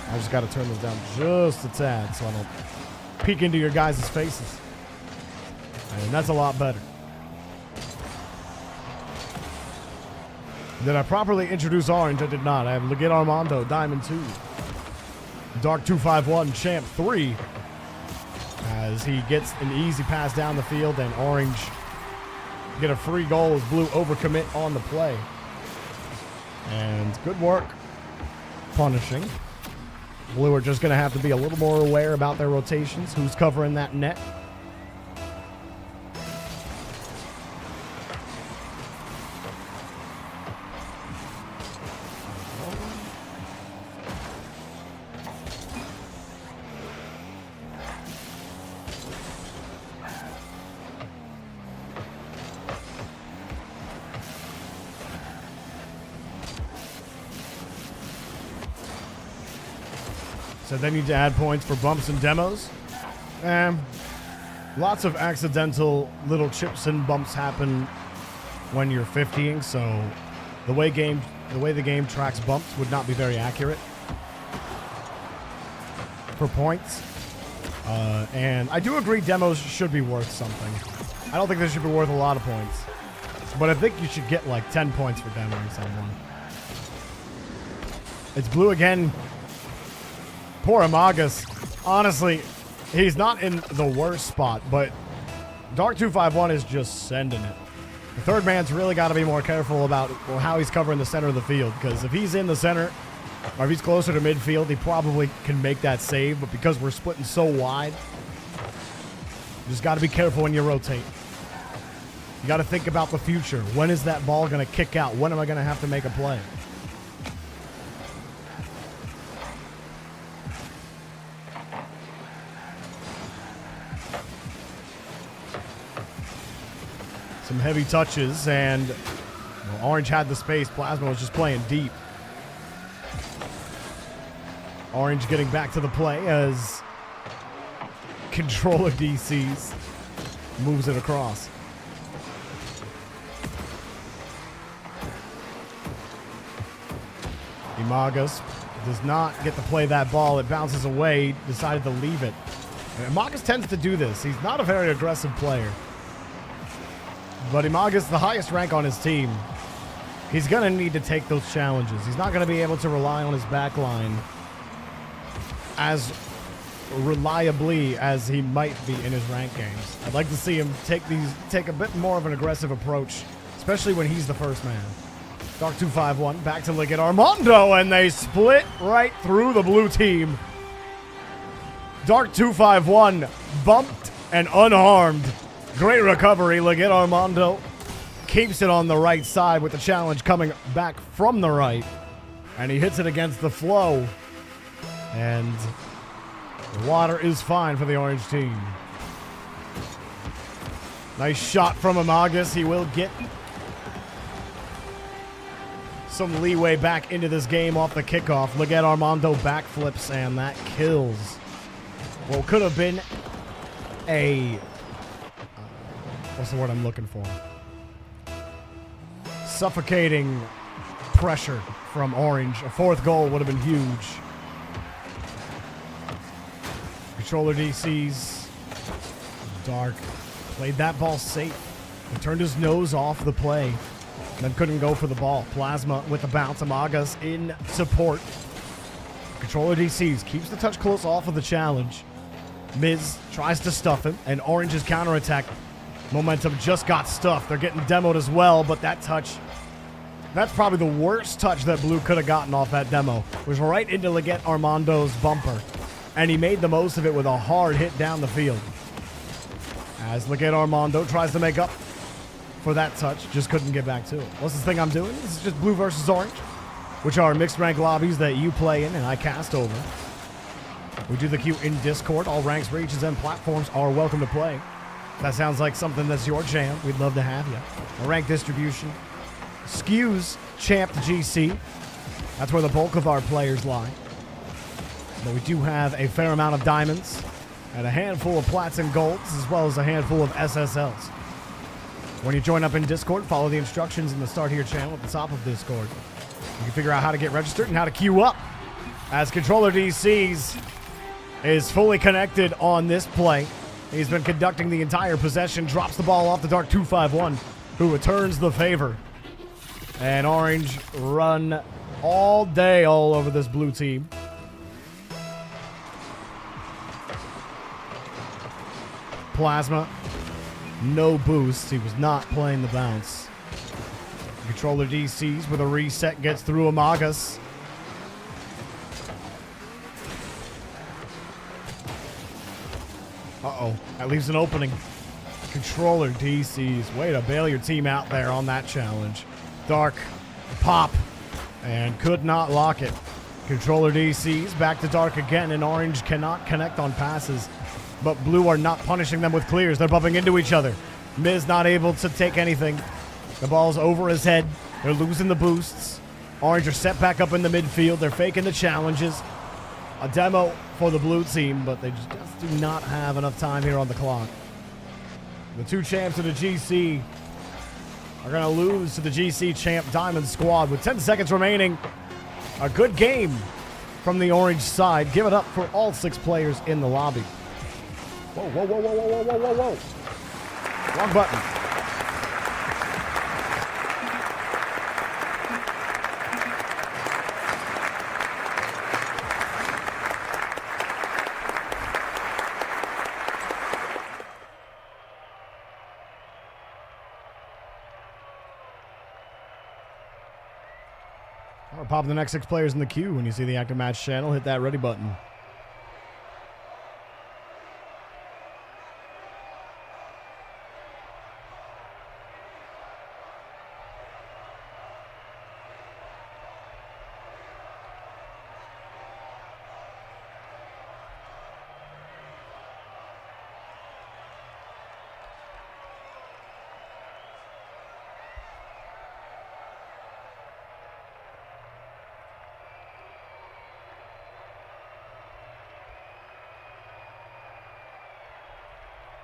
I just got to turn this down just a tad so I don't peek into your guys' faces. And that's a lot better. Did I properly introduce Orange? I did not. I have Legit Armando, Diamond 2. Dark 251, Champ 3. As he gets an easy pass down the field, and Orange get a free goal as Blue overcommit on the play. And good work punishing. Blue are just going to have to be a little more aware about their rotations. Who's covering that net? So they need to add points for bumps and demos. Lots of accidental little chips and bumps happen when you're 50ing, so the way the game tracks bumps would not be very accurate for points. And I do agree demos should be worth something. I don't think they should be worth a lot of points, but I think you should get like 10 points for demoing someone. It's Blue again. Poor Imagas. Honestly, he's not in the worst spot, but Dark 251 is just sending it. The third man's really got to be more careful about how he's covering the center of the field, because if he's in the center, or if he's closer to midfield, he probably can make that save, but because we're splitting so wide, you just got to be careful when you rotate. You got to think about the future. When is that ball going to kick out? When am I going to have to make a play? Some heavy touches, and Orange had the space. Plasma was just playing deep. Orange getting back to the play as controller DCs moves it across. Imagas does not get to play that ball. It bounces away, decided to leave it. And Imagas tends to do this. He's not a very aggressive player. But Imagas, the highest rank on his team, he's going to need to take those challenges. He's not going to be able to rely on his back line as reliably as he might be in his rank games. I'd like to see him take a bit more of an aggressive approach, especially when he's the first man. Dark 251 back to Liggett Armando, and they split right through the blue team. Dark 251 bumped and unharmed. Great recovery. Liggett Armando keeps it on the right side with the challenge coming back from the right. And he hits it against the flow. And the water is fine for the orange team. Nice shot from Amagas. He will get some leeway back into this game off the kickoff. Liggett Armando backflips, and that kills what could have been a... what's the word I'm looking for? Suffocating pressure from Orange. A fourth goal would have been huge. Controller DCs. Dark played that ball safe. He turned his nose off the play. And then couldn't go for the ball. Plasma with the bounce. Amagas in support. Controller DCs keeps the touch close off of the challenge. Miz tries to stuff him, and Orange's counterattack momentum just got stuffed. They're getting demoed as well, but that touch, that's probably the worst touch that Blue could have gotten off that demo. It was right into Liggett Armando's bumper, and he made the most of it with a hard hit down the field. As Liggett Armando tries to make up for that touch, just couldn't get back to it. What's this thing I'm doing? This is just Blue versus Orange, which are mixed rank lobbies that you play in and I cast over. We do the queue in Discord. All ranks, regions, and platforms are welcome to play. That sounds like something that's your jam. We'd love to have you. A rank distribution skews champ to GC. That's where the bulk of our players lie. But we do have a fair amount of diamonds and a handful of plats and golds, as well as a handful of SSLs. When you join up in Discord, follow the instructions in the Start Here channel at the top of Discord. You can figure out how to get registered and how to queue up. As Controller DCs is fully connected on this play. He's been conducting the entire possession, drops the ball off the Dark 251, who returns the favor. And Orange run all day all over this blue team. Plasma, no boost. He was not playing the bounce. Controller DCs with a reset gets through Amagas. Uh-oh, that leaves an opening. Controller DCs, way to bail your team out there on that challenge. Dark, pop, and could not lock it. Controller DCs back to Dark again, and Orange cannot connect on passes. But Blue are not punishing them with clears. They're bumping into each other. Miz not able to take anything. The ball's over his head. They're losing the boosts. Orange are set back up in the midfield. They're faking the challenges. A demo for the blue team, but they just do not have enough time here on the clock. The two champs of the GC are going to lose to the GC champ Diamond Squad with 10 seconds remaining. A good game from the Orange side. Give it up for all 6 players in the lobby. Whoa, whoa, whoa, whoa, whoa, whoa, whoa, whoa. Wrong button. Or pop the next 6 players in the queue when you see the active match channel. Hit that ready button.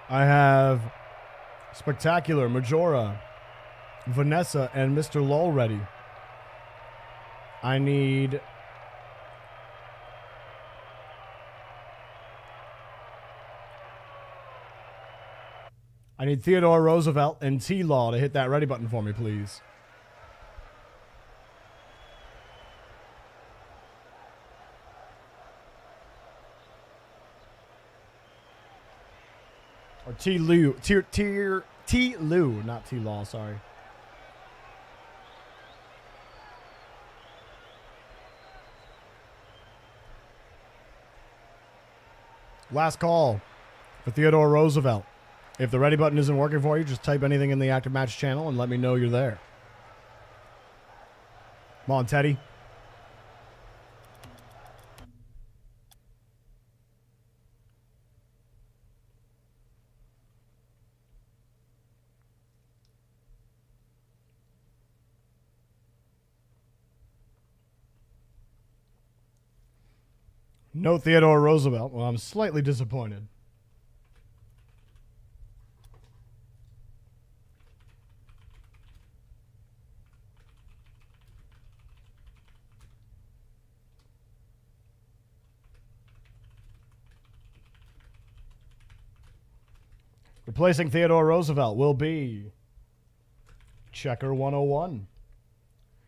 I have Spectacular, Majora, Vanessa, and Mr. Lol ready. I need Theodore Roosevelt and T-Law to hit that ready button for me, please. Or T-Lou, T-Lou, not T-Law, sorry. Last call for Theodore Roosevelt. If the ready button isn't working for you, just type anything in the active match channel and let me know you're there. Come on, Teddy. No Theodore Roosevelt. Well, I'm slightly disappointed. Replacing Theodore Roosevelt will be Checker 101.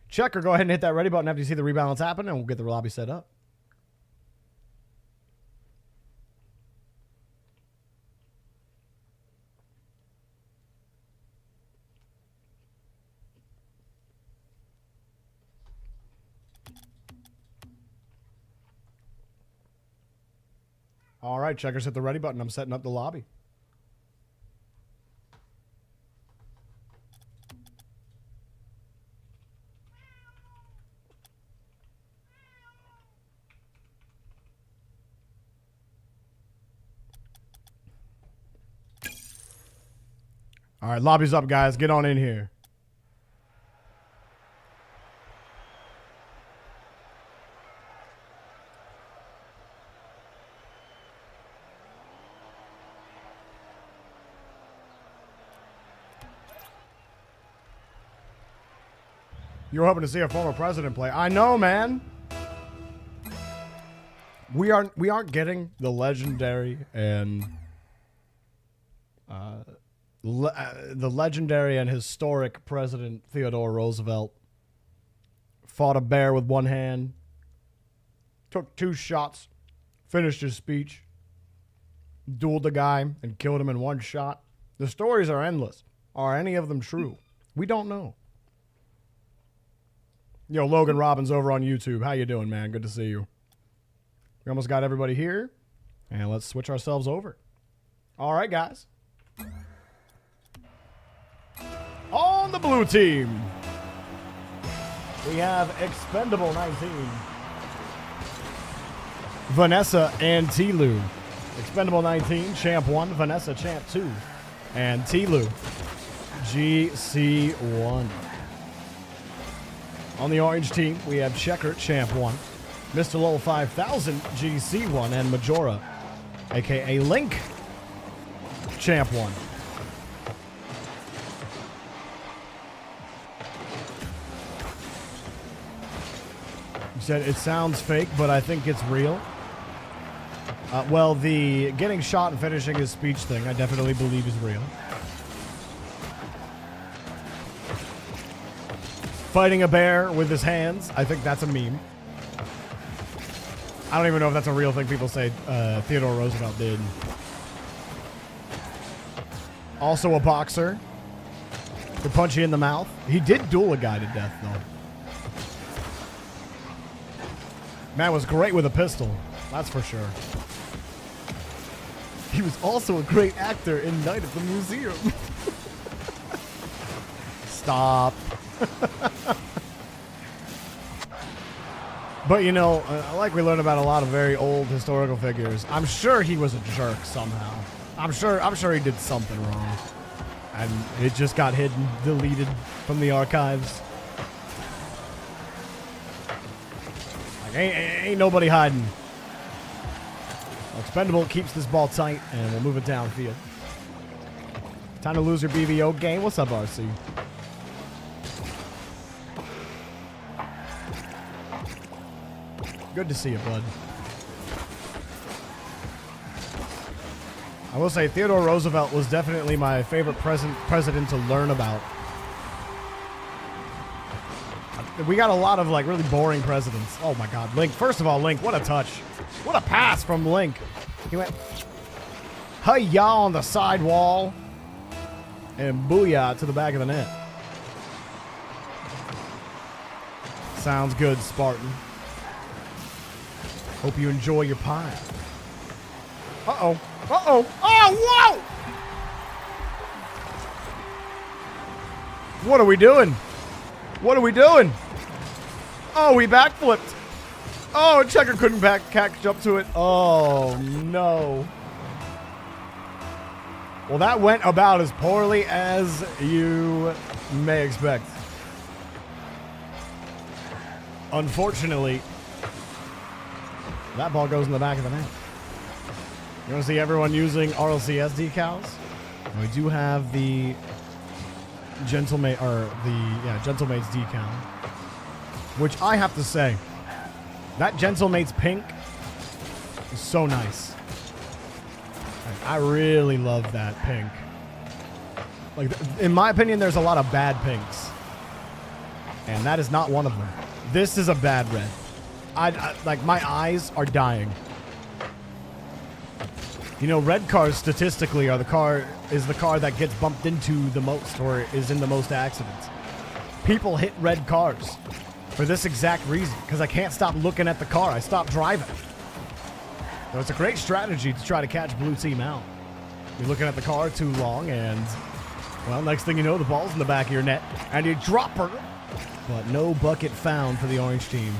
Checker, go ahead and hit that ready button after you see the rebalance happen, and we'll get the lobby set up. All right, Checkers, hit the ready button. I'm setting up the lobby. All right, lobby's up, guys. Get on in here. You're hoping to see a former president play. I know, man. We aren't getting the legendary and the legendary and historic President Theodore Roosevelt fought a bear with one hand, took 2 shots, finished his speech, dueled the guy, and killed him in 1 shot. The stories are endless. Are any of them true? We don't know. Yo, Logan Robbins over on YouTube. How you doing, man? Good to see you. We almost got everybody here. And let's switch ourselves over. All right, guys. On the blue team, we have Expendable 19. Vanessa and Tilu. Expendable 19, Champ 1. Vanessa, Champ 2. And Tilu, GC1. On the orange team, we have Checker, Champ 1, Mr. Lowell 5000, GC1, and Majora, a.k.a. Link, Champ 1. You said it sounds fake, but I think it's real. Well, the getting shot and finishing his speech thing, I definitely believe is real. Fighting a bear with his hands, I think that's a meme. I don't even know if that's a real thing people say Theodore Roosevelt did. Also a boxer. Could punch you in the mouth. He did duel a guy to death, though. Man was great with a pistol, that's for sure. He was also a great actor in Night at the Museum. Stop. But you know, like we learned about a lot of very old historical figures, I'm sure he was a jerk somehow. I'm sure he did something wrong, and it just got hidden, deleted from the archives. Like ain't nobody hiding. Expendable keeps this ball tight, and we'll move it downfield. Time to lose your BVO game. What's up, RC? Good to see you, bud. I will say Theodore Roosevelt was definitely my favorite president to learn about. We got a lot of like really boring presidents. Oh my God, Link. First of all, Link, what a touch. What a pass from Link. He went hi-ya on the side wall and booyah to the back of the net. Sounds good, Spartan. Hope you enjoy your pie. Uh-oh. Uh-oh. Oh, whoa! What are we doing? What are we doing? Oh, we backflipped. Oh, Checker couldn't catch up to it. Oh, no. Well, that went about as poorly as you may expect. Unfortunately, that ball goes in the back of the net. You want to see everyone using RLCS decals? We do have the Gentlemates decal, which I have to say, that Gentlemates pink is so nice. I really love that pink. Like, in my opinion, there's a lot of bad pinks, and that is not one of them. This is a bad red. I like, my eyes are dying. You know, red cars statistically are the car that gets bumped into the most or is in the most accidents. People hit red cars for this exact reason, because I can't stop looking at the car. I stop driving. So it's a great strategy to try to catch blue team out. You're looking at the car too long, and, well, next thing you know, the ball's in the back of your net, and you drop her. But no bucket found for the orange team.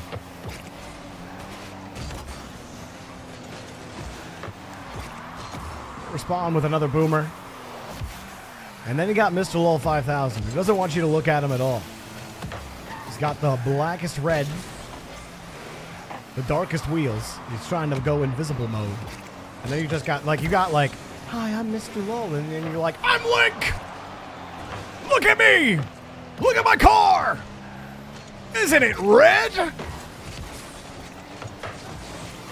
Respond with another boomer. And then you got Mr. Lol 5000, who doesn't want you to look at him at all. He's got the blackest red, the darkest wheels. He's trying to go invisible mode. And then you just got, like, hi, I'm Mr. Lol. And then you're like, I'm Link! Look at me! Look at my car! Isn't it red?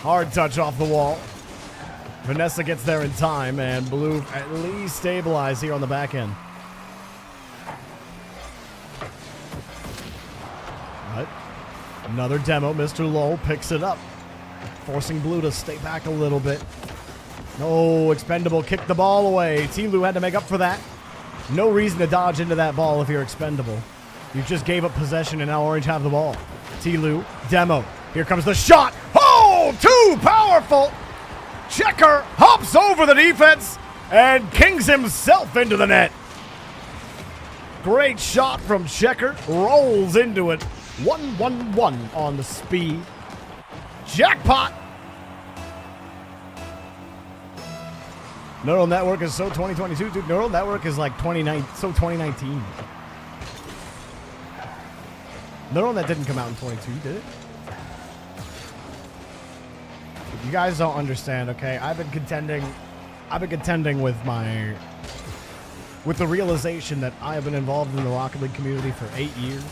Hard touch off the wall. Vanessa gets there in time, and blue at least stabilized here on the back end. But another demo. Mr. Lowell picks it up, forcing blue to stay back a little bit. No, expendable kicked the ball away. T-Lou had to make up for that. No reason to dodge into that ball if you're expendable. You just gave up possession, and now Orange have the ball. T-Lou, demo. Here comes the shot. Oh, too powerful. Checker hops over the defense and kings himself into the net. Great shot from Checker. Rolls into it. 1-1-1 on the speed. Jackpot. Neural Network is so 2022. Dude, Neural Network is like 2019. Neural Net didn't come out in 22, did it? You guys don't understand, okay? I've been contending with the realization that I have been involved in the Rocket League community for 8 years.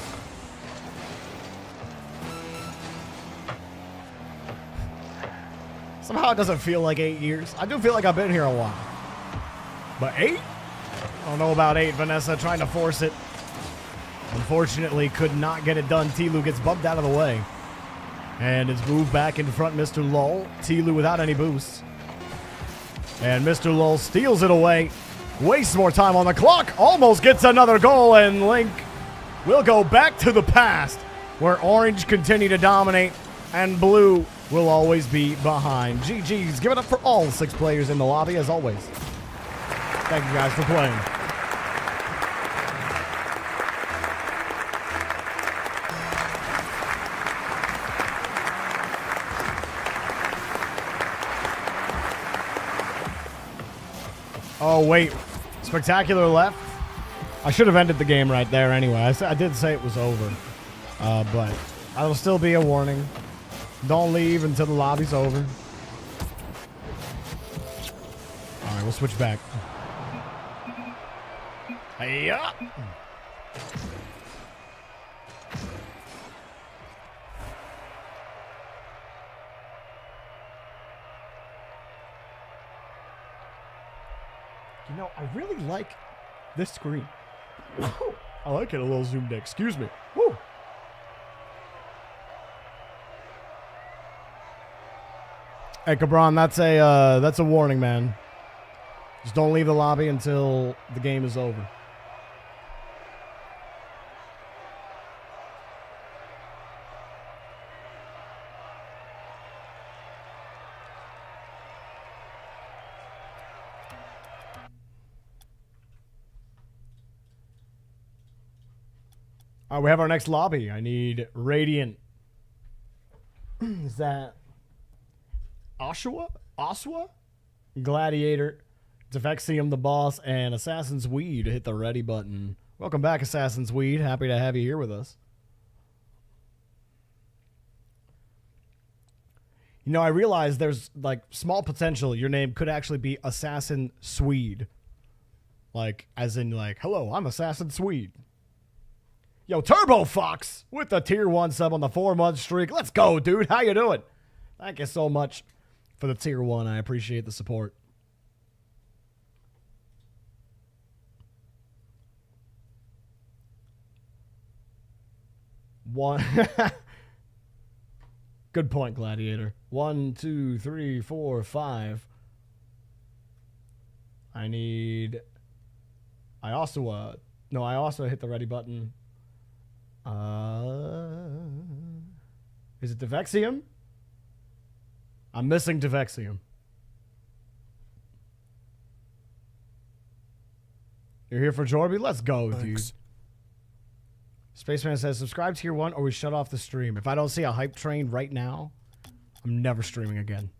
Somehow it doesn't feel like 8 years. I do feel like I've been here a while. But 8? I don't know about 8. Vanessa trying to force it. Unfortunately, could not get it done. T-Lou gets bumped out of the way. And it's moved back in front, Mr. Lull. T-Lou without any boosts. And Mr. Lull steals it away. Wastes more time on the clock. Almost gets another goal. And Link will go back to the past, where Orange continue to dominate and Blue will always be behind. GG's. Give it up for all 6 players in the lobby, as always. Thank you guys for playing. Oh, wait. Spectacular left. I should have ended the game right there anyway. I did say it was over. But that'll still be a warning. Don't leave until the lobby's over. All right, we'll switch back. Hey-ya! You know, I really like this screen. I like it a little zoomed in. Excuse me. Woo. Hey, Cabron, that's a warning, man. Just don't leave the lobby until the game is over. All right, we have our next lobby. I need Radiant. Is that Oshawa? Oswa? Gladiator, Defexium the Boss, and Assassin's Weed. Hit the ready button. Welcome back, Assassin's Weed. Happy to have you here with us. You know, I realize there's, like, small potential. Your name could actually be Assassin Swede. Like, as in, like, hello, I'm Assassin Swede. Yo, Turbo Fox with the tier 1 sub on the 4-month streak. Let's go, dude. How you doing? Thank you so much for the tier 1. I appreciate the support. One. Good point, Gladiator. 1, 2, 3, 4, 5. I also hit the ready button. Is it Defexium? I'm missing Defexium. You're here for Jorby? Let's go, dude. Spaceman says, subscribe tier 1 or we shut off the stream. If I don't see a hype train right now, I'm never streaming again.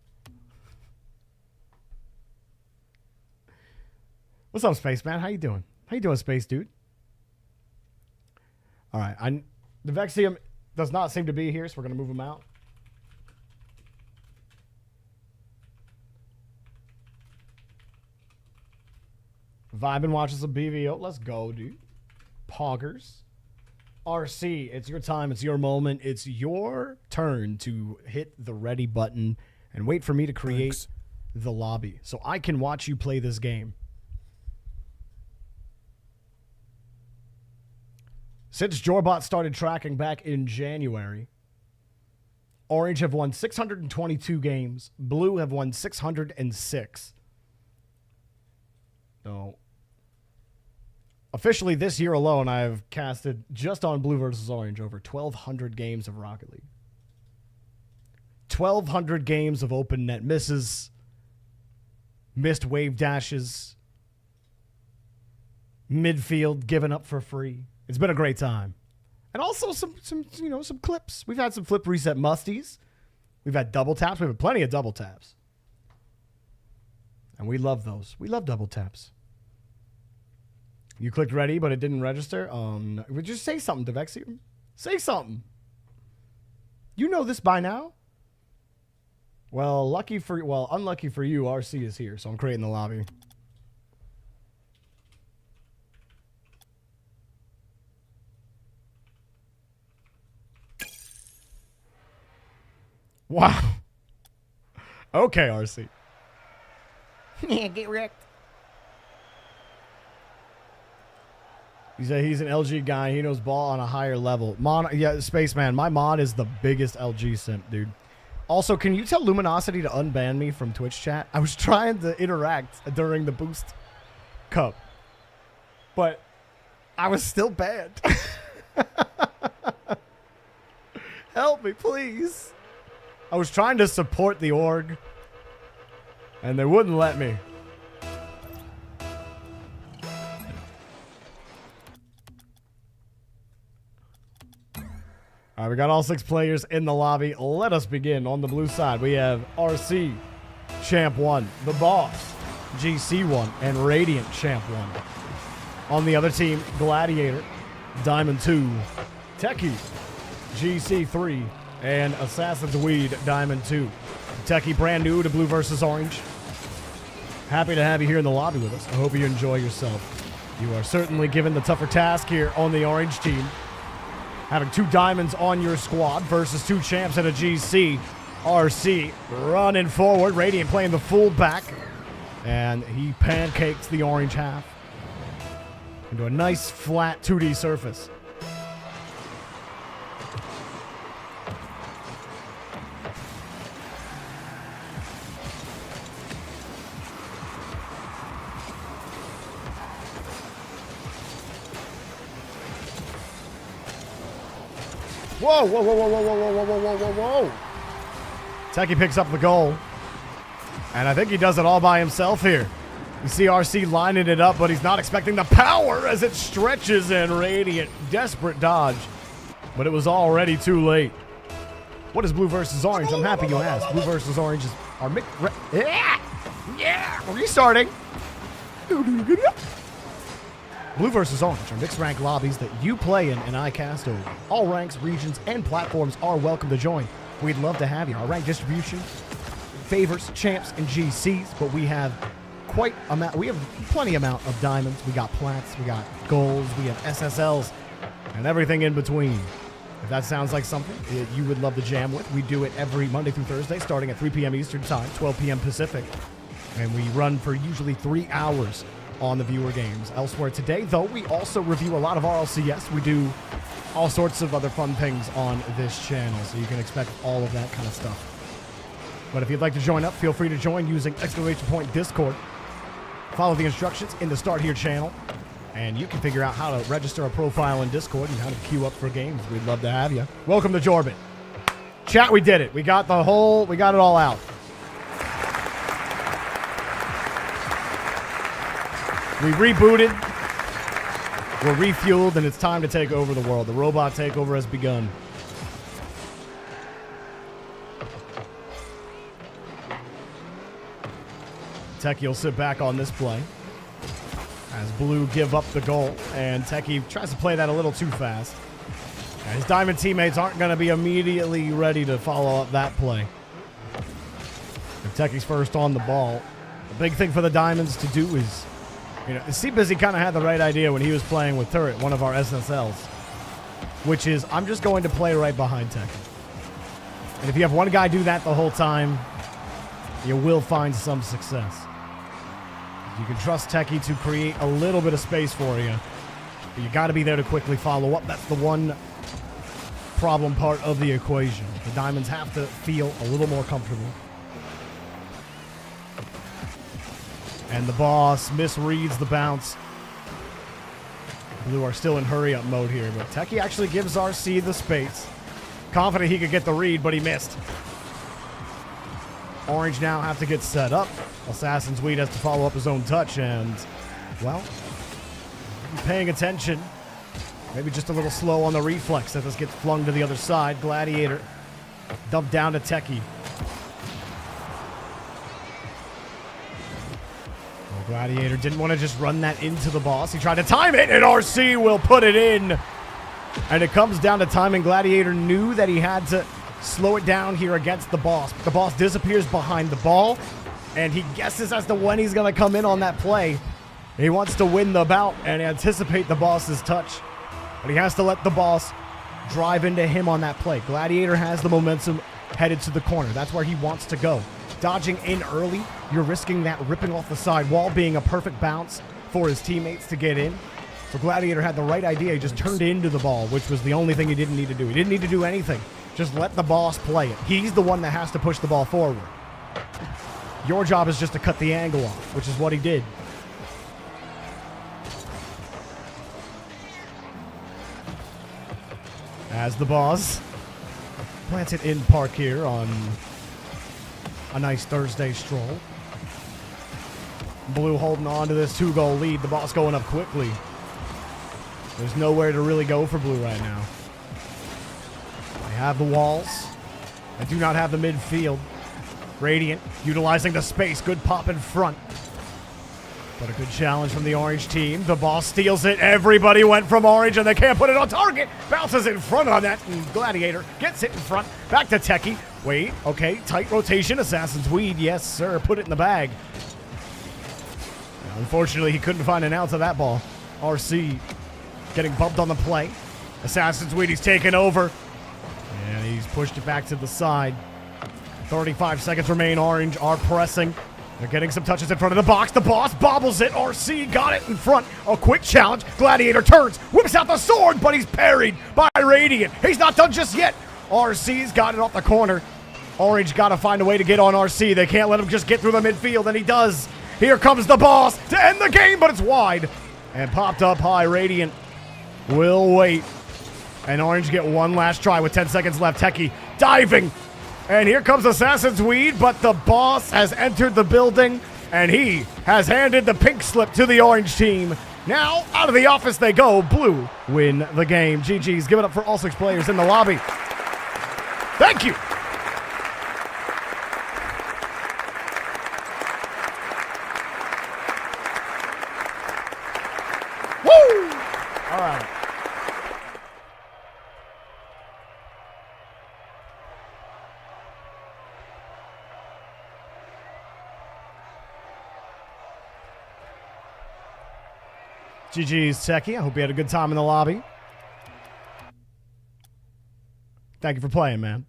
What's up, Spaceman? How you doing? How you doing, Space Dude? All right. The Vexium does not seem to be here, so we're going to move him out. Vibing, watching some BVO. Let's go, dude. Poggers. RC, it's your time. It's your moment. It's your turn to hit the ready button and wait for me to create the lobby so I can watch you play this game. Since Jorbot started tracking back in January, Orange have won 622 games. Blue have won 606. So, officially this year alone, I've casted just on Blue versus Orange over 1,200 games of Rocket League. 1,200 games of open net misses, missed wave dashes, midfield given up for free. It's been a great time. And also some clips. We've had some flip reset musties. We've had double taps. We've had plenty of double taps. And we love those. We love double taps. You clicked ready, but it didn't register. Would you say something, Devexium? Say something. You know this by now. Well, unlucky for you, RC is here, so I'm creating the lobby. Wow. Okay, RC. Yeah, get wrecked. He's an LG guy. He knows ball on a higher level. Yeah, Spaceman, my mod is the biggest LG simp, dude. Also, can you tell Luminosity to unban me from Twitch chat? I was trying to interact during the Boost Cup, but I was still banned. Help me, please. I was trying to support the org, and they wouldn't let me. All right, we got all 6 players in the lobby. Let us begin. On the blue side, we have RC, Champ 1, The Boss, GC 1, and Radiant Champ 1. On the other team, Gladiator, Diamond 2, Techie, GC 3, and Assassin's Weed, Diamond 2. Techie brand new to Blue versus Orange. Happy to have you here in the lobby with us. I hope you enjoy yourself. You are certainly given the tougher task here on the Orange team. Having 2 diamonds on your squad versus 2 champs and a GC. RC running forward. Radiant playing the fullback. And he pancakes the orange half into a nice flat 2D surface. Whoa, whoa, whoa, whoa, whoa, whoa, whoa, whoa, whoa, whoa, whoa. Techie picks up the goal. And I think he does it all by himself here. You see RC lining it up, but he's not expecting the power as it stretches, and Radiant, desperate dodge. But it was already too late. What is blue versus orange? I'm happy you asked. Blue versus orange is our mix. Yeah, restarting. Blue versus orange are mixed rank lobbies that you play in and I cast over. All ranks, regions, and platforms are welcome to join. We'd love to have you. Our rank distribution favors champs and GCs, but we have plenty amount of diamonds. We got plats, we got golds, we have SSLs, and everything in between. If that sounds like something you would love to jam with, we do it every Monday through Thursday, starting at 3 p.m. Eastern Time, 12 p.m. Pacific. And we run for usually 3 hours on the viewer games. Elsewhere today, though, we also review a lot of RLCS. We do all sorts of other fun things on this channel, so you can expect all of that kind of stuff. But if you'd like to join up, feel free to join using !Discord. Follow the instructions in the Start Here channel, and you can figure out how to register a profile in Discord and how to queue up for games. We'd love to have you. Welcome to Jorby. Chat, we did it. We got it all out. We rebooted. We're refueled, and it's time to take over the world. The robot takeover has begun. Techie will sit back on this play as Blue give up the goal, and Techie tries to play that a little too fast. And his Diamond teammates aren't going to be immediately ready to follow up that play. If Techie's first on the ball, the big thing for the Diamonds to do is, C-Busy kind of had the right idea when he was playing with Turret, one of our SSLs, which is, I'm just going to play right behind Techie. And if you have one guy do that the whole time, you will find some success. You can trust Techie to create a little bit of space for you, but you got to be there to quickly follow up. That's the one problem part of the equation. The Diamonds have to feel a little more comfortable. And the boss misreads the bounce. Blue are still in hurry-up mode here, but Techie actually gives RC the space. Confident he could get the read, but he missed. Orange now have to get set up. Assassin's Weed has to follow up his own touch, and, well, paying attention. Maybe just a little slow on the reflex as this gets flung to the other side. Gladiator dumped down to Techie. Gladiator didn't want to just run that into the boss. He tried to time it, and RC will put it in. And it comes down to timing. Gladiator knew that he had to slow it down here against the boss. The boss disappears behind the ball, and he guesses as to when he's going to come in on that play. He wants to win the bout and anticipate the boss's touch, but he has to let the boss drive into him on that play. Gladiator has the momentum headed to the corner. That's where he wants to go. Dodging in early, you're risking that ripping off the side wall being a perfect bounce for his teammates to get in. So Gladiator had the right idea. He just turned into the ball, which was the only thing he didn't need to do. He didn't need to do anything. Just let the boss play it. He's the one that has to push the ball forward. Your job is just to cut the angle off, which is what he did. As the boss plants it in park here on a nice Thursday stroll. Blue holding on to this 2-goal lead. The boss going up quickly. There's nowhere to really go for Blue right now. They have the walls. They do not have the midfield. Radiant utilizing the space. Good pop in front. But a good challenge from the orange team. The boss steals it. Everybody went from orange, and they can't put it on target. Bounces in front on that, and Gladiator gets it in front. Back to Techie. Wait, okay, tight rotation. Assassin's Weed, yes, sir. Put it in the bag. Unfortunately, he couldn't find an out to that ball. RC getting bumped on the play. Assassin's Weed, he's taken over. And he's pushed it back to the side. 35 seconds remain. Orange are pressing. They're getting some touches in front of the box. The boss bobbles it. RC got it in front. A quick challenge. Gladiator turns, whips out the sword, but he's parried by Radiant. He's not done just yet. RC's got it off the corner. Orange got to find a way to get on RC. They can't let him just get through the midfield, and he does. Here comes the boss to end the game, but it's wide. And popped up high. Radiant will wait. And Orange get one last try with 10 seconds left. Techie diving. And here comes Assassin's Weed, but the boss has entered the building, and he has handed the pink slip to the orange team. Now, out of the office they go. Blue win the game. GG's. Give it up for all 6 players in the lobby. Thank you. Woo! All right. GG's, Techie. I hope you had a good time in the lobby. Thank you for playing, man.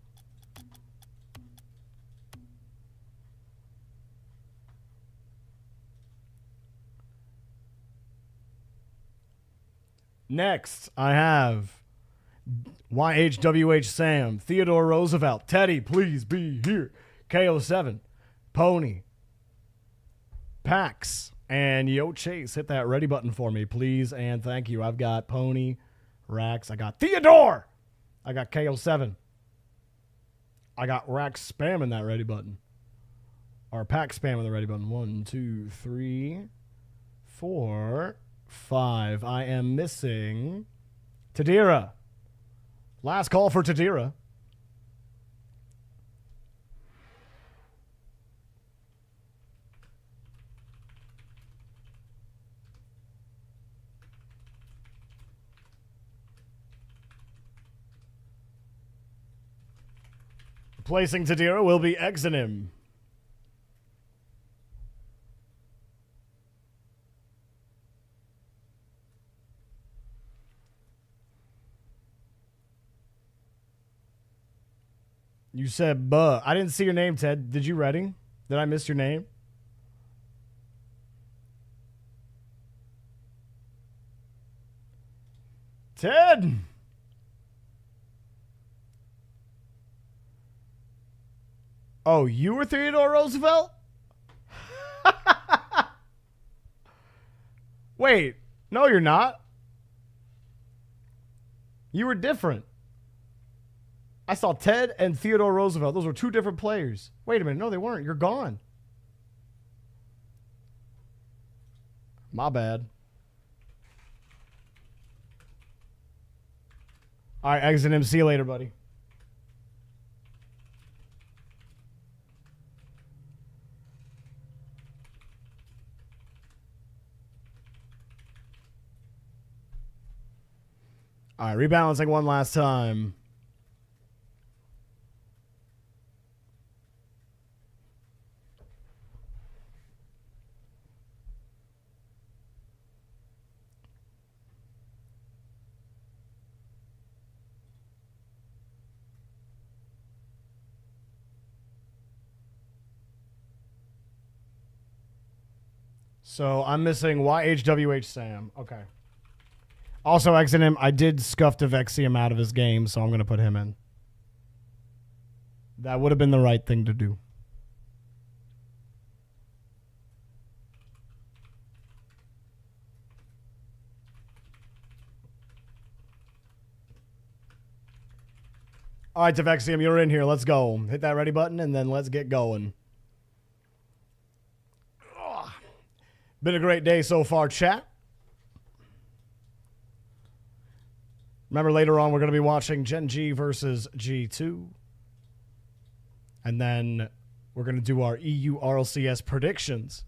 Next, I have YHWH Sam, Theodore Roosevelt, Teddy, please be here, KO7, Pony, Pax, and Yo Chase. Hit that ready button for me, please, and thank you. I've got Pony, Rax, I got Theodore, I got KO7, I got Rax spamming that ready button, or Pax spamming the ready button. 1, 2, 3, 4, 5. I am missing Tadira. Last call for Tadira. Replacing Tadira will be Exonym. You said buh. I didn't see your name, Ted. Did you ready? Did I miss your name? Ted! Oh, you were Theodore Roosevelt? Wait. No, you're not. You were different. I saw Ted and Theodore Roosevelt. Those were 2 different players. Wait a minute. No, they weren't. You're gone. My bad. All right, exit him. See you later, buddy. All right, rebalancing one last time. So I'm missing YHWH Sam. Okay. Also, exit him. I did scuff to Vexium out of his game, so I'm going to put him in. That would have been the right thing to do. All right, Vexium, you're in here. Let's go. Hit that ready button, and then let's get going. Been a great day so far, chat. Remember, later on, we're going to be watching Gen G versus G2. And then we're going to do our EU RLCS predictions.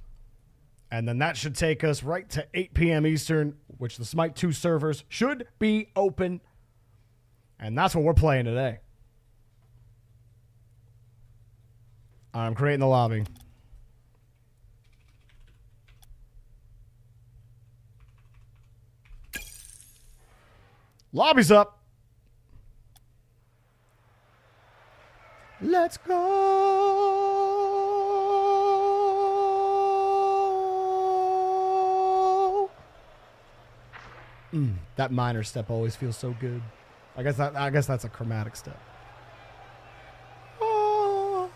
And then that should take us right to 8 p.m. Eastern, which the Smite 2 servers should be open. And that's what we're playing today. I'm creating the lobby. Lobby's up. Let's go. That minor step always feels so good. I guess that's a chromatic step. Oh.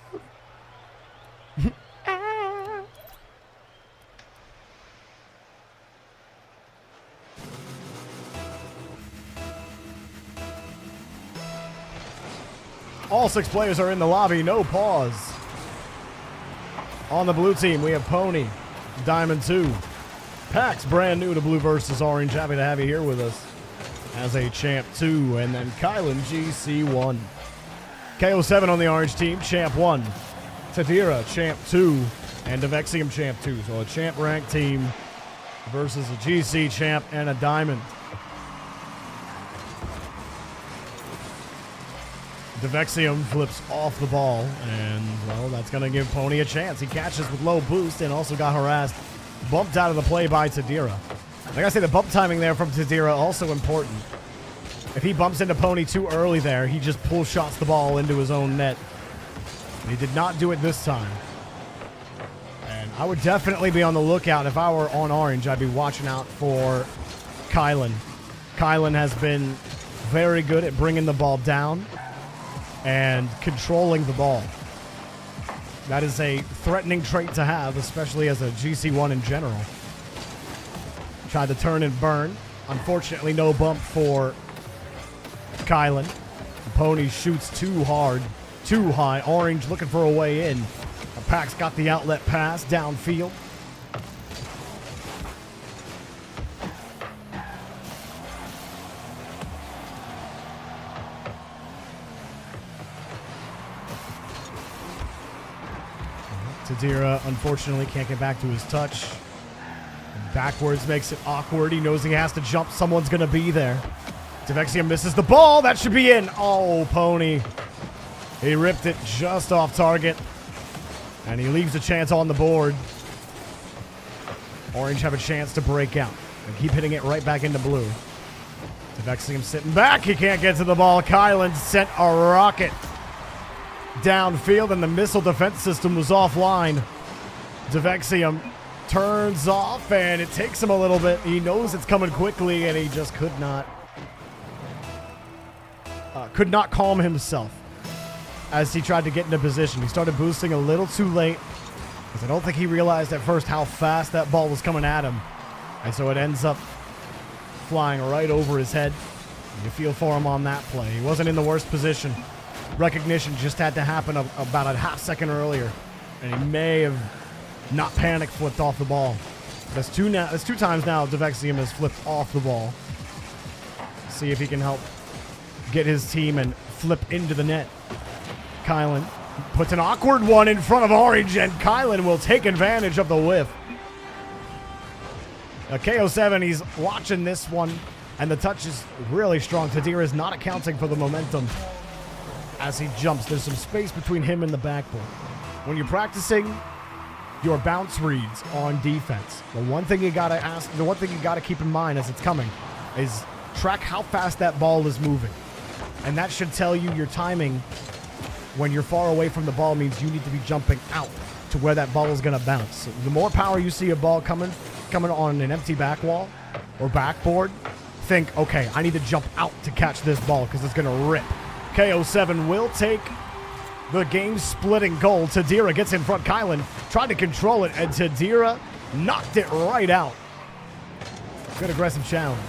All 6 players are in the lobby. No pause. On the blue team, we have Pony, Diamond 2. Pax, brand new to Blue versus Orange. Happy to have you here with us as a Champ 2. And then Kylan, GC 1. KO7 on the Orange team, Champ 1. Tadira, Champ 2. And Devexium, Champ 2. So a Champ ranked team versus a GC Champ and a Diamond. Devexium flips off the ball, and, well, that's going to give Pony a chance. He catches with low boost and also got harassed. Bumped out of the play by Tadira. Like I say, the bump timing there from Tadira also important. If he bumps into Pony too early there, he just pull shots the ball into his own net. He did not do it this time. And I would definitely be on the lookout. If I were on Orange, I'd be watching out for Kylan. Kylan has been very good at bringing the ball down and controlling the ball. That is a threatening trait to have, especially as a GC1 in general. Tried to turn and burn. Unfortunately, no bump for Kylan. Pony shoots too hard, too high. Orange looking for a way in. Pax got the outlet pass downfield. Tadira, unfortunately, can't get back to his touch. And backwards makes it awkward. He knows he has to jump. Someone's going to be there. Devexium misses the ball. That should be in. Oh, Pony. He ripped it just off target. And he leaves a chance on the board. Orange have a chance to break out and keep hitting it right back into blue. Devexium sitting back. He can't get to the ball. Kylan sent a rocket downfield, and the missile defense system was offline. Devexium turns off, and it takes him a little bit. He knows it's coming quickly, and he just could not calm himself as he tried to get into position. He started boosting a little too late, because I don't think he realized at first how fast that ball was coming at him. And so it ends up flying right over his head. You feel for him on that play. He wasn't in the worst position. Recognition just had to happen about a half second earlier, and he may have not panic flipped off the ball. That's two times now Devexium has flipped off the ball. See if he can help get his team and flip into the net. Kylan puts an awkward one in front of Orange, and Kylan will take advantage of the whiff. KO7, he's watching this one, and the touch is really strong. Tadira is not accounting for the momentum as he jumps. There's some space between him and the backboard. When you're practicing your bounce reads on defense, the one thing you gotta keep in mind as it's coming is track how fast that ball is moving. And that should tell you your timing. When you're far away from the ball means you need to be jumping out to where that ball is gonna bounce. So the more power you see a ball coming on an empty back wall or backboard, think, okay, I need to jump out to catch this ball because it's gonna rip. KO7 will take the game-splitting goal. Tadira gets in front. Kylan tried to control it, and Tadira knocked it right out. Good aggressive challenge.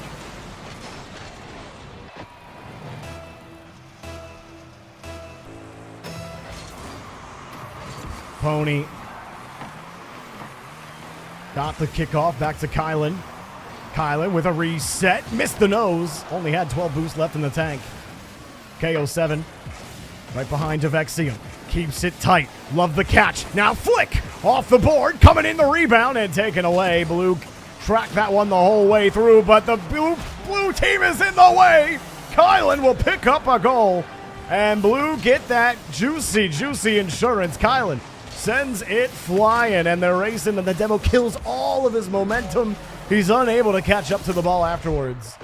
Pony got the kickoff back to Kylan. Kylan with a reset. Missed the nose. Only had 12 boosts left in the tank. KO7 right behind Devexium. Keeps it tight. Love the catch. Now flick off the board. Coming in the rebound and taken away. Blue tracked that one the whole way through, but the blue team is in the way. Kylan will pick up a goal, and Blue get that juicy insurance. Kylan sends it flying, and they're racing, and the demo kills all of his momentum. He's unable to catch up to the ball afterwards.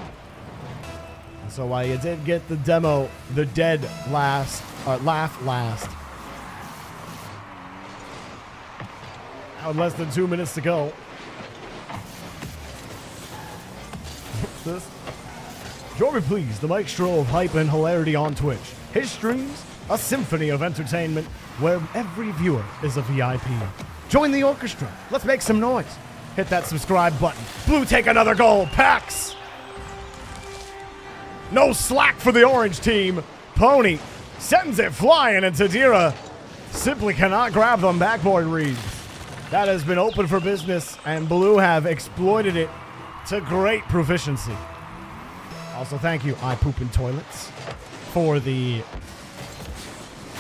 So while you did get the demo, the dead laugh last. Now with less than 2 minutes to go. What's this? JorbyPls, the maestro of hype and hilarity on Twitch. His streams, a symphony of entertainment where every viewer is a VIP. Join the orchestra. Let's make some noise. Hit that subscribe button. Blue take another goal. Pax. No slack for the Orange team. Pony sends it flying, and Tadira simply cannot grab them backboard reads. that has been open for business, and Blue have exploited it to great proficiency. Also, thank you, I Poop in Toilets, for the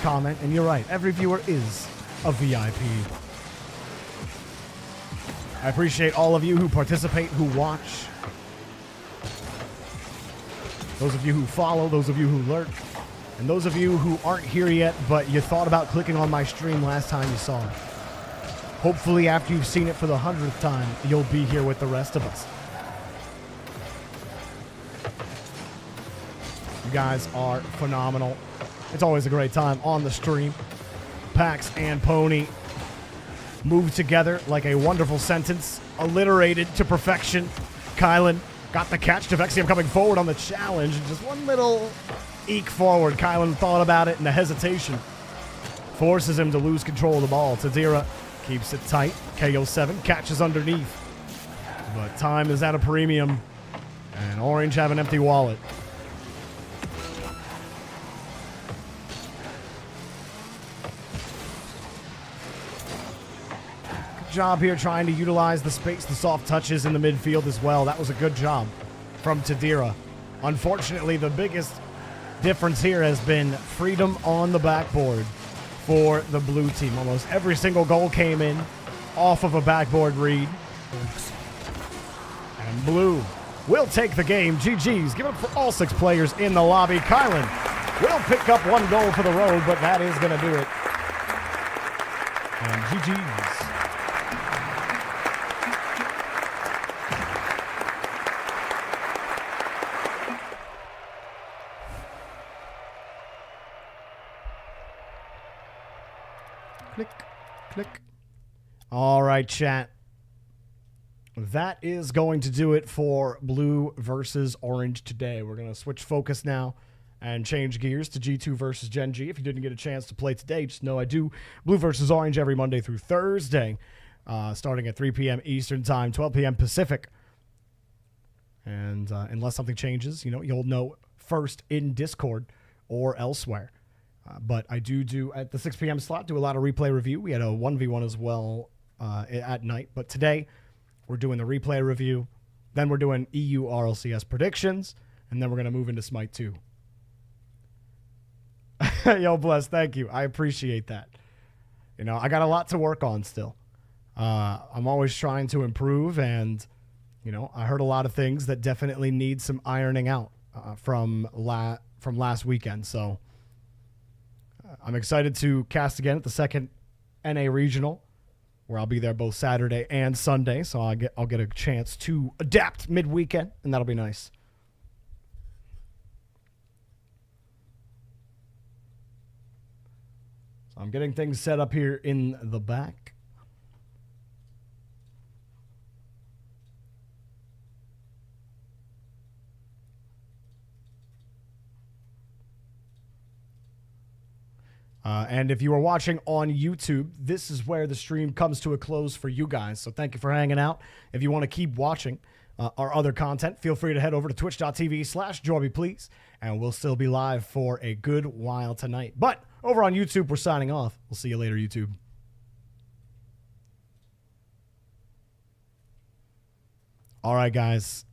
comment. And you're right, every viewer is a VIP. I appreciate all of you who participate, who watch. Those of you who follow, those of you who lurk, and those of you who aren't here yet, but you thought about clicking on my stream last time you saw it. Hopefully, after you've seen it for the 100th time, you'll be here with the rest of us. You guys are phenomenal. It's always a great time on the stream. Pax and Pony move together like a wonderful sentence, alliterated to perfection. Kylan got the catch. Devexium coming forward on the challenge. Just one little eke forward. Kylan thought about it, and the hesitation forces him to lose control of the ball. Tadira keeps it tight. KO7 catches underneath. But time is at a premium, and Orange have an empty wallet. Job here trying to utilize the space, the soft touches in the midfield as well. That was a good job from Tadira. Unfortunately, the biggest difference here has been freedom on the backboard for the blue team. Almost every single goal came in off of a backboard read. And blue will take the game. GG's. Give it up for all 6 players in the lobby. Kylan will pick up 1 goal for the road, but that is going to do it. And GG's. Click, click. All right, chat. That is going to do it for Blue versus Orange today. We're going to switch focus now and change gears to G2 versus Gen G. If you didn't get a chance to play today, just know I do Blue versus Orange every Monday through Thursday, starting at 3 p.m. Eastern Time, 12 p.m. Pacific. And unless something changes, you'll know first in Discord or elsewhere. But I do at the 6 p.m. slot, do a lot of replay review. We had a 1v1 as well at night. But today, we're doing the replay review. Then we're doing EU RLCS predictions. And then we're going to move into Smite 2. Yo, Bless, thank you. I appreciate that. I got a lot to work on still. I'm always trying to improve. And, I heard a lot of things that definitely need some ironing out from last weekend. So I'm excited to cast again at the second NA Regional, where I'll be there both Saturday and Sunday. So I'll get a chance to adapt mid-weekend, and that'll be nice. So I'm getting things set up here in the back. And if you are watching on YouTube, this is where the stream comes to a close for you guys. So thank you for hanging out. If you want to keep watching our other content, feel free to head over to twitch.tv/JorbyPls, and we'll still be live for a good while tonight. But over on YouTube, we're signing off. We'll see you later, YouTube. All right, guys.